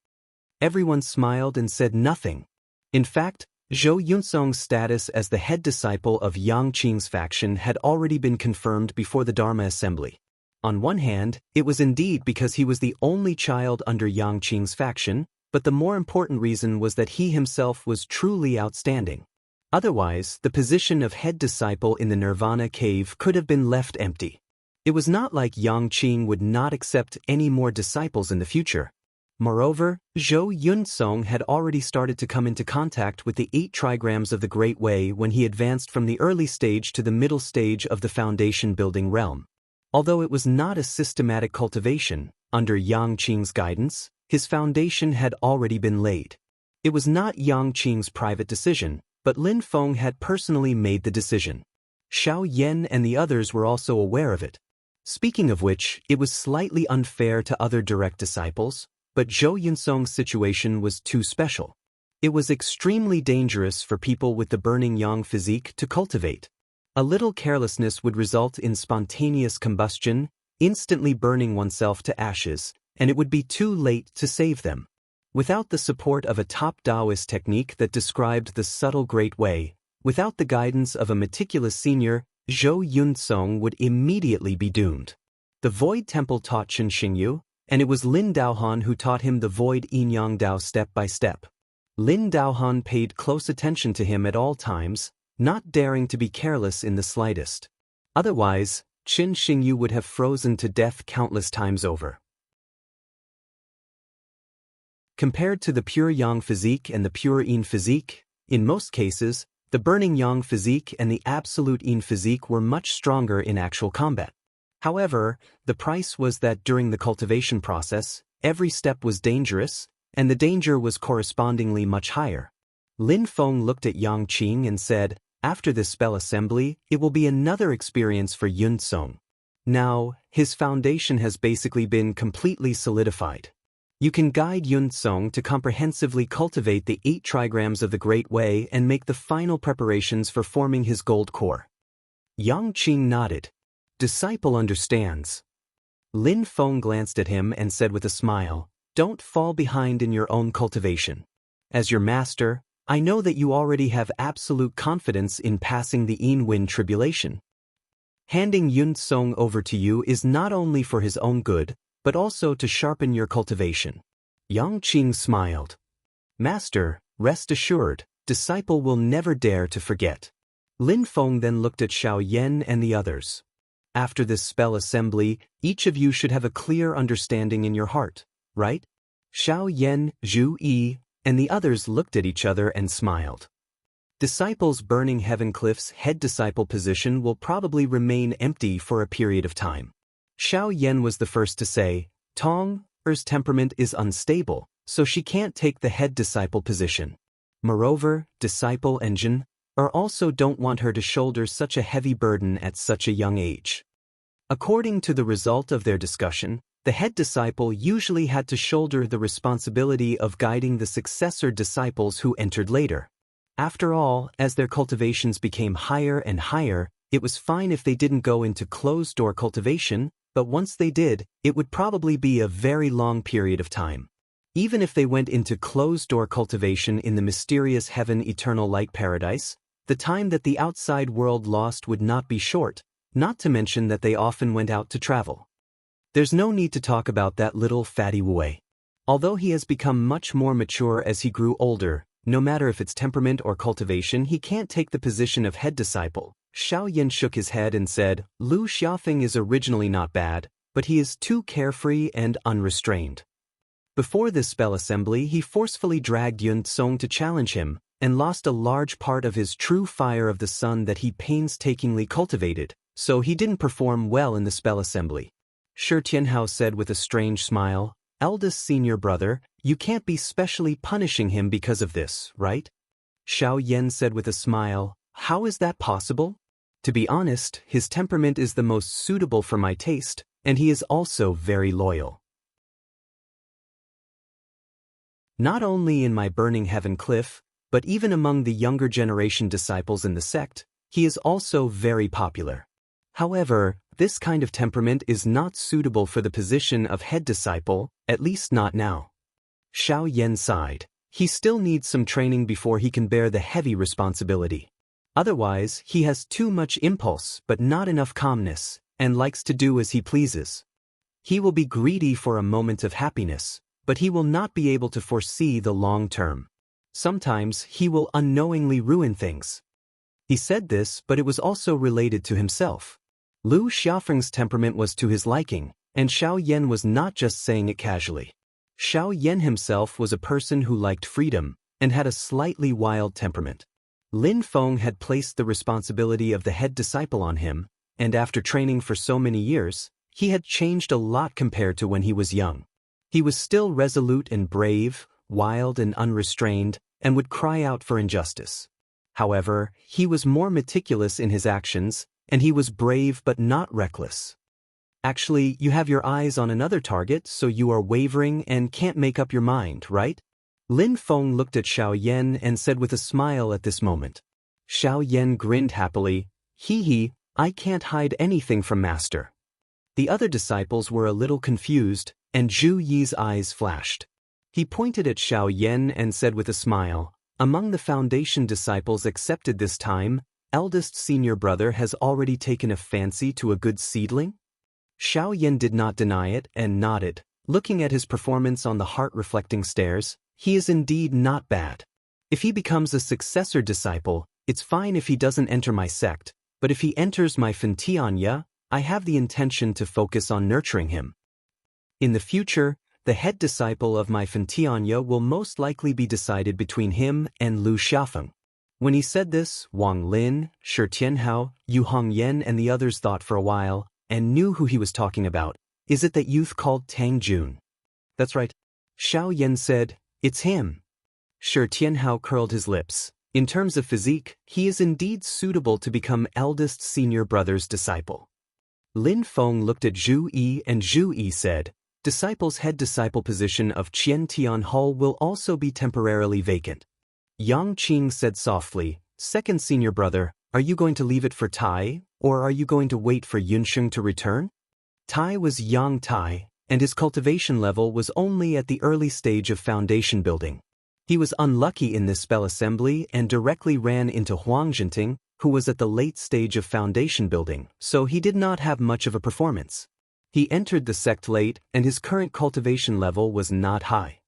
Everyone smiled and said nothing. In fact, Zhou Yunsong's status as the head disciple of Yang Qing's faction had already been confirmed before the Dharma assembly. On one hand, it was indeed because he was the only child under Yang Qing's faction, but the more important reason was that he himself was truly outstanding. Otherwise, the position of head disciple in the Nirvana cave could have been left empty. It was not like Yang Qing would not accept any more disciples in the future. Moreover, Zhou Yunsong had already started to come into contact with the 8 trigrams of the Great Way when he advanced from the early stage to the middle stage of the foundation building realm. Although it was not a systematic cultivation, under Yang Qing's guidance, his foundation had already been laid. It was not Yang Qing's private decision, but Lin Feng had personally made the decision. Xiao Yan and the others were also aware of it. Speaking of which, it was slightly unfair to other direct disciples, but Zhou Yunsong's situation was too special. It was extremely dangerous for people with the burning yang physique to cultivate. A little carelessness would result in spontaneous combustion, instantly burning oneself to ashes, and it would be too late to save them. Without the support of a top Taoist technique that described the subtle Great Way, without the guidance of a meticulous senior, Zhou Yunsong would immediately be doomed. The Void Temple taught Chen Xingyu, and it was Lin Daohan who taught him the Void Yin-Yang Dao step by step. Lin Daohan paid close attention to him at all times, not daring to be careless in the slightest. Otherwise, Chen Xingyu would have frozen to death countless times over. Compared to the pure yang physique and the pure yin physique, in most cases, the burning yang physique and the absolute yin physique were much stronger in actual combat. However, the price was that during the cultivation process, every step was dangerous, and the danger was correspondingly much higher. Lin Feng looked at Yang Qing and said, "After this spell assembly, it will be another experience for Yun Song. Now, his foundation has basically been completely solidified. You can guide Yun Song to comprehensively cultivate the 8 trigrams of the Great Way and make the final preparations for forming his gold core." Yang Qing nodded. "Disciple understands." Lin Feng glanced at him and said with a smile, "Don't fall behind in your own cultivation. As your master, I know that you already have absolute confidence in passing the Yin Wind tribulation. Handing Yun Song over to you is not only for his own good, but also to sharpen your cultivation. Yang Qing smiled. Master, rest assured, disciple will never dare to forget. Lin Feng then looked at Xiao Yan and the others. After this spell assembly, each of you should have a clear understanding in your heart, right? Xiao Yan, Zhu Yi, and the others looked at each other and smiled. Disciples Burning Heaven Cliff's head disciple position will probably remain empty for a period of time. Xiao Yan was the first to say, Tong Er's temperament is unstable, so she can't take the head disciple position. Moreover, disciple and Jin also don't want her to shoulder such a heavy burden at such a young age. According to the result of their discussion, the head disciple usually had to shoulder the responsibility of guiding the successor disciples who entered later. After all, as their cultivations became higher and higher, it was fine if they didn't go into closed-door cultivation, but once they did, it would probably be a very long period of time. Even if they went into closed-door cultivation in the mysterious heaven eternal light paradise, the time that the outside world lost would not be short, not to mention that they often went out to travel. There's no need to talk about that little fatty Wei. Although he has become much more mature as he grew older, no matter if it's temperament or cultivation, he can't take the position of head disciple. Xiao Yan shook his head and said, Lu Xiaofeng is originally not bad, but he is too carefree and unrestrained. Before this spell assembly, he forcefully dragged Yun Song to challenge him, and lost a large part of his true fire of the sun that he painstakingly cultivated, so he didn't perform well in the spell assembly. Shi Tianhao said with a strange smile, Eldest senior brother, you can't be specially punishing him because of this, right? Xiao Yan said with a smile, how is that possible? To be honest, his temperament is the most suitable for my taste, and he is also very loyal. Not only in my Burning Heaven Cliff, but even among the younger generation disciples in the sect, he is also very popular. However, this kind of temperament is not suitable for the position of head disciple, at least not now. Xiao Yan sighed. He still needs some training before he can bear the heavy responsibility. Otherwise, he has too much impulse but not enough calmness, and likes to do as he pleases. He will be greedy for a moment of happiness, but he will not be able to foresee the long term. Sometimes he will unknowingly ruin things. He said this, but it was also related to himself. Lu Xiaofeng's temperament was to his liking, and Xiao Yan was not just saying it casually. Xiao Yan himself was a person who liked freedom, and had a slightly wild temperament. Lin Feng had placed the responsibility of the head disciple on him, and after training for so many years, he had changed a lot compared to when he was young. He was still resolute and brave, wild and unrestrained, and would cry out for injustice. However, he was more meticulous in his actions, and he was brave but not reckless. Actually, you have your eyes on another target, so you are wavering and can't make up your mind, right? Lin Feng looked at Xiao Yan and said with a smile at this moment. Xiao Yan grinned happily, Hee, I can't hide anything from Master. The other disciples were a little confused, and Zhu Yi's eyes flashed. He pointed at Xiao Yan and said with a smile, among the foundation disciples accepted this time, eldest senior brother has already taken a fancy to a good seedling? Xiao Yan did not deny it and nodded, looking at his performance on the heart-reflecting stairs. He is indeed not bad. If he becomes a successor disciple, it's fine if he doesn't enter my sect, but if he enters my Fentianya, I have the intention to focus on nurturing him. In the future, the head disciple of my Fentianya will most likely be decided between him and Lu Xiaofeng. When he said this, Wang Lin, Shi Tianhao, Yu Hongyan and the others thought for a while, and knew who he was talking about. Is it that youth called Tang Jun? That's right. Xiao Yan said, it's him. Shi Tianhao curled his lips. In terms of physique, he is indeed suitable to become eldest senior brother's disciple. Lin Feng looked at Zhu Yi and Zhu Yi said, disciple's head disciple position of Qian Tian Hall will also be temporarily vacant. Yang Qing said softly, second senior brother, are you going to leave it for Tai, or are you going to wait for Yunsheng to return? Tai was Yang Tai, and his cultivation level was only at the early stage of foundation building. He was unlucky in this spell assembly and directly ran into Huang Zhenting, who was at the late stage of foundation building, so he did not have much of a performance. He entered the sect late and his current cultivation level was not high.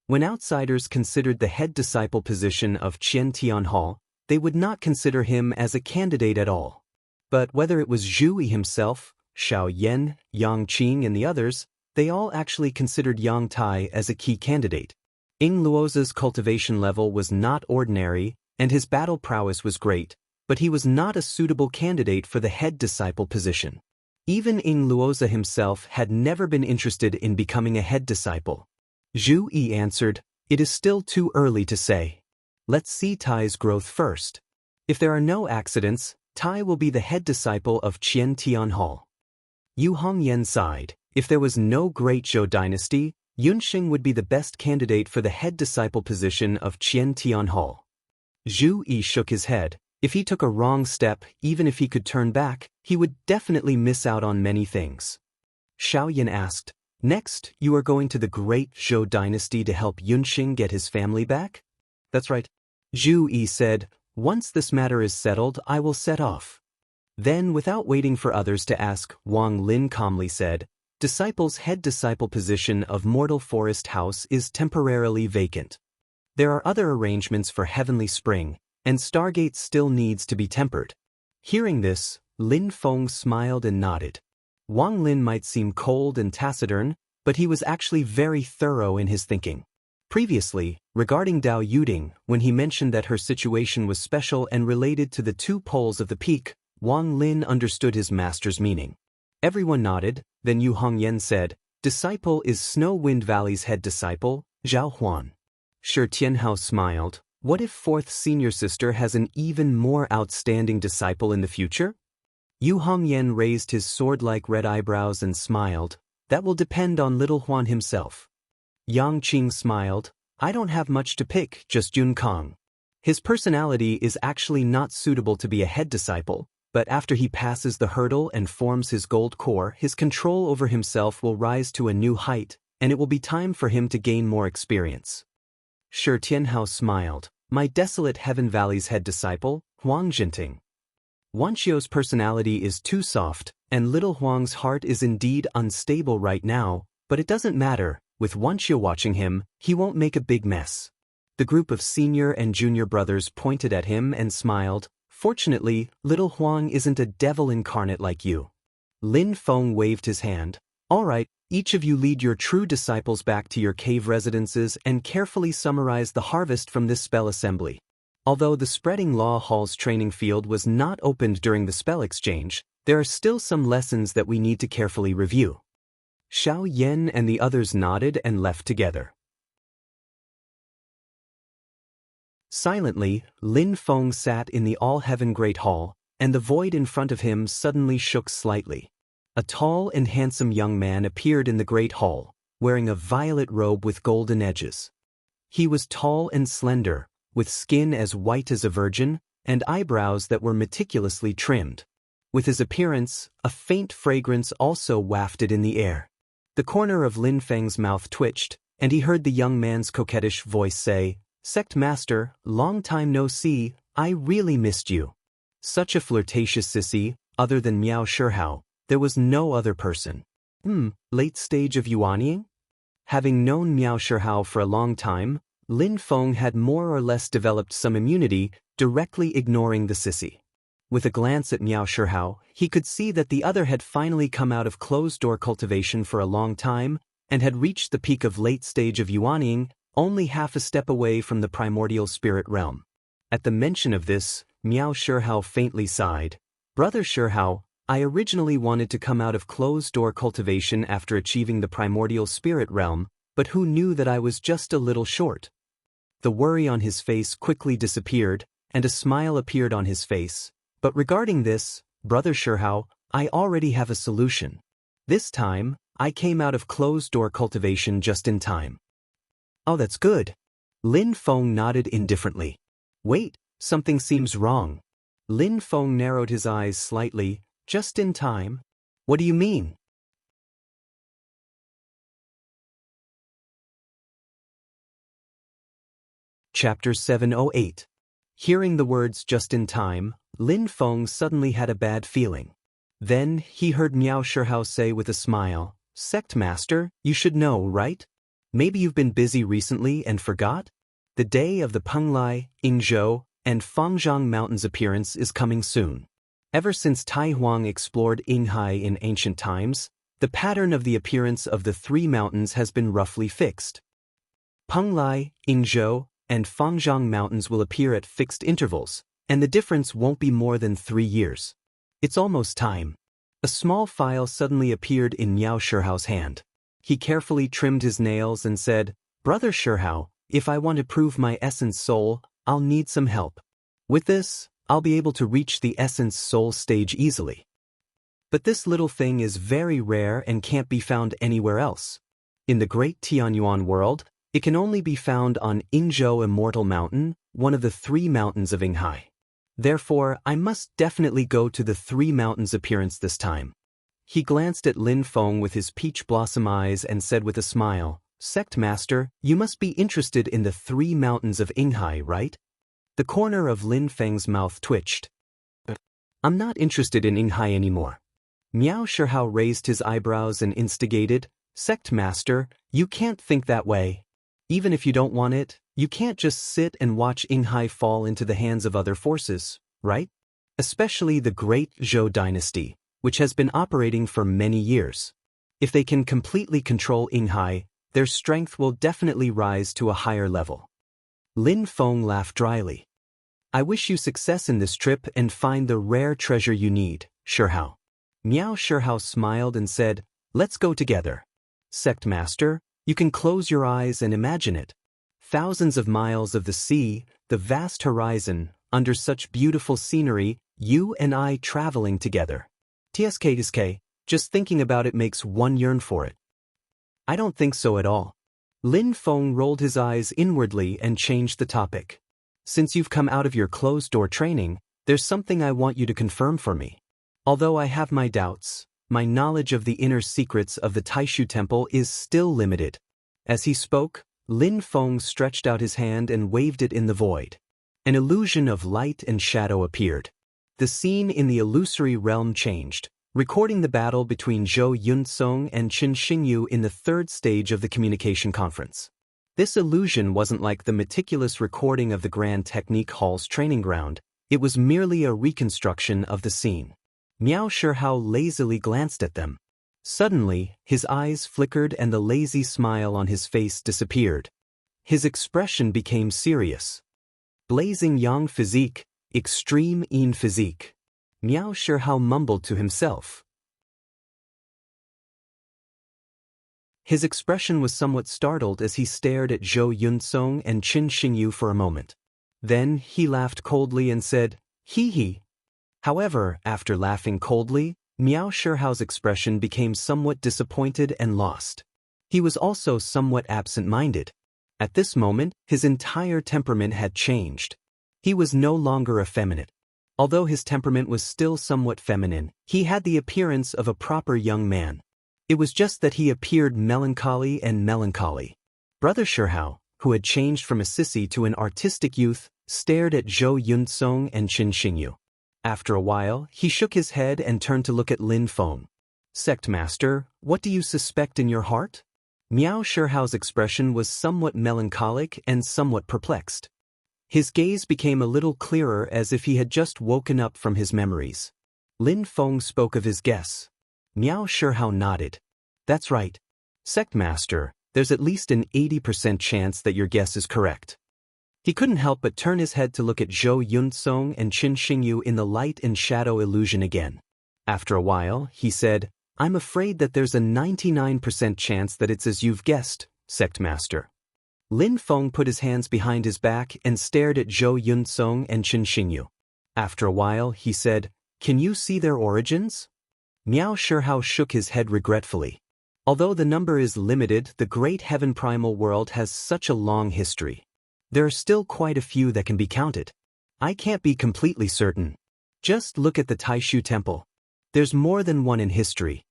When outsiders considered the head disciple position of Qian Tianhao, they would not consider him as a candidate at all. But whether it was Zhu Yi himself, Xiao Yan, Yang Qing and the others, they all actually considered Yang Tai as a key candidate. Ying Luoza's cultivation level was not ordinary, and his battle prowess was great, but he was not a suitable candidate for the head disciple position. Even Ying Luoza himself had never been interested in becoming a head disciple. Zhu Yi answered, "It is still too early to say. Let's see Tai's growth first. If there are no accidents, Tai will be the head disciple of Qian Tianhao." Yu Hongyan sighed. If there was no great Zhou dynasty, Yunxing would be the best candidate for the head disciple position of Qian Tianhao. Zhu Yi shook his head. If he took a wrong step, even if he could turn back, he would definitely miss out on many things. Xiao Yan asked, "Next, you are going to the great Zhou dynasty to help Yunxing get his family back?" "That's right." Zhu Yi said, "Once this matter is settled, I will set off." Then, without waiting for others to ask, Wang Lin calmly said, "Disciple's head disciple position of Mortal Forest House is temporarily vacant. There are other arrangements for Heavenly Spring, and Stargate still needs to be tempered." Hearing this, Lin Feng smiled and nodded. Wang Lin might seem cold and taciturn, but he was actually very thorough in his thinking. Previously, regarding Dao Yuding, when he mentioned that her situation was special and related to the two poles of the peak, Wang Lin understood his master's meaning. Everyone nodded, then Yu Hongyan said, "Disciple is Snow Wind Valley's head disciple, Zhao Huan." Shi Tianhao smiled. "What if fourth senior sister has an even more outstanding disciple in the future?" Yu Hongyan raised his sword-like red eyebrows and smiled. "That will depend on little Huan himself." Yang Qing smiled. "I don't have much to pick, just Yun Kong. His personality is actually not suitable to be a head disciple, but after he passes the hurdle and forms his gold core, his control over himself will rise to a new height, and it will be time for him to gain more experience." Shi Tianhao smiled. "My desolate Heaven Valley's head disciple, Huang Jinting. Wanqiu's personality is too soft, and little Huang's heart is indeed unstable right now, but it doesn't matter, with Wanqiu watching him, he won't make a big mess." The group of senior and junior brothers pointed at him and smiled. "Fortunately, little Huang isn't a devil incarnate like you." Lin Feng waved his hand. "All right, each of you lead your true disciples back to your cave residences and carefully summarize the harvest from this spell assembly." Although the Spreading Law Hall's training field was not opened during the spell exchange, there are still some lessons that we need to carefully review. Xiao Yan and the others nodded and left together. Silently, Lin Feng sat in the All-Heaven Great Hall, and the void in front of him suddenly shook slightly. A tall and handsome young man appeared in the Great Hall, wearing a violet robe with golden edges. He was tall and slender, with skin as white as a virgin, and eyebrows that were meticulously trimmed. With his appearance, a faint fragrance also wafted in the air. The corner of Lin Feng's mouth twitched, and he heard the young man's coquettish voice say, "Sect Master, long time no see, I really missed you." Such a flirtatious sissy, other than Miao Shihao, there was no other person. Late stage of yuanying? Having known Miao Shihao for a long time, Lin Feng had more or less developed some immunity, directly ignoring the sissy. With a glance at Miao Shihao, he could see that the other had finally come out of closed-door cultivation for a long time, and had reached the peak of late stage of yuanying, only half a step away from the primordial spirit realm. At the mention of this, Miao Shihao faintly sighed. "Brother Shihao, I originally wanted to come out of closed-door cultivation after achieving the primordial spirit realm, but who knew that I was just a little short?" The worry on his face quickly disappeared, and a smile appeared on his face. "But regarding this, Brother Shihao, I already have a solution. This time, I came out of closed-door cultivation just in time." "Oh, that's good." Lin Feng nodded indifferently. "Wait, something seems wrong." Lin Feng narrowed his eyes slightly. "Just in time? What do you mean?" Chapter 708. Hearing the words just in time, Lin Feng suddenly had a bad feeling. Then he heard Miao Shihao say with a smile, "Sect Master, you should know, right? Maybe you've been busy recently and forgot? The day of the Penglai, Yingzhou, and Fangjiang Mountains appearance is coming soon. Ever since Tai Huang explored Yinghai in ancient times, the pattern of the appearance of the three mountains has been roughly fixed. Penglai, Yingzhou, and Fangjiang Mountains will appear at fixed intervals, and the difference won't be more than 3 years. It's almost time." A small file suddenly appeared in Miao Shihao's hand. He carefully trimmed his nails and said, "Brother Shihao, if I want to prove my essence soul, I'll need some help. With this, I'll be able to reach the essence soul stage easily. But this little thing is very rare and can't be found anywhere else. In the great Tianyuan world, it can only be found on Yingzhou Immortal Mountain, one of the 3 mountains of Yinghai. Therefore, I must definitely go to the 3 mountains appearance this time." He glanced at Lin Feng with his peach blossom eyes and said with a smile, "Sect Master, you must be interested in the 3 mountains of Yinghai, right?" The corner of Lin Feng's mouth twitched. "I'm not interested in Yinghai anymore." Miao Shihao raised his eyebrows and instigated, "Sect Master, you can't think that way. Even if you don't want it, you can't just sit and watch Yinghai fall into the hands of other forces, right? Especially the great Zhou dynasty, which has been operating for many years. If they can completely control Yinghai, their strength will definitely rise to a higher level." Lin Feng laughed dryly. "I wish you success in this trip and find the rare treasure you need, Shihao." Miao Shihao smiled and said, "Let's go together. Sect Master, you can close your eyes and imagine it. Thousands of miles of the sea, the vast horizon, under such beautiful scenery, you and I traveling together. TSK, just thinking about it makes one yearn for it." "I don't think so at all." Lin Feng rolled his eyes inwardly and changed the topic. "Since you've come out of your closed-door training, there's something I want you to confirm for me. Although I have my doubts, my knowledge of the inner secrets of the Taishu Temple is still limited." As he spoke, Lin Feng stretched out his hand and waved it in the void. An illusion of light and shadow appeared. The scene in the illusory realm changed, recording the battle between Zhou Yunsong and Qin Xingyu in the 3rd stage of the communication conference. This illusion wasn't like the meticulous recording of the Grand Technique Hall's training ground, it was merely a reconstruction of the scene. Miao Shihao lazily glanced at them. Suddenly, his eyes flickered and the lazy smile on his face disappeared. His expression became serious. "Blazing yang physique, extreme yin physique." Miao Shihao mumbled to himself. His expression was somewhat startled as he stared at Zhou Yunsong and Qin Xingyu for a moment. Then he laughed coldly and said, "Hee hee." However, after laughing coldly, Miao Shihao's expression became somewhat disappointed and lost. He was also somewhat absent-minded. At this moment, his entire temperament had changed. He was no longer effeminate. Although his temperament was still somewhat feminine, he had the appearance of a proper young man. It was just that he appeared melancholy and melancholy. Brother Shihao, who had changed from a sissy to an artistic youth, stared at Zhou Yunsong and Qin Xingyu. After a while, he shook his head and turned to look at Lin Feng. "Sect Master, what do you suspect in your heart?" Miao Shihao's expression was somewhat melancholic and somewhat perplexed. His gaze became a little clearer as if he had just woken up from his memories. Lin Feng spoke of his guess. Miao Shihao nodded. "That's right. Sect Master, there's at least an 80% chance that your guess is correct." He couldn't help but turn his head to look at Zhou Yunsong and Qin Xingyu in the light and shadow illusion again. After a while, he said, "I'm afraid that there's a 99% chance that it's as you've guessed, Sect Master." Lin Feng put his hands behind his back and stared at Zhou Yunsong and Qin Xingyu. After a while, he said, "Can you see their origins?" Miao Shihao shook his head regretfully. Although the number is limited, the great heaven primal world has such a long history. There are still quite a few that can be counted. I can't be completely certain. Just look at the Taishu Temple. There's more than one in history.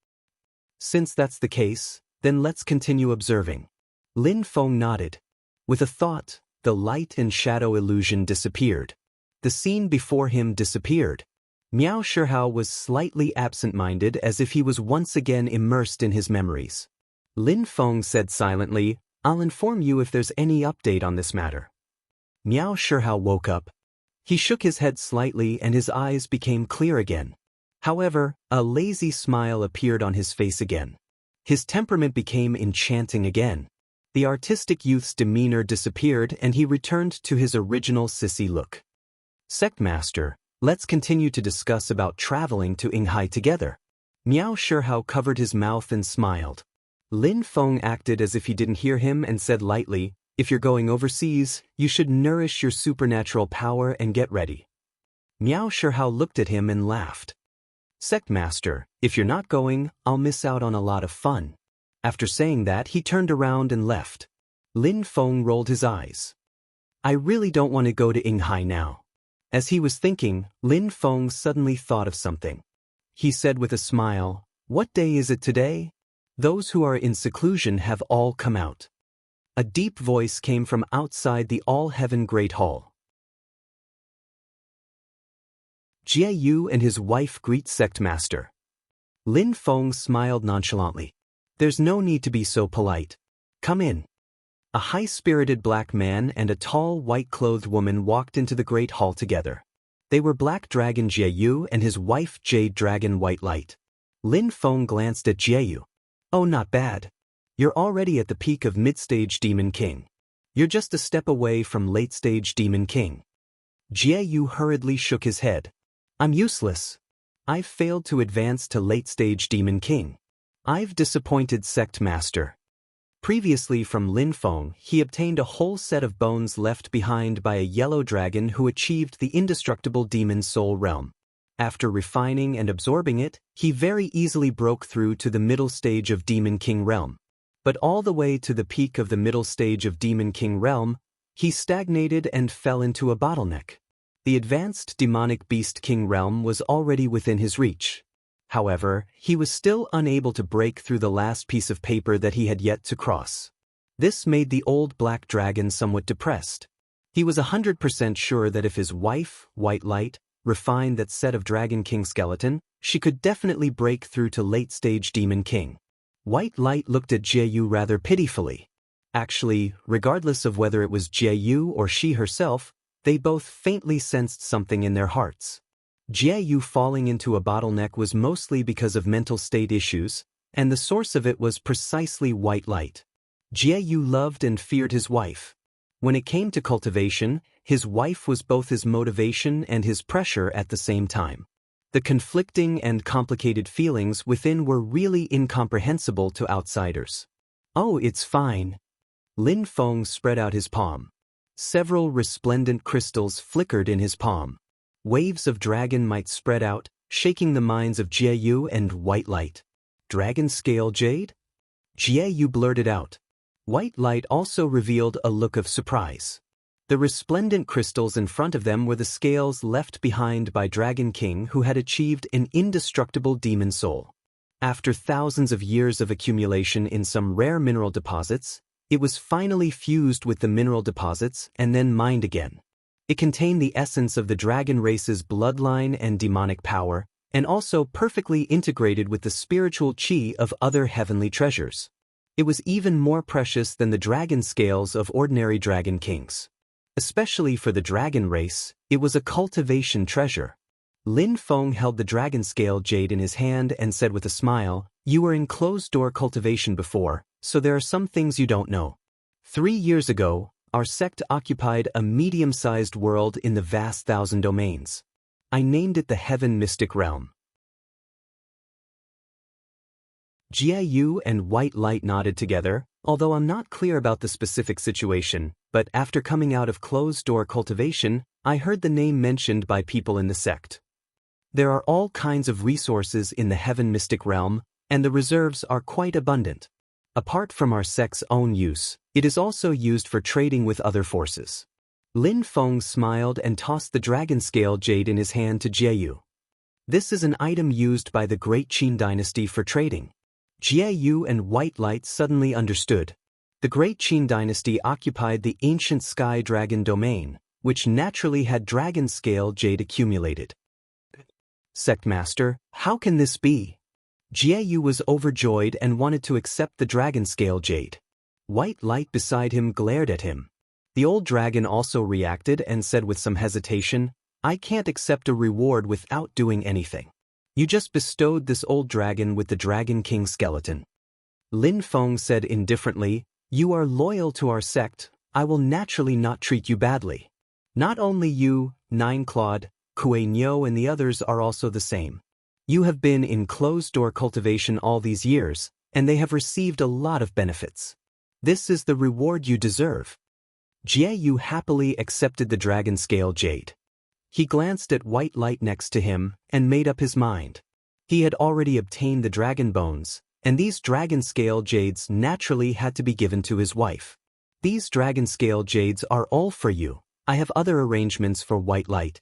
Since that's the case, then let's continue observing. Lin Feng nodded. With a thought, the light and shadow illusion disappeared. The scene before him disappeared. Miao Shihao was slightly absent-minded, as if he was once again immersed in his memories. Lin Feng said silently, "I'll inform you if there's any update on this matter." Miao Shihao woke up. He shook his head slightly and his eyes became clear again. However, a lazy smile appeared on his face again. His temperament became enchanting again. The artistic youth's demeanor disappeared and he returned to his original sissy look. "Sect Master, let's continue to discuss about traveling to Yinghai together." Miao Shihao covered his mouth and smiled. Lin Feng acted as if he didn't hear him and said lightly, "If you're going overseas, you should nourish your supernatural power and get ready." Miao Shihao looked at him and laughed. "Sect Master, if you're not going, I'll miss out on a lot of fun." After saying that, he turned around and left. Lin Feng rolled his eyes. "I really don't want to go to Yinghai now." As he was thinking, Lin Feng suddenly thought of something. He said with a smile, "What day is it today? Those who are in seclusion have all come out." A deep voice came from outside the All-Heaven Great Hall. Jie Yu and his wife greet Sect Master. Lin Feng smiled nonchalantly. "There's no need to be so polite. Come in." A high-spirited black man and a tall, white-clothed woman walked into the Great Hall together. They were Black Dragon Jie Yu and his wife Jade Dragon White Light. Lin Feng glanced at Jie Yu. "Oh, not bad. You're already at the peak of mid-stage Demon King. You're just a step away from late-stage Demon King." Jie Yu hurriedly shook his head. "I'm useless. I've failed to advance to late-stage Demon King. I've disappointed Sect Master." Previously from Lin Feng, he obtained a whole set of bones left behind by a yellow dragon who achieved the indestructible demon soul realm. After refining and absorbing it, he very easily broke through to the middle stage of Demon King realm. But all the way to the peak of the middle stage of Demon King realm, he stagnated and fell into a bottleneck. The advanced Demonic Beast King realm was already within his reach. However, he was still unable to break through the last piece of paper that he had yet to cross. This made the old black dragon somewhat depressed. He was 100% sure that if his wife, White Light, refined that set of Dragon King skeleton, she could definitely break through to late-stage Demon King. White Light looked at Jie Yu rather pitifully. Actually, regardless of whether it was Jie Yu or she herself, they both faintly sensed something in their hearts. Jie Yu falling into a bottleneck was mostly because of mental state issues, and the source of it was precisely White Light. Jie Yu loved and feared his wife. When it came to cultivation, his wife was both his motivation and his pressure at the same time. The conflicting and complicated feelings within were really incomprehensible to outsiders. "Oh, it's fine." Lin Feng spread out his palm. Several resplendent crystals flickered in his palm. Waves of dragon might spread out, shaking the minds of Jie Yu and White Light. "Dragon scale jade?" Jie Yu blurted out. White Light also revealed a look of surprise. The resplendent crystals in front of them were the scales left behind by Dragon King, who had achieved an indestructible demon soul. After thousands of years of accumulation in some rare mineral deposits, it was finally fused with the mineral deposits and then mined again. It contained the essence of the dragon race's bloodline and demonic power, and also perfectly integrated with the spiritual chi of other heavenly treasures. It was even more precious than the dragon scales of ordinary dragon kings. Especially for the dragon race, it was a cultivation treasure. Lin Feng held the dragon scale jade in his hand and said with a smile, "You were in closed-door cultivation before, so there are some things you don't know. 3 years ago, our sect occupied a medium-sized world in the vast thousand domains. I named it the Heaven Mystic Realm." Jie Yu and White Light nodded together, although I'm not clear about the specific situation, but after coming out of closed-door cultivation, I heard the name mentioned by people in the sect. There are all kinds of resources in the Heaven Mystic Realm, and the reserves are quite abundant. Apart from our sect's own use, it is also used for trading with other forces. Lin Feng smiled and tossed the dragon scale jade in his hand to Jie Yu. This is an item used by the Great Qin dynasty for trading. Jie Yu and White Light suddenly understood. The Great Qin dynasty occupied the ancient Sky Dragon domain, which naturally had dragon scale jade accumulated. Sect Master, how can this be? Jieyu was overjoyed and wanted to accept the dragon scale jade. White light beside him glared at him. The old dragon also reacted and said with some hesitation, I can't accept a reward without doing anything. You just bestowed this old dragon with the Dragon King skeleton. Lin Feng said indifferently, you are loyal to our sect, I will naturally not treat you badly. Not only you, Nine Claude, Kue Nyo and the others are also the same. You have been in closed-door cultivation all these years, and they have received a lot of benefits. This is the reward you deserve. Jieyu happily accepted the dragon scale jade. He glanced at white light next to him and made up his mind. He had already obtained the dragon bones, and these dragon scale jades naturally had to be given to his wife. These dragon scale jades are all for you. I have other arrangements for white light.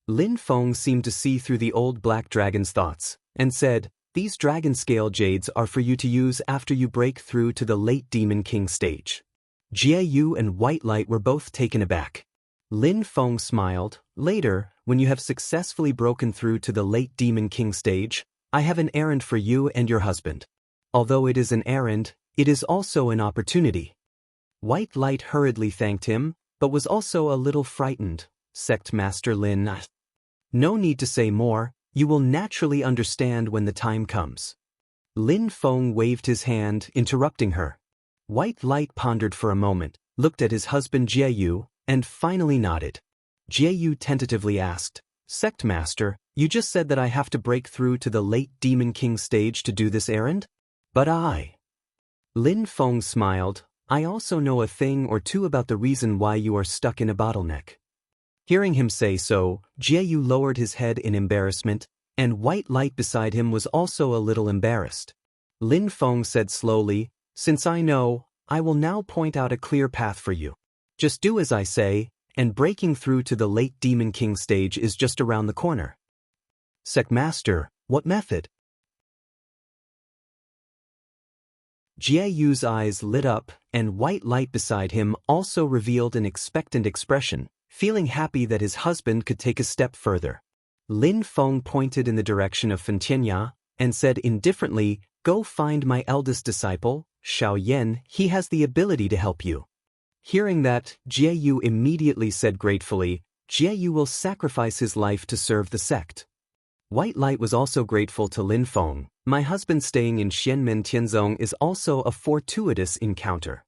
Lin Feng seemed to see through the old black dragon's thoughts, and said, these dragon scale jades are for you to use after you break through to the late Demon King stage. Jieyu and White Light were both taken aback. Lin Feng smiled, later, when you have successfully broken through to the late Demon King stage, I have an errand for you and your husband. Although it is an errand, it is also an opportunity. White Light hurriedly thanked him, but was also a little frightened. Sect Master Lin. No need to say more, you will naturally understand when the time comes. Lin Feng waved his hand, interrupting her. White Light pondered for a moment, looked at his husband Jieyu, and finally nodded. Jieyu tentatively asked, Sect Master, you just said that I have to break through to the late Demon King stage to do this errand? But Lin Feng smiled, I also know a thing or two about the reason why you are stuck in a bottleneck. Hearing him say so, Jieyu lowered his head in embarrassment, and White Light beside him was also a little embarrassed. Lin Feng said slowly, since I know, I will now point out a clear path for you. Just do as I say, and breaking through to the late Demon King stage is just around the corner. Sect Master, what method? Jieyu's eyes lit up, and White Light beside him also revealed an expectant expression, feeling happy that his husband could take a step further. Lin Feng pointed in the direction of Fentianya, and said indifferently, go find my eldest disciple, Xiao Yan, he has the ability to help you. Hearing that, Jieyu immediately said gratefully, Jieyu will sacrifice his life to serve the sect. White Light was also grateful to Lin Feng. My husband staying in Xianmen Tianzong is also a fortuitous encounter.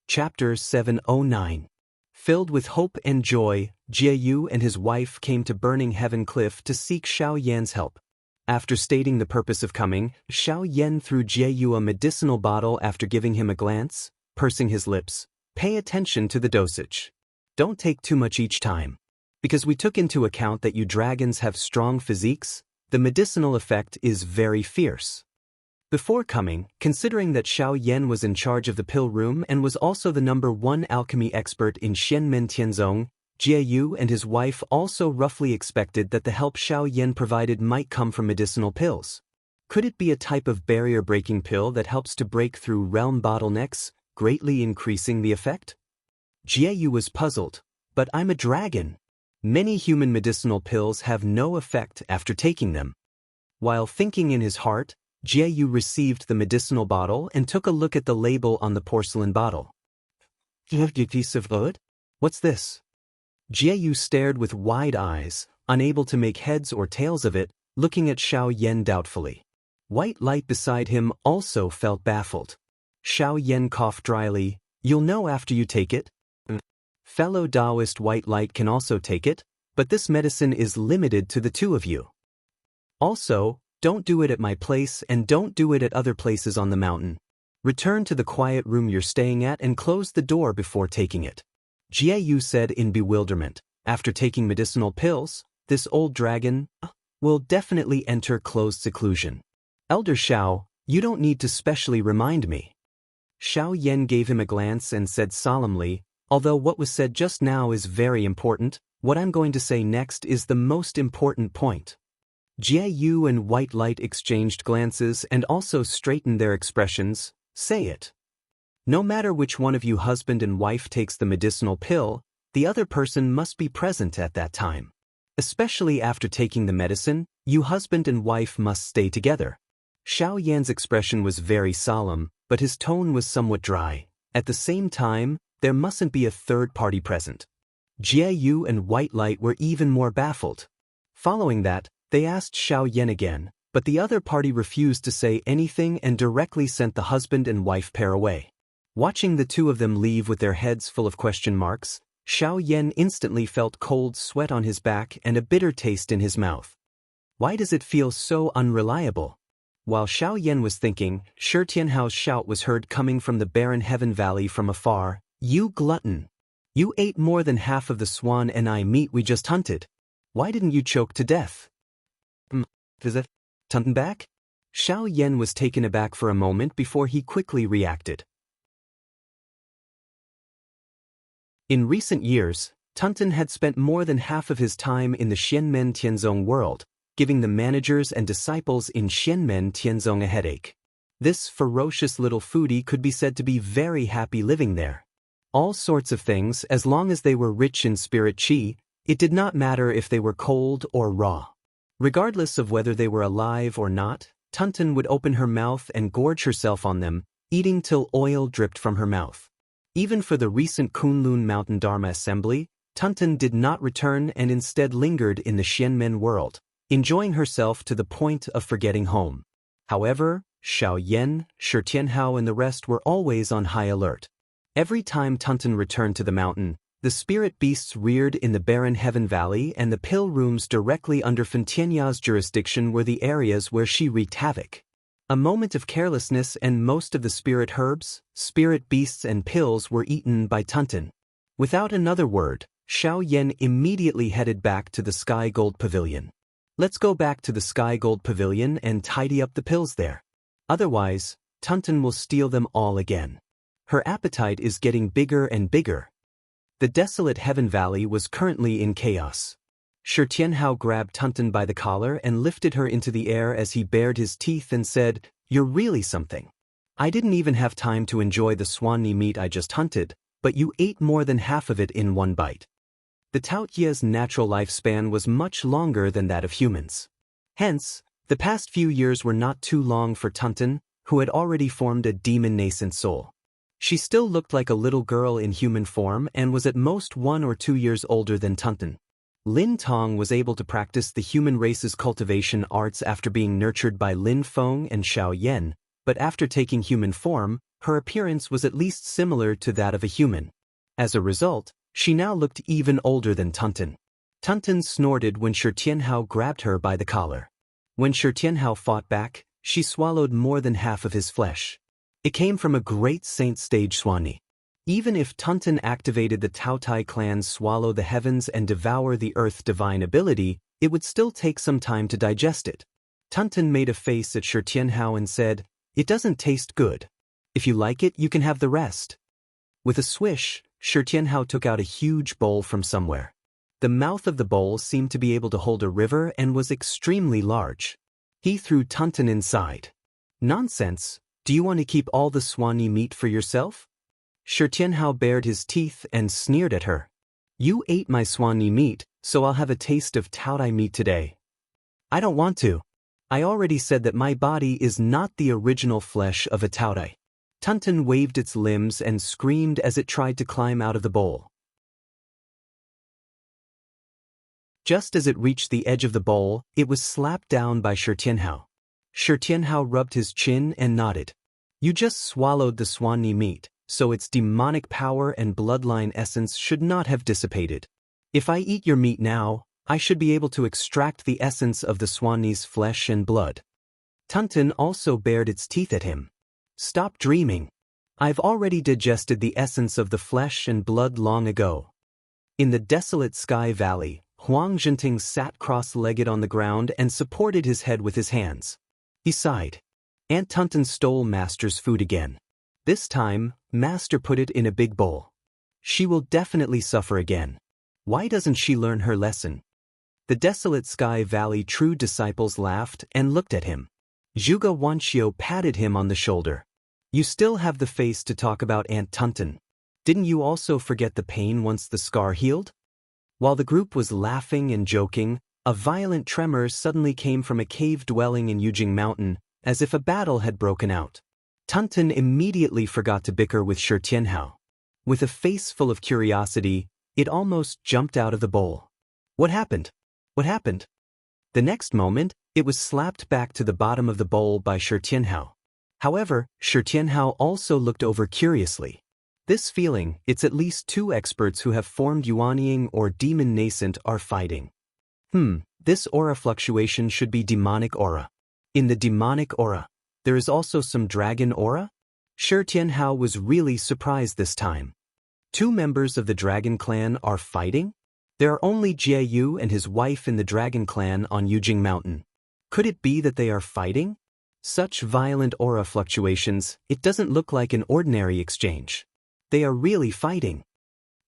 Chapter 709. Filled with hope and joy, Jieyu and his wife came to Burning Heaven Cliff to seek Xiao Yan's help. After stating the purpose of coming, Xiao Yan threw Jieyu a medicinal bottle after giving him a glance, pursing his lips. Pay attention to the dosage. Don't take too much each time. Because we took into account that you dragons have strong physiques, the medicinal effect is very fierce. Before coming, considering that Xiao Yan was in charge of the pill room and was also the #1 alchemy expert in Xianmen Tianzong, Jieyu and his wife also roughly expected that the help Xiao Yan provided might come from medicinal pills. Could it be a type of barrier-breaking pill that helps to break through realm bottlenecks, greatly increasing the effect? Jieyu was puzzled, but I'm a dragon. Many human medicinal pills have no effect after taking them. While thinking in his heart, Jieyu received the medicinal bottle and took a look at the label on the porcelain bottle. What's this? Jieyu stared with wide eyes, unable to make heads or tails of it, looking at Xiao Yan doubtfully. White Light beside him also felt baffled. Xiao Yan coughed dryly, you'll know after you take it. Fellow Taoist White Light can also take it, but this medicine is limited to the two of you. Also, don't do it at my place and don't do it at other places on the mountain. Return to the quiet room you're staying at and close the door before taking it. Jieyu said in bewilderment, after taking medicinal pills, this old dragon will definitely enter closed seclusion. Elder Xiao, you don't need to specially remind me. Xiao Yan gave him a glance and said solemnly, although what was said just now is very important, what I'm going to say next is the most important point. Jie Yu and White Light exchanged glances and also straightened their expressions. Say it. No matter which one of you husband and wife takes the medicinal pill, the other person must be present at that time. Especially after taking the medicine, you husband and wife must stay together. Xiao Yan's expression was very solemn, but his tone was somewhat dry. At the same time, there mustn't be a third party present. Jie Yu and White Light were even more baffled. Following that, they asked Xiao Yan again, but the other party refused to say anything and directly sent the husband and wife pair away. Watching the two of them leave with their heads full of question marks, Xiao Yan instantly felt cold sweat on his back and a bitter taste in his mouth. Why does it feel so unreliable? While Xiao Yan was thinking, Shi Tianhao's shout was heard coming from the barren heaven valley from afar. You glutton! You ate more than half of the swan and eye meat we just hunted. Why didn't you choke to death? Is it Tunten back? Xiao Yan was taken aback for a moment before he quickly reacted. In recent years, Tunten had spent more than half of his time in the Xianmen Tianzong world, giving the managers and disciples in Xianmen Tianzong a headache. This ferocious little foodie could be said to be very happy living there. All sorts of things, as long as they were rich in spirit qi, it did not matter if they were cold or raw. Regardless of whether they were alive or not, Tunten would open her mouth and gorge herself on them, eating till oil dripped from her mouth. Even for the recent Kunlun Mountain Dharma assembly, Tunten did not return and instead lingered in the Xianmen world, enjoying herself to the point of forgetting home. However, Xiao Yan, Shi Tianhao and the rest were always on high alert. Every time Tunten returned to the mountain, the spirit beasts reared in the barren heaven valley and the pill rooms directly under Fentianya's jurisdiction were the areas where she wreaked havoc. A moment of carelessness and most of the spirit herbs, spirit beasts and pills were eaten by Tunten. Without another word, Xiao Yan immediately headed back to the Sky Gold Pavilion. Let's go back to the Sky Gold Pavilion and tidy up the pills there. Otherwise, Tunten will steal them all again. Her appetite is getting bigger and bigger. The desolate heaven valley was currently in chaos. Shi Tianhao grabbed Tunten by the collar and lifted her into the air as he bared his teeth and said, "You're really something. I didn't even have time to enjoy the swanny meat I just hunted, but you ate more than half of it in one bite." The Taotia's natural lifespan was much longer than that of humans. Hence, the past few years were not too long for Tunten, who had already formed a demon nascent soul. She still looked like a little girl in human form and was at most 1 or 2 years older than Tunten. Lin Tong was able to practice the human race's cultivation arts after being nurtured by Lin Feng and Xiao Yan, but after taking human form, her appearance was at least similar to that of a human. As a result, she now looked even older than Tunten. Tunten snorted when Shi Tianhao grabbed her by the collar. When Shi Tianhao fought back, she swallowed more than half of his flesh. It came from a great saint stage swanny. Even if Tunten activated the Taotai clan's swallow the heavens and devour the earth divine ability, it would still take some time to digest it. Tunten made a face at Shi Tianhao and said, "It doesn't taste good. If you like it, you can have the rest." With a swish, Shi Tianhao took out a huge bowl from somewhere. The mouth of the bowl seemed to be able to hold a river and was extremely large. He threw Tunten inside. "Nonsense, do you want to keep all the swanny meat for yourself?" Shi Tianhao bared his teeth and sneered at her. "You ate my swanny meat, so I'll have a taste of Taotai meat today." "I don't want to. I already said that my body is not the original flesh of a Taotai." Tunten waved its limbs and screamed as it tried to climb out of the bowl. Just as it reached the edge of the bowl, it was slapped down by Shi Tianhao. Shi Tianhao rubbed his chin and nodded. "You just swallowed the swanny meat, so its demonic power and bloodline essence should not have dissipated. If I eat your meat now, I should be able to extract the essence of the swanny's flesh and blood." Tunten also bared its teeth at him. "Stop dreaming. I've already digested the essence of the flesh and blood long ago." In the desolate Sky Valley, Huang Zhenting sat cross-legged on the ground and supported his head with his hands. He sighed. Aunt Tunten stole Master's food again. This time, Master put it in a big bowl. She will definitely suffer again. Why doesn't she learn her lesson? The desolate Sky Valley true disciples laughed and looked at him. Zhuge Wanxiu patted him on the shoulder. You still have the face to talk about Aunt Tunten. Didn't you also forget the pain once the scar healed? While the group was laughing and joking, a violent tremor suddenly came from a cave dwelling in Yujing Mountain, as if a battle had broken out. Tunten immediately forgot to bicker with Shi Tianhao. With a face full of curiosity, it almost jumped out of the bowl. What happened? What happened? The next moment, it was slapped back to the bottom of the bowl by Shi Tianhao. However, Shi Tianhao also looked over curiously. This feeling, it's at least 2 experts who have formed Yuanying or demon nascent are fighting. This aura fluctuation should be demonic aura. In the demonic aura, there is also some dragon aura? Shi Tianhao was really surprised this time. 2 members of the dragon clan are fighting? There are only Jie Yu and his wife in the dragon clan on Yujing Mountain. Could it be that they are fighting? Such violent aura fluctuations, it doesn't look like an ordinary exchange. They are really fighting.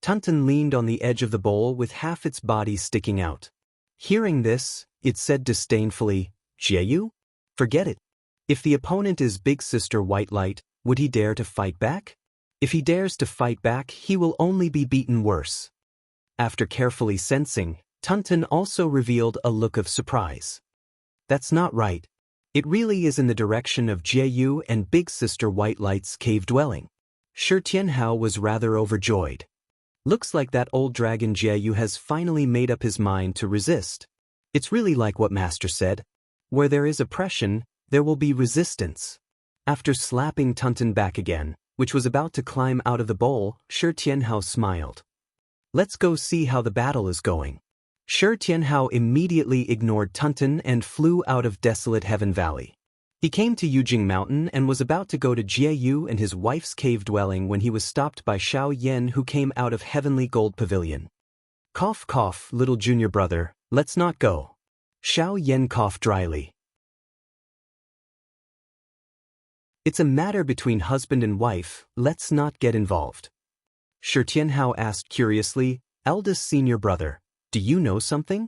Tunten leaned on the edge of the bowl with half its body sticking out. Hearing this, it said disdainfully, Jie Yu? Forget it. If the opponent is Big Sister White Light, would he dare to fight back? If he dares to fight back, he will only be beaten worse. After carefully sensing, Tunten also revealed a look of surprise. That's not right. It really is in the direction of Jie Yu and Big Sister White Light's cave dwelling. Shi Tianhao was rather overjoyed. Looks like that old dragon Jie Yu has finally made up his mind to resist. It's really like what Master said. Where there is oppression, there will be resistance. After slapping Tunten back again, which was about to climb out of the bowl, Shi Tianhao smiled. Let's go see how the battle is going. Shi Tianhao immediately ignored Tunten and flew out of desolate Heaven Valley. He came to Yujing Mountain and was about to go to Jie Yu and his wife's cave dwelling when he was stopped by Xiao Yan, who came out of Heavenly Gold Pavilion. Cough cough, little junior brother, let's not go. Xiao Yan coughed dryly. It's a matter between husband and wife, let's not get involved. Shi Tianhao asked curiously, eldest senior brother, do you know something?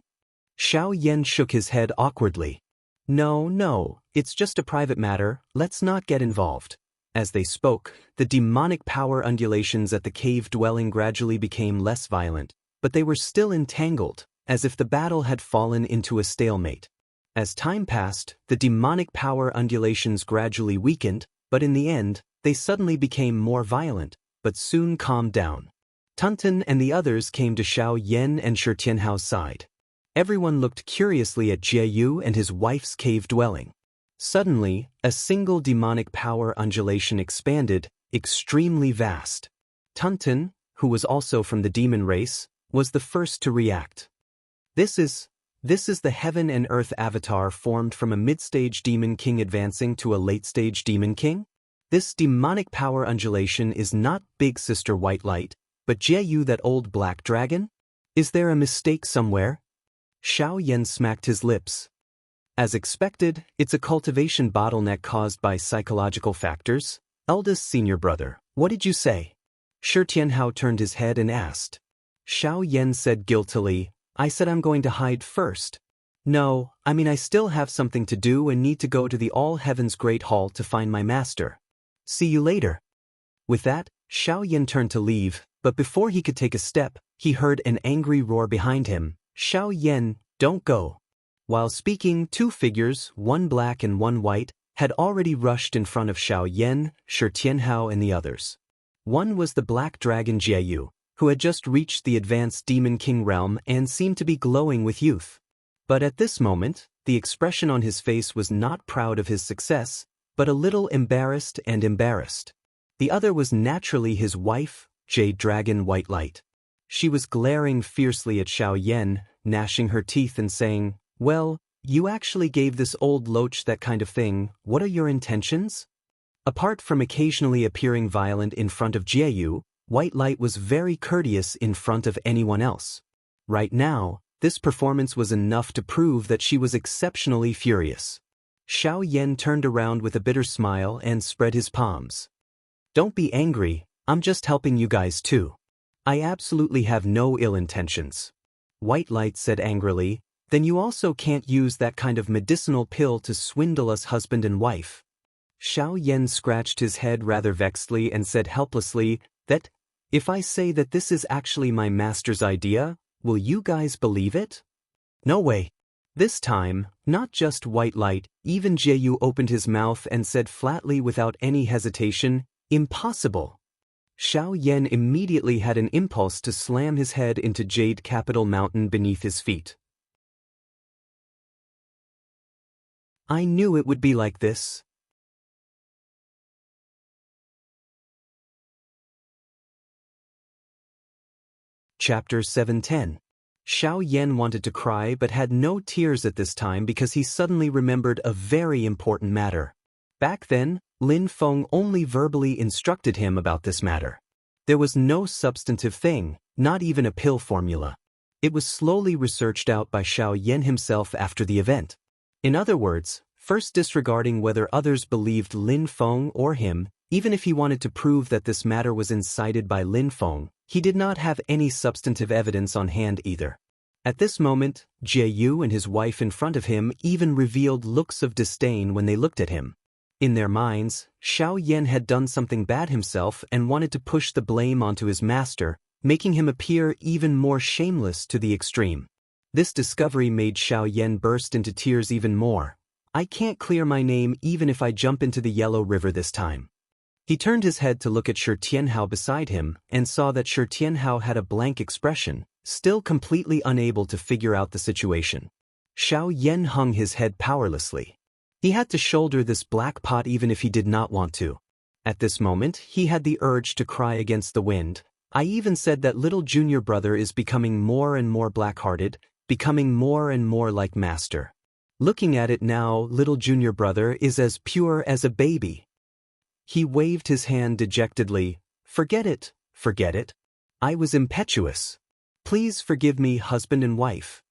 Xiao Yan shook his head awkwardly. No, it's just a private matter, let's not get involved. As they spoke, the demonic power undulations at the cave dwelling gradually became less violent, but they were still entangled, as if the battle had fallen into a stalemate. As time passed, the demonic power undulations gradually weakened, but in the end, they suddenly became more violent, but soon calmed down. Tunten and the others came to Xiao Yan and Shi Tianhao's side. Everyone looked curiously at Jie Yu and his wife's cave dwelling. Suddenly, a single demonic power undulation expanded, extremely vast. Tunten, who was also from the demon race, was the first to react. This is the heaven and earth avatar formed from a mid-stage demon king advancing to a late-stage demon king? This demonic power undulation is not Big Sister White Light, but Jie Yu, that old black dragon? Is there a mistake somewhere? Xiao Yan smacked his lips. As expected, it's a cultivation bottleneck caused by psychological factors. Eldest senior brother, what did you say? Shi Tianhao turned his head and asked. Xiao Yan said guiltily, I said I'm going to hide first. No, I still have something to do and need to go to the All Heavens Great Hall to find my master. See you later. With that, Xiao Yan turned to leave, but before he could take a step, he heard an angry roar behind him. Xiao Yan, don't go. While speaking, 2 figures, one black and one white, had already rushed in front of Xiao Yan, Shi Tianhao and the others. One was the black dragon Jie Yu, who had just reached the advanced Demon King realm and seemed to be glowing with youth. But at this moment, the expression on his face was not proud of his success, but a little embarrassed and embarrassed. The other was naturally his wife, Jade Dragon White Light. She was glaring fiercely at Xiao Yan, gnashing her teeth and saying, Well, you actually gave this old loach that kind of thing, what are your intentions? Apart from occasionally appearing violent in front of Jie Yu, White Light was very courteous in front of anyone else. Right now, this performance was enough to prove that she was exceptionally furious. Xiao Yan turned around with a bitter smile and spread his palms. Don't be angry, I'm just helping you guys too. I absolutely have no ill intentions. White Light said angrily, then you also can't use that kind of medicinal pill to swindle us husband and wife. Xiao Yan scratched his head rather vexedly and said helplessly that, if I say that this is actually my master's idea, will you guys believe it? No way. This time, not just White Light, even Jieyu opened his mouth and said flatly without any hesitation, impossible. Xiao Yan immediately had an impulse to slam his head into Jade Capital Mountain beneath his feet. I knew it would be like this. Chapter 710. Xiao Yan wanted to cry but had no tears at this time because he suddenly remembered a very important matter. Back then, Lin Feng only verbally instructed him about this matter. There was no substantive thing, not even a pill formula. It was slowly researched out by Xiao Yan himself after the event. In other words, first disregarding whether others believed Lin Feng or him, even if he wanted to prove that this matter was incited by Lin Feng, he did not have any substantive evidence on hand either. At this moment, Jieyu and his wife in front of him even revealed looks of disdain when they looked at him. In their minds, Xiao Yan had done something bad himself and wanted to push the blame onto his master, making him appear even more shameless to the extreme. This discovery made Xiao Yan burst into tears even more. I can't clear my name even if I jump into the Yellow River this time. He turned his head to look at Shi Tianhao beside him and saw that Shi Tianhao had a blank expression, still completely unable to figure out the situation. Xiao Yan hung his head powerlessly. He had to shoulder this black pot even if he did not want to. At this moment, he had the urge to cry against the wind. I even said that little junior brother is becoming more and more black-hearted, becoming more and more like master. Looking at it now, little junior brother is as pure as a baby. He waved his hand dejectedly. Forget it, forget it. I was impetuous. Please forgive me, husband and wife.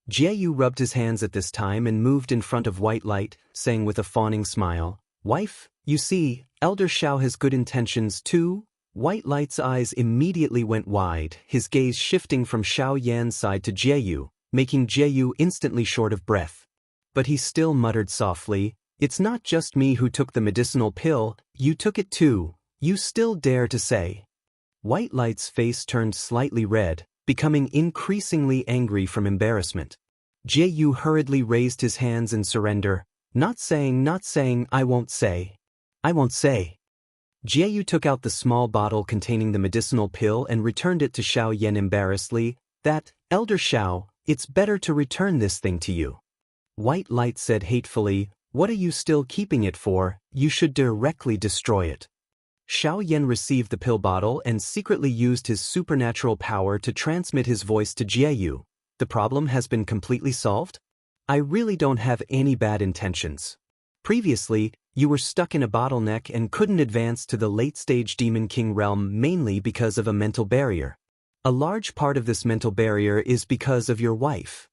Jieyu rubbed his hands at this time and moved in front of White Light, saying with a fawning smile, Wife, you see, Elder Xiao has good intentions too. White Light's eyes immediately went wide, his gaze shifting from Xiao Yan's side to Jieyu, making Jieyu instantly short of breath. But he still muttered softly, It's not just me who took the medicinal pill, you took it too, you still dare to say. White Light's face turned slightly red, becoming increasingly angry from embarrassment. Jieyu hurriedly raised his hands in surrender, not saying, I won't say. I won't say. Jieyu took out the small bottle containing the medicinal pill and returned it to Xiao Yan embarrassedly, that, Elder Xiao, it's better to return this thing to you. White Light said hatefully, What are you still keeping it for? You should directly destroy it. Xiao Yan received the pill bottle and secretly used his supernatural power to transmit his voice to Jieyu. The problem has been completely solved? I really don't have any bad intentions. Previously, you were stuck in a bottleneck and couldn't advance to the late-stage Demon King realm mainly because of a mental barrier. A large part of this mental barrier is because of your wife.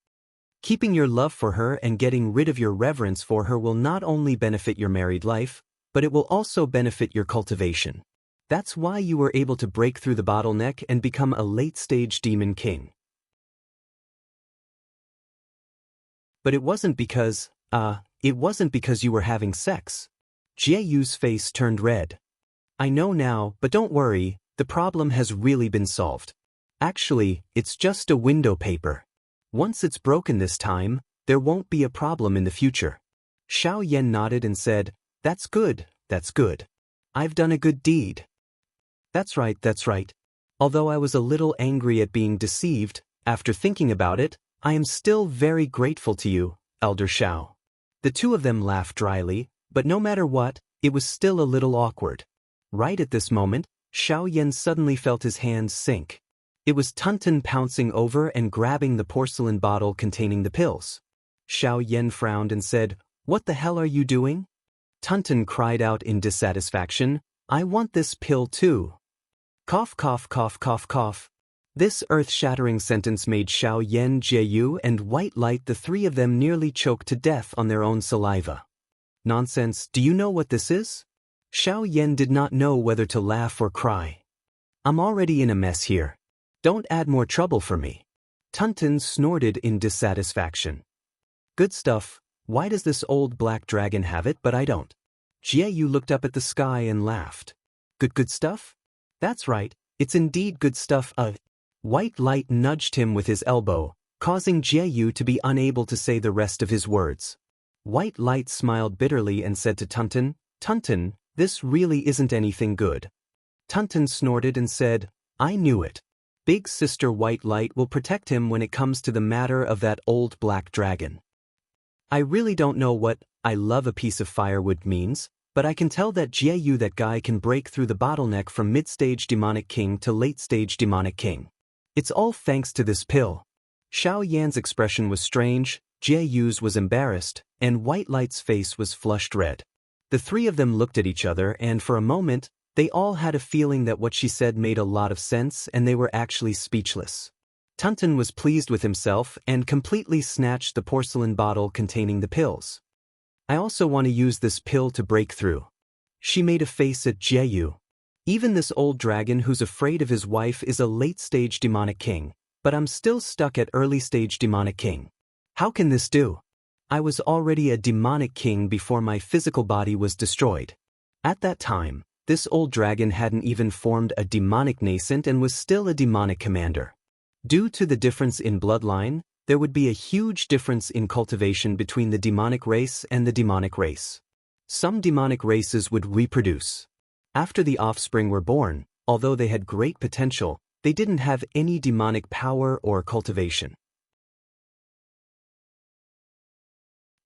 Keeping your love for her and getting rid of your reverence for her will not only benefit your married life, but it will also benefit your cultivation. That's why you were able to break through the bottleneck and become a late-stage Demon King. But it wasn't because you were having sex. Jieyu's face turned red. I know now, but don't worry, the problem has really been solved. Actually, it's just a window paper. Once it's broken this time, there won't be a problem in the future. Xiao Yan nodded and said, That's good, that's good. I've done a good deed. That's right, that's right. Although I was a little angry at being deceived, after thinking about it, I am still very grateful to you, Elder Xiao. The two of them laughed dryly, but no matter what, it was still a little awkward. Right at this moment, Xiao Yan suddenly felt his hands sink. It was Tunten pouncing over and grabbing the porcelain bottle containing the pills. Xiao Yan frowned and said, What the hell are you doing? Tunten cried out in dissatisfaction, I want this pill too. Cough, cough, cough, cough, cough. This earth-shattering sentence made Xiao Yan, Jieyu, and White Light, the three of them, nearly choke to death on their own saliva. Nonsense, do you know what this is? Xiao Yan did not know whether to laugh or cry. I'm already in a mess here. Don't add more trouble for me. Tuntin snorted in dissatisfaction. Good stuff. Why does this old black dragon have it but I don't? Jieyu looked up at the sky and laughed. Good stuff? That's right, it's indeed good stuff. White light nudged him with his elbow, causing Jieyu to be unable to say the rest of his words. White light smiled bitterly and said to Tuntin, Tuntin, this really isn't anything good. Tuntin snorted and said, I knew it. Big Sister White Light will protect him when it comes to the matter of that old black dragon. I really don't know what I love a piece of firewood means, but I can tell that Jieyu that guy can break through the bottleneck from mid-stage demonic king to late-stage demonic king. It's all thanks to this pill. Xiao Yan's expression was strange, Jieyu's was embarrassed, and White Light's face was flushed red. The three of them looked at each other and for a moment, they all had a feeling that what she said made a lot of sense and they were actually speechless. Tuntin was pleased with himself and completely snatched the porcelain bottle containing the pills. I also want to use this pill to break through. She made a face at Jieyu. Even this old dragon who's afraid of his wife is a late-stage demonic king, but I'm still stuck at early-stage demonic king. How can this do? I was already a demonic king before my physical body was destroyed. At that time, this old dragon hadn't even formed a demonic nascent and was still a demonic commander. Due to the difference in bloodline, there would be a huge difference in cultivation between the demonic race and the demonic race. Some demonic races would reproduce. After the offspring were born, although they had great potential, they didn't have any demonic power or cultivation.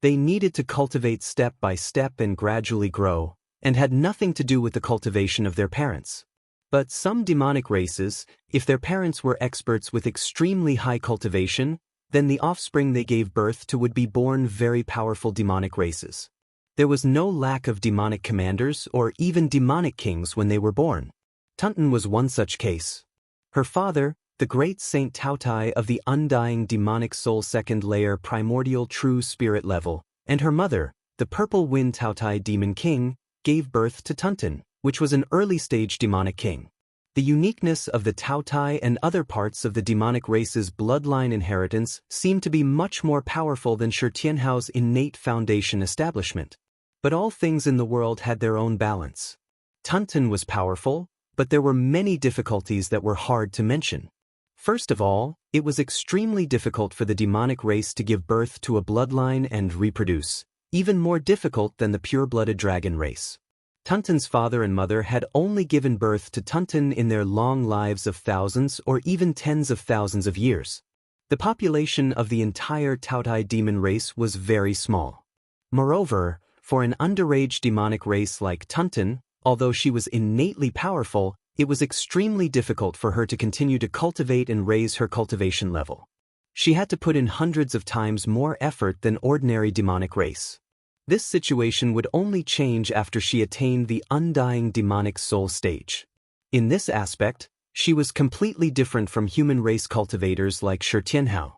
They needed to cultivate step by step and gradually grow, and had nothing to do with the cultivation of their parents. But some demonic races, if their parents were experts with extremely high cultivation, then the offspring they gave birth to would be born very powerful demonic races. There was no lack of demonic commanders or even demonic kings when they were born. Tuntin was one such case. Her father, the great Saint Taotai of the undying demonic soul second layer primordial true spirit level, and her mother, the purple wind Taotai demon king, gave birth to Tuntin, which was an early-stage demonic king. The uniqueness of the Taotai and other parts of the demonic race's bloodline inheritance seemed to be much more powerful than Shi Tianhao's innate foundation establishment. But all things in the world had their own balance. Tuntin was powerful, but there were many difficulties that were hard to mention. First of all, it was extremely difficult for the demonic race to give birth to a bloodline and reproduce, even more difficult than the pure-blooded dragon race. Tuntin's father and mother had only given birth to Tuntin in their long lives of thousands or even tens of thousands of years. The population of the entire Taotai demon race was very small. Moreover, for an underage demonic race like Tuntin, although she was innately powerful, it was extremely difficult for her to continue to cultivate and raise her cultivation level. She had to put in hundreds of times more effort than ordinary demonic race. This situation would only change after she attained the undying demonic soul stage. In this aspect, she was completely different from human race cultivators like Shi Tianhao.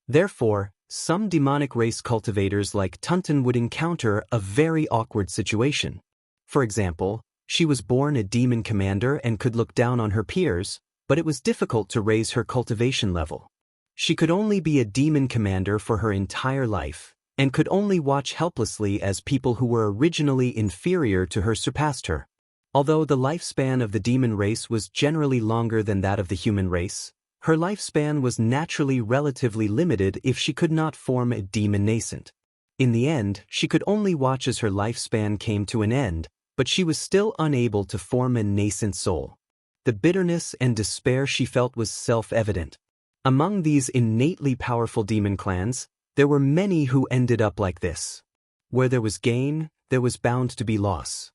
Therefore, some demonic race cultivators like Tuntin would encounter a very awkward situation. For example, she was born a demon commander and could look down on her peers, but it was difficult to raise her cultivation level. She could only be a demon commander for her entire life, and could only watch helplessly as people who were originally inferior to her surpassed her. Although the lifespan of the demon race was generally longer than that of the human race, her lifespan was naturally relatively limited if she could not form a demon nascent. In the end, she could only watch as her lifespan came to an end, but she was still unable to form a nascent soul. The bitterness and despair she felt was self-evident. Among these innately powerful demon clans, there were many who ended up like this. Where there was gain, there was bound to be loss.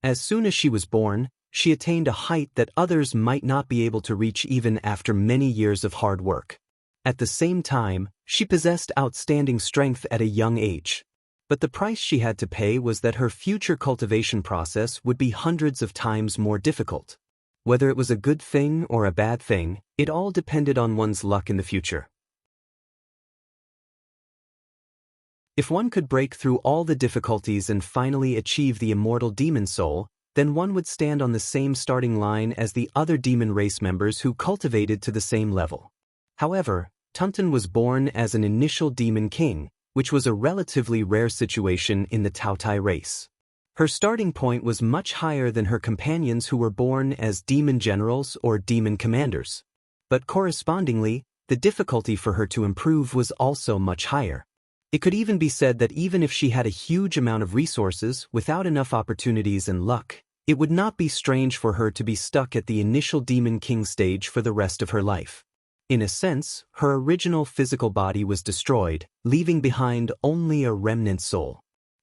As soon as she was born, she attained a height that others might not be able to reach even after many years of hard work. At the same time, she possessed outstanding strength at a young age. But the price she had to pay was that her future cultivation process would be hundreds of times more difficult. Whether it was a good thing or a bad thing, it all depended on one's luck in the future. If one could break through all the difficulties and finally achieve the immortal demon soul, then one would stand on the same starting line as the other demon race members who cultivated to the same level. However, Tunten was born as an initial demon king, which was a relatively rare situation in the Taotai race. Her starting point was much higher than her companions who were born as demon generals or demon commanders. But correspondingly, the difficulty for her to improve was also much higher. It could even be said that even if she had a huge amount of resources without enough opportunities and luck, it would not be strange for her to be stuck at the initial demon king stage for the rest of her life. In a sense, her original physical body was destroyed, leaving behind only a remnant soul.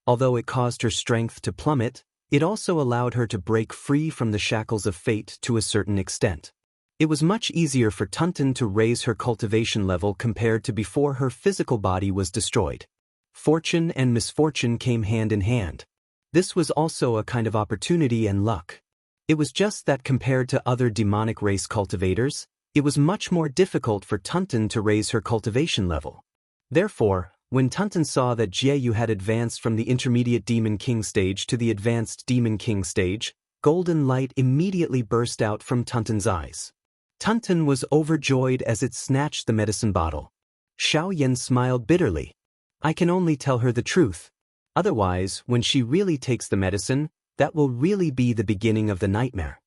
Although it caused her strength to plummet, it also allowed her to break free from the shackles of fate to a certain extent. It was much easier for Tunten to raise her cultivation level compared to before her physical body was destroyed. Fortune and misfortune came hand in hand. This was also a kind of opportunity and luck. It was just that compared to other demonic race cultivators, it was much more difficult for Tunten to raise her cultivation level. Therefore, when Tunten saw that Jieyu had advanced from the intermediate Demon King stage to the advanced Demon King stage, golden light immediately burst out from Tunten's eyes. Tunten was overjoyed as it snatched the medicine bottle. Xiao Yan smiled bitterly. I can only tell her the truth. Otherwise, when she really takes the medicine, that will really be the beginning of the nightmare.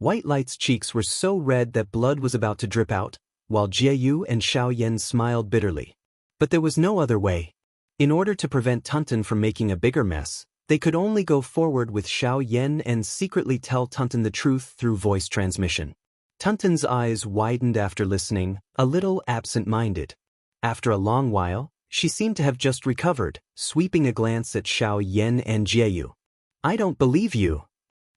White Light's cheeks were so red that blood was about to drip out, while Jieyu and Xiao Yan smiled bitterly. But there was no other way. In order to prevent Tunten from making a bigger mess, they could only go forward with Xiao Yan and secretly tell Tunten the truth through voice transmission. Tunten's eyes widened after listening, a little absent-minded. After a long while, she seemed to have just recovered, sweeping a glance at Xiao Yan and Jieyu. I don't believe you.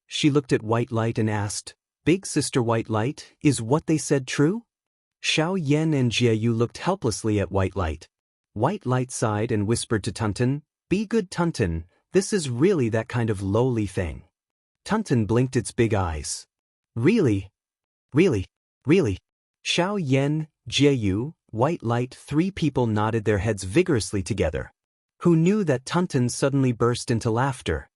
She looked at White Light and asked, Big Sister White Light, is what they said true? Xiao Yan and Jieyu looked helplessly at White Light. White Light sighed and whispered to Tunten, Be good Tunten, this is really that kind of lowly thing. Tunten blinked its big eyes. Really? Really? Really? Xiao Yan, Jieyu, White Light, three people nodded their heads vigorously together. Who knew that Tunten suddenly burst into laughter?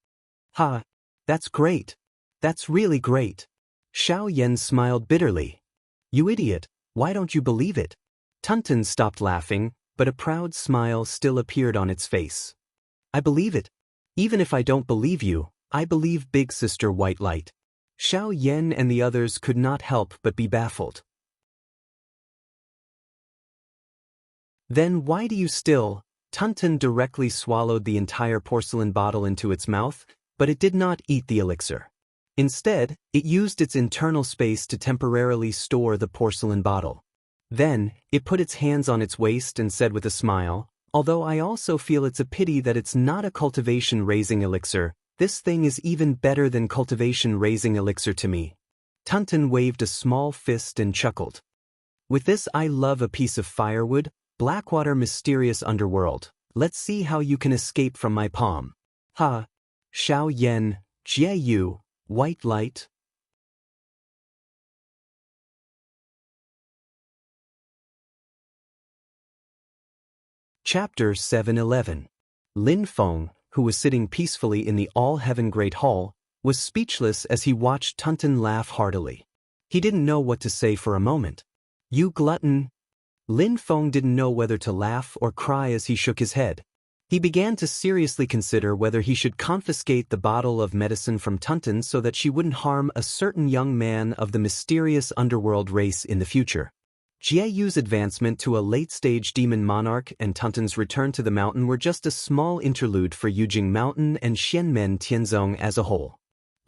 Ha! That's great. That's really great. Xiao Yan smiled bitterly. You idiot, why don't you believe it? Tunten stopped laughing, but a proud smile still appeared on its face. I believe it. Even if I don't believe you, I believe Big Sister White Light. Xiao Yan and the others could not help but be baffled. Then why do you still? Tunten directly swallowed the entire porcelain bottle into its mouth, but it did not eat the elixir. Instead, it used its internal space to temporarily store the porcelain bottle. Then, it put its hands on its waist and said with a smile, Although I also feel it's a pity that it's not a cultivation-raising elixir, this thing is even better than cultivation-raising elixir to me. Tunten waved a small fist and chuckled. With this I love a piece of firewood, Blackwater mysterious underworld. Let's see how you can escape from my palm. Ha! Xiao Yan, Jieyu, White Light. Chapter 711. Lin Feng, who was sitting peacefully in the all-heaven Great Hall, was speechless as he watched Tunten laugh heartily. He didn't know what to say for a moment. You glutton! Lin Feng didn't know whether to laugh or cry as he shook his head. He began to seriously consider whether he should confiscate the bottle of medicine from Tunten so that she wouldn't harm a certain young man of the mysterious underworld race in the future. Jieyu's advancement to a late-stage demon monarch and Tunten's return to the mountain were just a small interlude for Yujing Mountain and Xianmen Tianzong as a whole.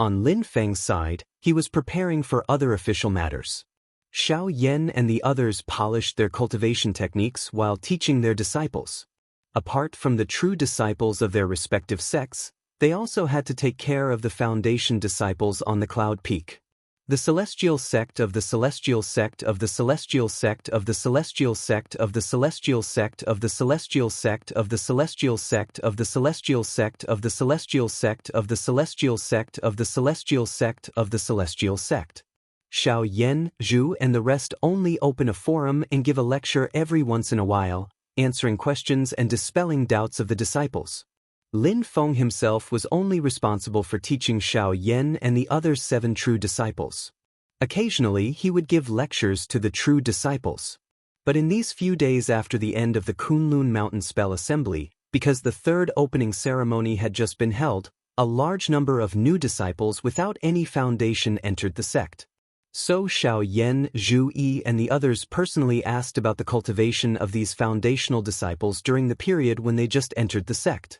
On Lin Feng's side, he was preparing for other official matters. Xiao Yan and the others polished their cultivation techniques while teaching their disciples. Apart from the true disciples of their respective sects, they also had to take care of the foundation disciples on the Cloud Peak. The celestial sect of the celestial sect of the celestial sect of the celestial sect of the celestial sect of the celestial sect of the celestial sect of the celestial sect of the celestial sect of the celestial sect of the celestial sect of the celestial sect. Xiao Yan, Zhu and the rest only open a forum and give a lecture every once in a while, answering questions and dispelling doubts of the disciples. Lin Feng himself was only responsible for teaching Xiao Yan and the other 7 true disciples. Occasionally he would give lectures to the true disciples. But in these few days after the end of the Kunlun Mountain Spell Assembly, because the third opening ceremony had just been held, a large number of new disciples without any foundation entered the sect. So Xiao Yan, Zhu Yi and the others personally asked about the cultivation of these foundational disciples during the period when they just entered the sect.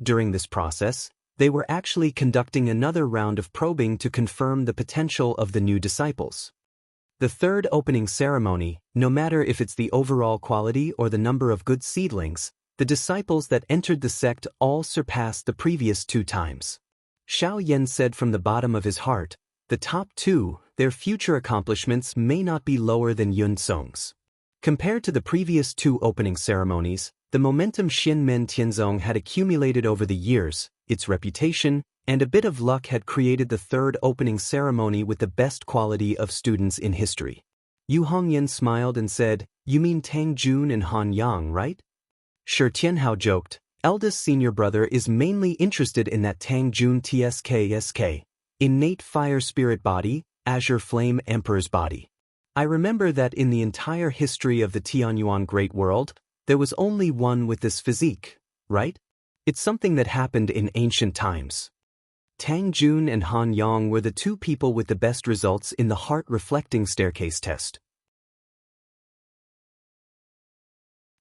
During this process, they were actually conducting another round of probing to confirm the potential of the new disciples. The third opening ceremony, no matter if it's the overall quality or the number of good seedlings, the disciples that entered the sect all surpassed the previous 2 times. Xiao Yan said from the bottom of his heart, the top 2, their future accomplishments may not be lower than Yun Song's. Compared to the previous 2 opening ceremonies, the momentum Xianmen Tianzong had accumulated over the years, its reputation, and a bit of luck had created the third opening ceremony with the best quality of students in history. Yu Hongyan smiled and said, "You mean Tang Jun and Han Yang, right?" Shi Tianhao joked, "Eldest senior brother is mainly interested in that Tang Jun TSK, innate fire spirit body, azure flame emperor's body. I remember that in the entire history of the Tianyuan Great World, there was only one with this physique, right? It's something that happened in ancient times." Tang Jun and Han Yang were the 2 people with the best results in the heart-reflecting staircase test.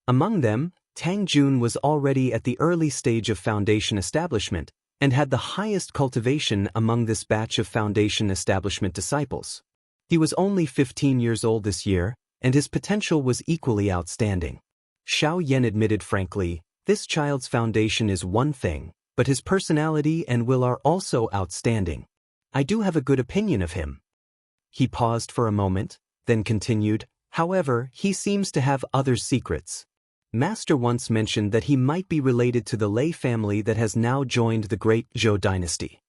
Among them, Tang Jun was already at the early stage of foundation establishment and had the highest cultivation among this batch of foundation establishment disciples. He was only 15 years old this year, and his potential was equally outstanding. Xiao Yan admitted frankly, this child's foundation is one thing, but his personality and will are also outstanding. I do have a good opinion of him. He paused for a moment, then continued, however, he seems to have other secrets. Master once mentioned that he might be related to the Lei family that has now joined the great Zhou dynasty.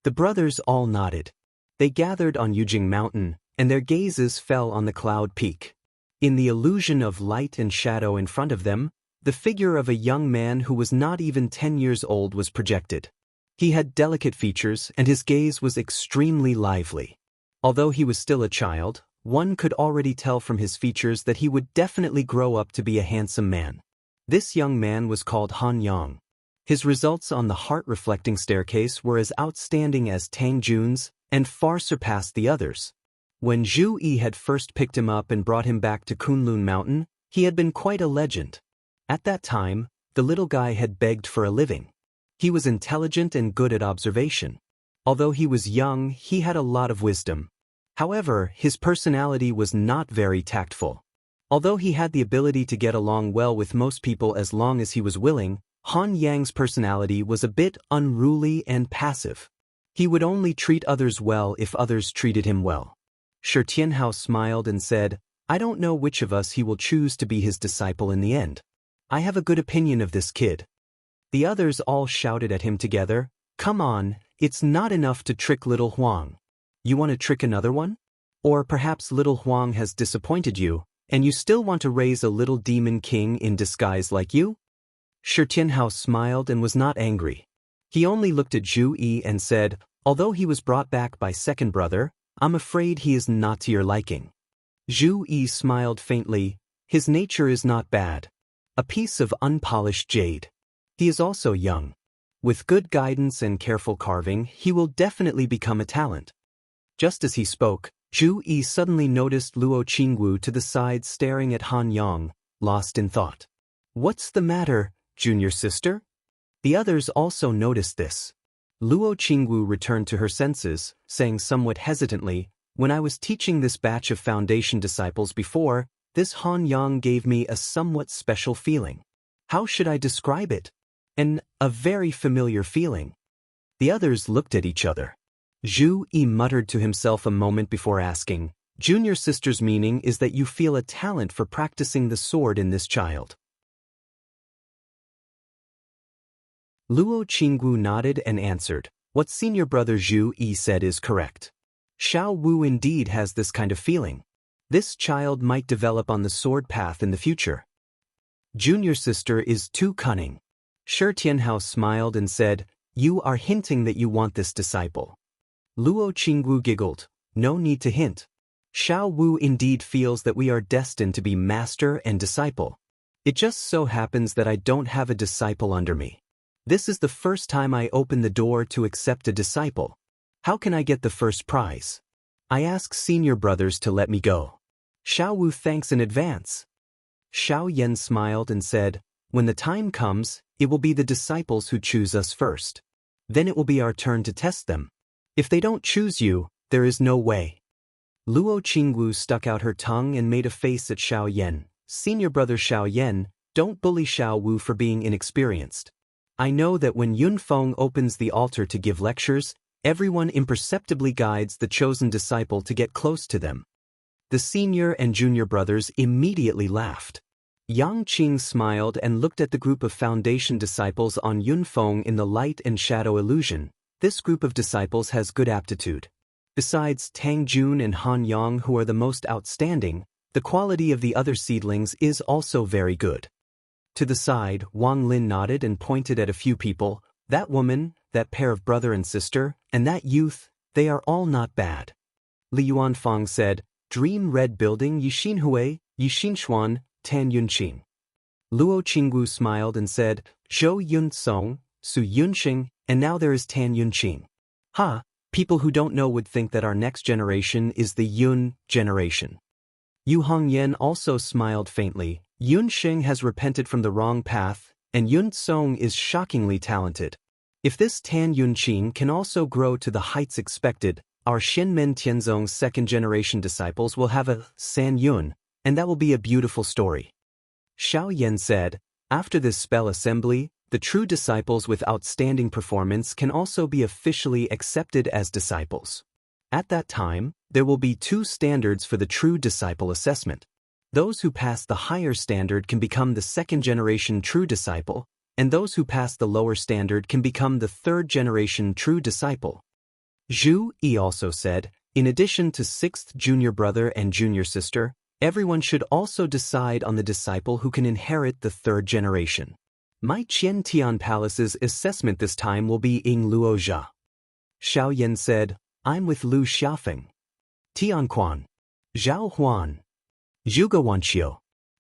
The brothers all nodded. They gathered on Yujing Mountain, and their gazes fell on the cloud peak. In the illusion of light and shadow in front of them, the figure of a young man who was not even 10 years old was projected. He had delicate features and his gaze was extremely lively. Although he was still a child, one could already tell from his features that he would definitely grow up to be a handsome man. This young man was called Han Yang. His results on the heart-reflecting staircase were as outstanding as Tang Jun's and far surpassed the others. When Zhu Yi had first picked him up and brought him back to Kunlun Mountain, he had been quite a legend. At that time, the little guy had begged for a living. He was intelligent and good at observation. Although he was young, he had a lot of wisdom. However, his personality was not very tactful. Although he had the ability to get along well with most people as long as he was willing, Han Yang's personality was a bit unruly and passive. He would only treat others well if others treated him well. Shi Tianhao smiled and said, I don't know which of us he will choose to be his disciple in the end. I have a good opinion of this kid. The others all shouted at him together, Come on, it's not enough to trick little Huang. You want to trick another one? Or perhaps little Huang has disappointed you, and you still want to raise a little demon king in disguise like you? Shi Tianhao smiled and was not angry. He only looked at Zhu Yi and said, Although he was brought back by second brother, I'm afraid he is not to your liking. Zhu Yi smiled faintly. His nature is not bad. A piece of unpolished jade. He is also young. With good guidance and careful carving, he will definitely become a talent. Just as he spoke, Zhu Yi suddenly noticed Luo Qingwu to the side staring at Han Yang, lost in thought. What's the matter, junior sister? The others also noticed this. Luo Qingwu returned to her senses, saying somewhat hesitantly, When I was teaching this batch of foundation disciples before, this Han Yang gave me a somewhat special feeling. How should I describe it? A very familiar feeling. The others looked at each other. Zhu Yi muttered to himself a moment before asking, Junior sister's meaning is that you feel a talent for practicing the sword in this child. Luo Qingwu nodded and answered, What senior brother Zhu Yi said is correct. Xiao Wu indeed has this kind of feeling. This child might develop on the sword path in the future. Junior sister is too cunning. Shi Tianhao smiled and said, You are hinting that you want this disciple. Luo Qingwu giggled, No need to hint. Xiao Wu indeed feels that we are destined to be master and disciple. It just so happens that I don't have a disciple under me. This is the first time I open the door to accept a disciple. How can I get the first prize? I ask senior brothers to let me go. Xiao Wu thanks in advance. Xiao Yan smiled and said, when the time comes, it will be the disciples who choose us first. Then it will be our turn to test them. If they don't choose you, there is no way. Luo Qingwu stuck out her tongue and made a face at Xiao Yan. Senior brother Xiao Yan, don't bully Xiao Wu for being inexperienced. I know that when Yun Feng opens the altar to give lectures, everyone imperceptibly guides the chosen disciple to get close to them. The senior and junior brothers immediately laughed. Yang Qing smiled and looked at the group of foundation disciples on Yun Feng in the light and shadow illusion. This group of disciples has good aptitude. Besides Tang Jun and Han Yang, who are the most outstanding, the quality of the other seedlings is also very good. To the side, Wang Lin nodded and pointed at a few people. That woman, that pair of brother and sister, and that youth, they are all not bad. Li Yuanfang said, Dream Red Building Yixin Hui, Yixin Xuan, Tan Yunqing. Luo Qingwu smiled and said, Zhou Yun Song, Su Yunxing, and now there is Tan Yunqing. Ha, people who don't know would think that our next generation is the Yun generation. Yu Hongyan also smiled faintly. Yunxing has repented from the wrong path, and Yun Song is shockingly talented. If this Tan Yunqing can also grow to the heights expected, our Shenmen Tianzong's second-generation disciples will have a San Yun, and that will be a beautiful story. Xiao Yan said, after this spell assembly, the true disciples with outstanding performance can also be officially accepted as disciples. At that time, there will be two standards for the true disciple assessment. Those who pass the higher standard can become the second-generation true disciple, and those who pass the lower standard can become the third-generation true disciple. Zhu Yi also said, in addition to sixth junior brother and junior sister, everyone should also decide on the disciple who can inherit the third generation. My Qian Tian Palace's assessment this time will be Ying Luo Jia. Xiao Yan said, I'm with Lu Xiafeng. Tian Quan. Zhao Huan. Zhuge Wanqiu.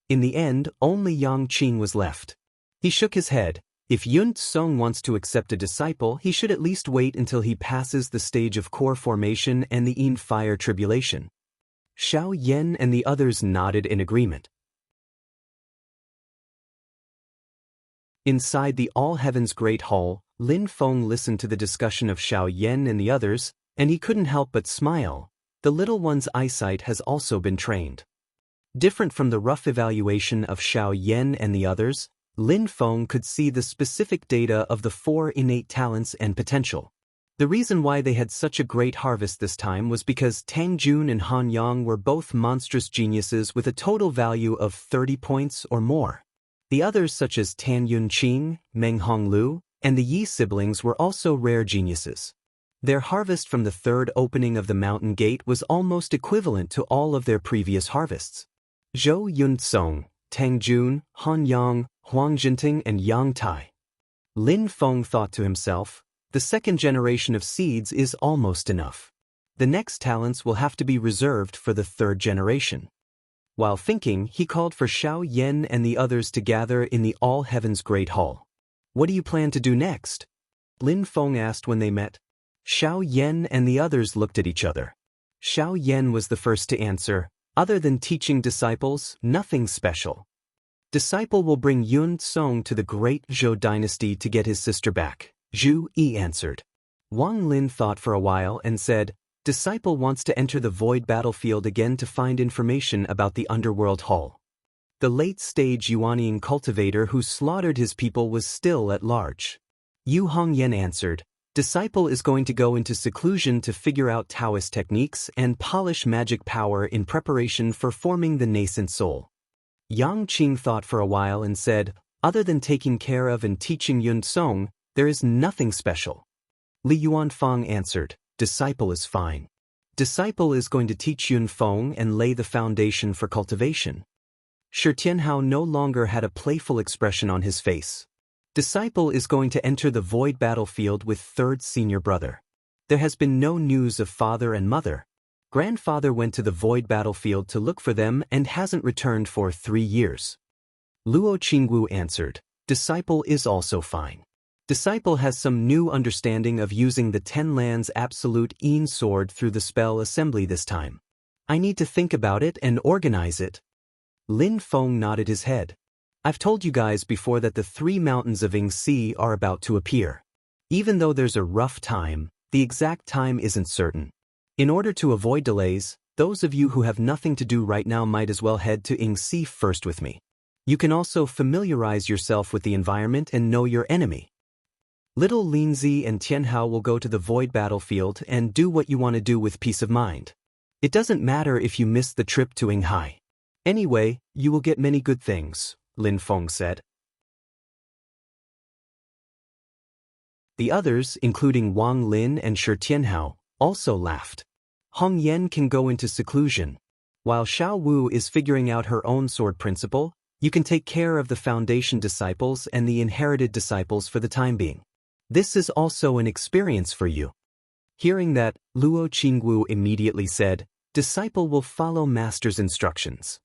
In the end, only Yang Qing was left. He shook his head. If Yun Song wants to accept a disciple, he should at least wait until he passes the stage of core formation and the Yin fire tribulation. Xiao Yan and the others nodded in agreement. Inside the All Heavens Great Hall, Lin Feng listened to the discussion of Xiao Yan and the others, and he couldn't help but smile. The little one's eyesight has also been trained. Different from the rough evaluation of Xiao Yan and the others, Lin Feng could see the specific data of the 4 innate talents and potential. The reason why they had such a great harvest this time was because Tang Jun and Han Yang were both monstrous geniuses with a total value of 30 points or more. The others such as Tan Yunqing, Meng Honglu, and the Yi siblings were also rare geniuses. Their harvest from the third opening of the mountain gate was almost equivalent to all of their previous harvests. Zhou Yunsong, Tang Jun, Han Yang, Huang Jinting, and Yang Tai. Lin Feng thought to himself, the second generation of seeds is almost enough. The next talents will have to be reserved for the third generation. While thinking, he called for Xiao Yan and the others to gather in the All Heavens Great Hall. What do you plan to do next? Lin Feng asked when they met. Xiao Yan and the others looked at each other. Xiao Yan was the first to answer, other than teaching disciples, nothing special. Disciple will bring Yun Song to the great Zhou dynasty to get his sister back, Zhu Yi answered. Wang Lin thought for a while and said, Disciple wants to enter the void battlefield again to find information about the underworld hall. The late-stage Yuanian cultivator who slaughtered his people was still at large. Yu Hongyan answered, Disciple is going to go into seclusion to figure out Taoist techniques and polish magic power in preparation for forming the nascent soul. Yang Qing thought for a while and said, other than taking care of and teaching Yun Song, there is nothing special. Li Yuanfang answered, Disciple is fine. Disciple is going to teach Yun Feng and lay the foundation for cultivation. Shi Tianhao no longer had a playful expression on his face. Disciple is going to enter the void battlefield with third senior brother. There has been no news of father and mother. Grandfather went to the void battlefield to look for them and hasn't returned for 3 years. Luo Qingwu answered, Disciple is also fine. Disciple has some new understanding of using the 10 lands absolute Yin sword through the spell assembly this time. I need to think about it and organize it. Lin Feng nodded his head. I've told you guys before that the 3 mountains of Yingxi are about to appear. Even though there's a rough time, the exact time isn't certain. In order to avoid delays, those of you who have nothing to do right now might as well head to Yingxi first with me. You can also familiarize yourself with the environment and know your enemy. Little Linzi and Tianhao will go to the void battlefield and do what you want to do with peace of mind. It doesn't matter if you miss the trip to Yinghai. Anyway, you will get many good things, Lin Feng said. The others, including Wang Lin and Shi Tianhao, also laughed. Hong Yan can go into seclusion. While Xiao Wu is figuring out her own sword principle, you can take care of the foundation disciples and the inherited disciples for the time being. This is also an experience for you. Hearing that, Luo Qingwu immediately said, Disciple will follow master's instructions.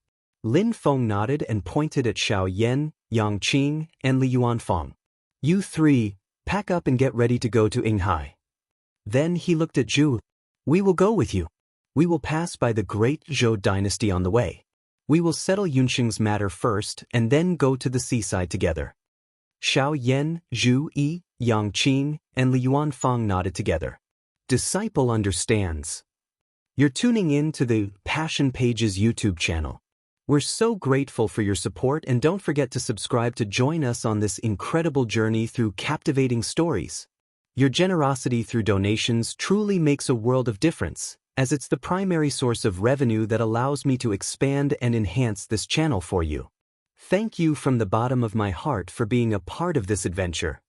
Lin Feng nodded and pointed at Xiao Yan, Yang Qing, and Li Yuanfang. You 3, pack up and get ready to go to Yinghai. Then he looked at Zhu. We will go with you. We will pass by the great Zhou dynasty on the way. We will settle Yunxing's matter first and then go to the seaside together. Xiao Yan, Zhu Yi, Yang Qing, and Li Yuanfang nodded together. Disciple understands. You're tuning in to the Passion Pages YouTube channel. We're so grateful for your support, and don't forget to subscribe to join us on this incredible journey through captivating stories. Your generosity through donations truly makes a world of difference, as it's the primary source of revenue that allows me to expand and enhance this channel for you. Thank you from the bottom of my heart for being a part of this adventure.